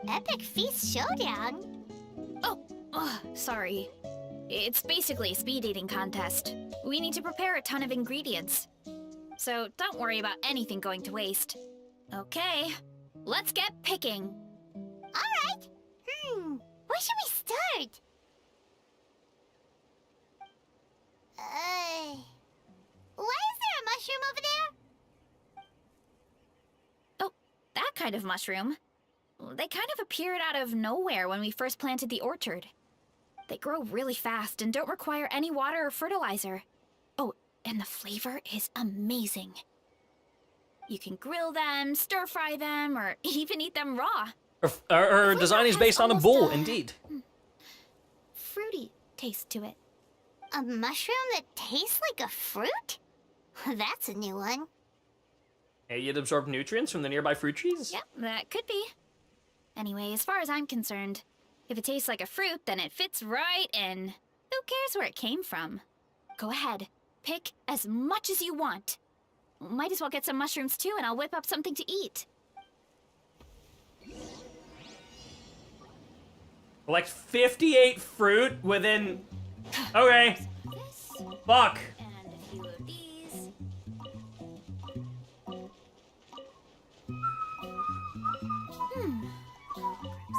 Epic Feast Showdown? Oh, sorry. It's basically a speed dating contest. We need to prepare a ton of ingredients. so don't worry about anything going to waste. Okay, let's get picking. Alright. Where should we start? Why is there a mushroom over there? Oh, that kind of mushroom. They kind of appeared out of nowhere when we first planted the orchard. They grow really fast and don't require any water or fertilizer. Oh, and the flavor is amazing. You can grill them, stir-fry them, or even eat them raw. Her design is based on a bull, indeed. Fruity taste to it. A mushroom that tastes like a fruit? That's a new one. Maybe it absorbed nutrients from the nearby fruit trees? Yeah, that could be. Anyway, as far as I'm concerned, if it tastes like a fruit, then it fits right in. Who cares where it came from? Go ahead, pick as much as you want. Might as well get some mushrooms too, and I'll whip up something to eat. Collect 58 fruit within... Okay. This, Fuck. and a few of these. Grab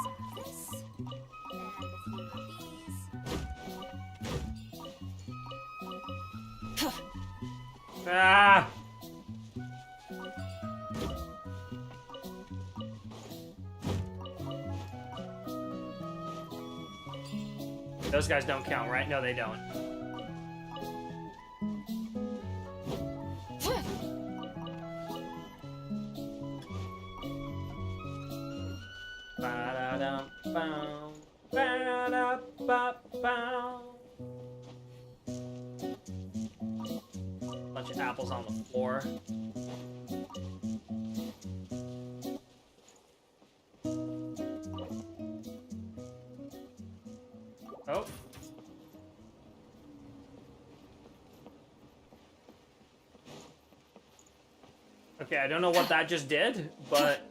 some of this, and a few of these. Ah. Those guys don't count, right? No, they don't. Ba-da-dum-bum, ba-da-ba-bum. Bunch of apples on the floor. Oh. Okay, I don't know what that just did, but...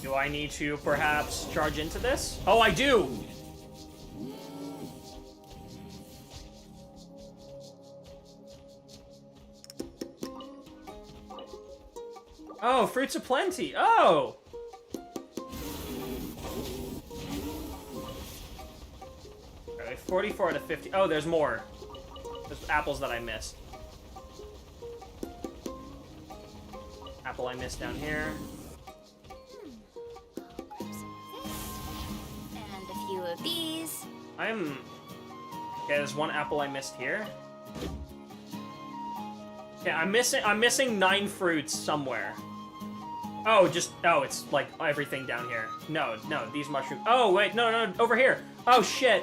Do I need to perhaps charge into this? Oh, I do! Oh, fruits aplenty. Oh! Okay, 44 out of 50. Oh, there's more. There's apples that I missed. Apple I missed down here. Grab some of this, and a few of these. Okay, there's one apple I missed here. Okay, I'm missing 9 fruits somewhere. Oh, it's like everything down here. No, these mushrooms. Oh, wait, no, over here. Oh, shit.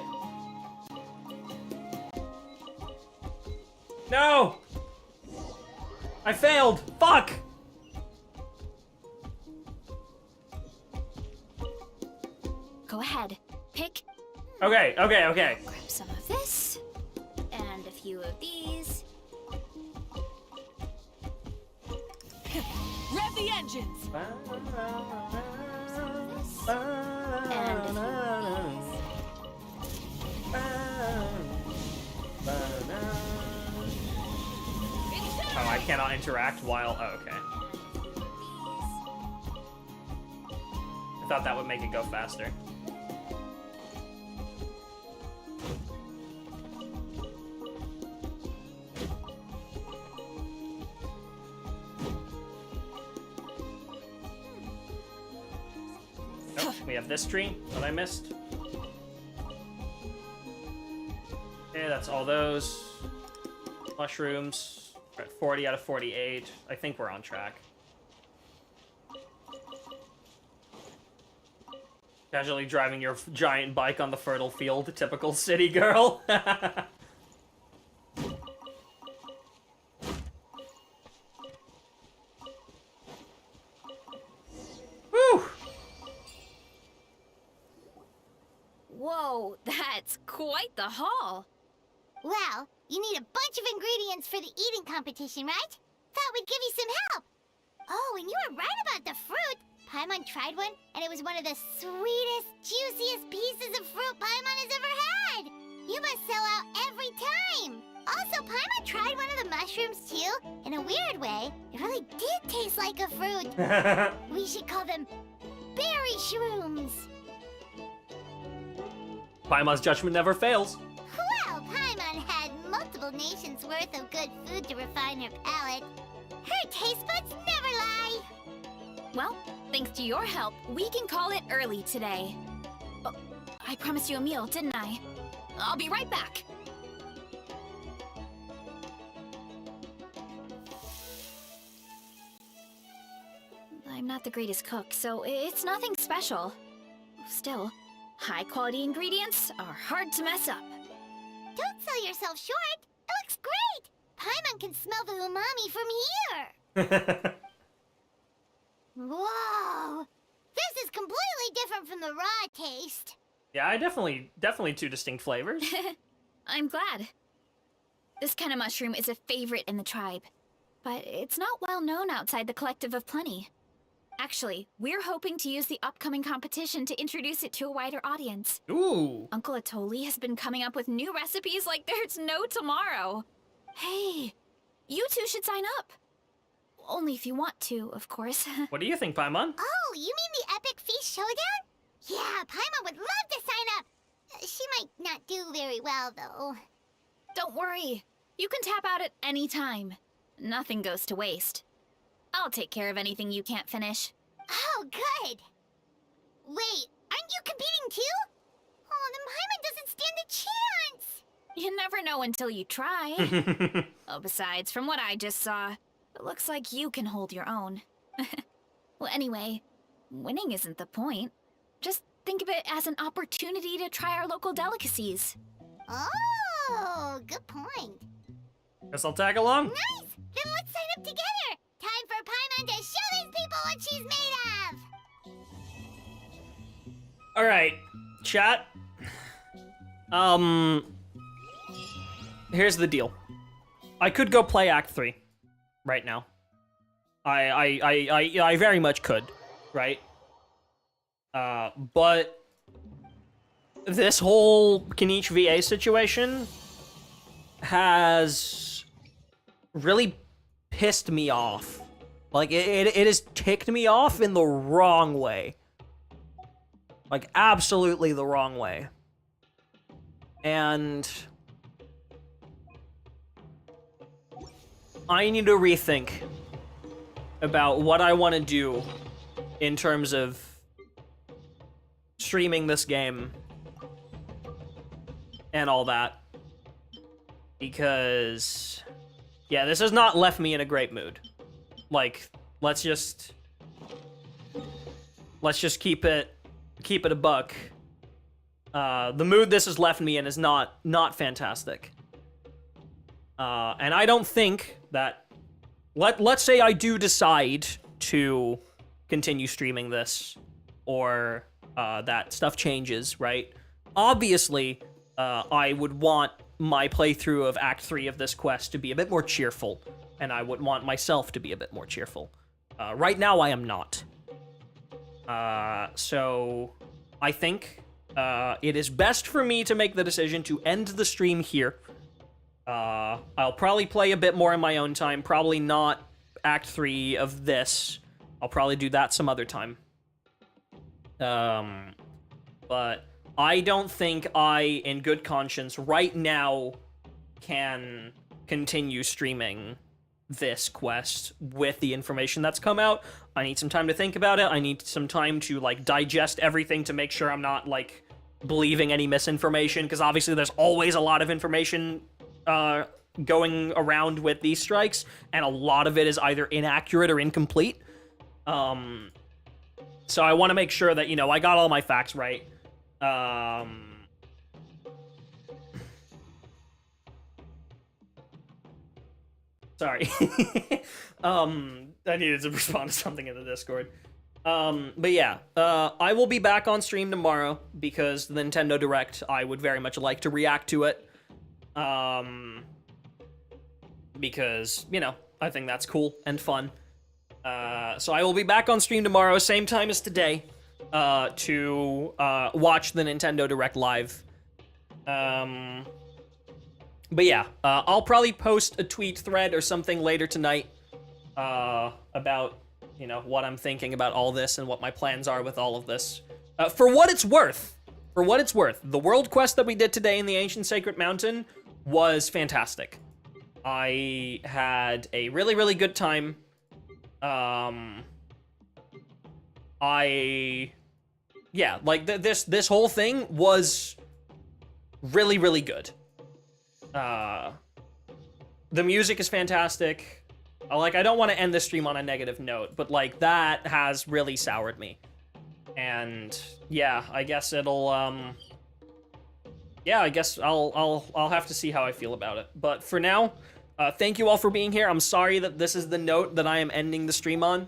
No! I failed. Fuck! Go ahead, pick. Okay. Grab some of this, and a few of these. Rev the engines! And a few of these. Oh, I cannot interact while... Oh, okay. I thought that would make it go faster. Nope, we have this tree that I missed. Okay, that's all those. Mushrooms. We're at 40 out of 48. I think we're on track. Casually driving your giant bike on the fertile field, typical city girl. Woo! Whoa, that's quite the haul. Well, you need a bunch of ingredients for the eating competition, right? Thought we'd give you some help. Oh, and you were right about the fruit. Paimon tried one, and it was one of the sweetest, juiciest pieces of fruit Paimon has ever had. You must sell out every time! Also, Paimon tried one of the mushrooms too. In a weird way, it really did taste like a fruit. We should call them berry shrooms. Paimon's judgment never fails. Well, Paimon had multiple nations worth of good food to refine her palate. Her taste buds never lie. Well, thanks to your help, we can call it early today. Oh, I promised you a meal, didn't I? I'll be right back. I'm not the greatest cook, so it's nothing special. Still, high-quality ingredients are hard to mess up. Don't sell yourself short. It looks great. Paimon can smell the umami from here. Whoa! This is completely different from the raw taste. Yeah, definitely two distinct flavors. I'm glad. This kind of mushroom is a favorite in the tribe, but it's not well known outside the Collective of Plenty. Actually, we're hoping to use the upcoming competition to introduce it to a wider audience. Ooh. Uncle Atoli has been coming up with new recipes like there's no tomorrow. Hey, you two should sign up. Only if you want to, of course. What do you think, Paimon? Oh, you mean the Epic Feast Showdown? Yeah, Paimon would love to sign up. She might not do very well, though. Don't worry. You can tap out at any time. Nothing goes to waste. I'll take care of anything you can't finish. Oh, good. Wait, aren't you competing too? Oh, then Paimon doesn't stand a chance. You never know until you try. Oh, besides, from what I just saw, it looks like you can hold your own. Well, anyway, winning isn't the point. Just think of it as an opportunity to try our local delicacies. Oh, good point. Guess I'll tag along. Nice! Then let's sign up together! Time for Paimon to show these people what she's made of! Alright, chat. Here's the deal. I could go play Act 3 right now. I very much could, right? But this whole Knight VA situation has really pissed me off. Like, it has ticked me off in the wrong way. Like, absolutely the wrong way. And I need to rethink about what I want to do in terms of streaming this game and all that. Because, yeah, this has not left me in a great mood. Like, let's just keep it a buck. The mood this has left me in is not fantastic. And I don't think that, let's say I do decide to continue streaming this, or that stuff changes, right? Obviously, I would want my playthrough of Act 3 of this quest to be a bit more cheerful, and I would want myself to be a bit more cheerful. Right now, I am not. So I think it is best for me to make the decision to end the stream here. I'll probably play a bit more in my own time, probably not Act 3 of this. I'll probably do that some other time. But I don't think I, in good conscience, right now, can continue streaming this quest with the information that's come out. I need some time to think about it. I need some time to, like, digest everything to make sure I'm not, like, believing any misinformation, because obviously there's always a lot of information going around with these strikes, and a lot of it is either inaccurate or incomplete. So I want to make sure that, you know, I got all my facts right. Sorry. I needed to respond to something in the Discord. But yeah, I will be back on stream tomorrow because the Nintendo Direct, I would very much like to react to it. Because, you know, I think that's cool and fun. So I will be back on stream tomorrow, same time as today, to watch the Nintendo Direct live. But yeah, I'll probably post a tweet thread or something later tonight about, you know, what I'm thinking about all this and what my plans are with all of this. For what it's worth, the world quest that we did today in the Ancient Sacred Mountain was fantastic. I had a really, really good time. Yeah, like this whole thing was really, really good. The music is fantastic. Like, I don't want to end the stream on a negative note, but like that has really soured me. And yeah, I guess it'll yeah, I guess I'll have to see how I feel about it. But for now, thank you all for being here. I'm sorry that this is the note that I am ending the stream on.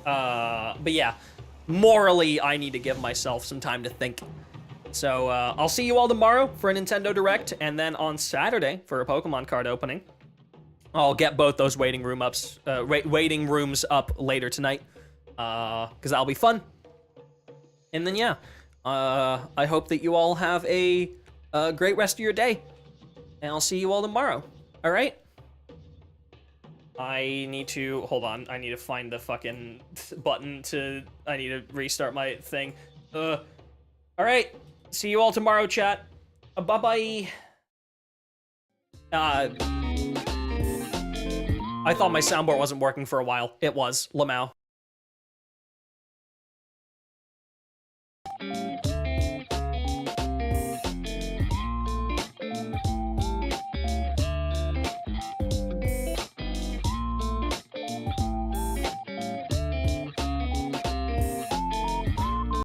But yeah, morally, I need to give myself some time to think. So I'll see you all tomorrow for a Nintendo Direct, and then on Saturday for a Pokemon card opening. I'll get both those waiting rooms up later tonight, because that'll be fun. And then yeah, I hope that you all have a great rest of your day, and I'll see you all tomorrow. All right? I need to, hold on, I need to find the fucking button I need to restart my thing. All right, see you all tomorrow, chat. Bye-bye. I thought my soundboard wasn't working for a while. It was. Lamau.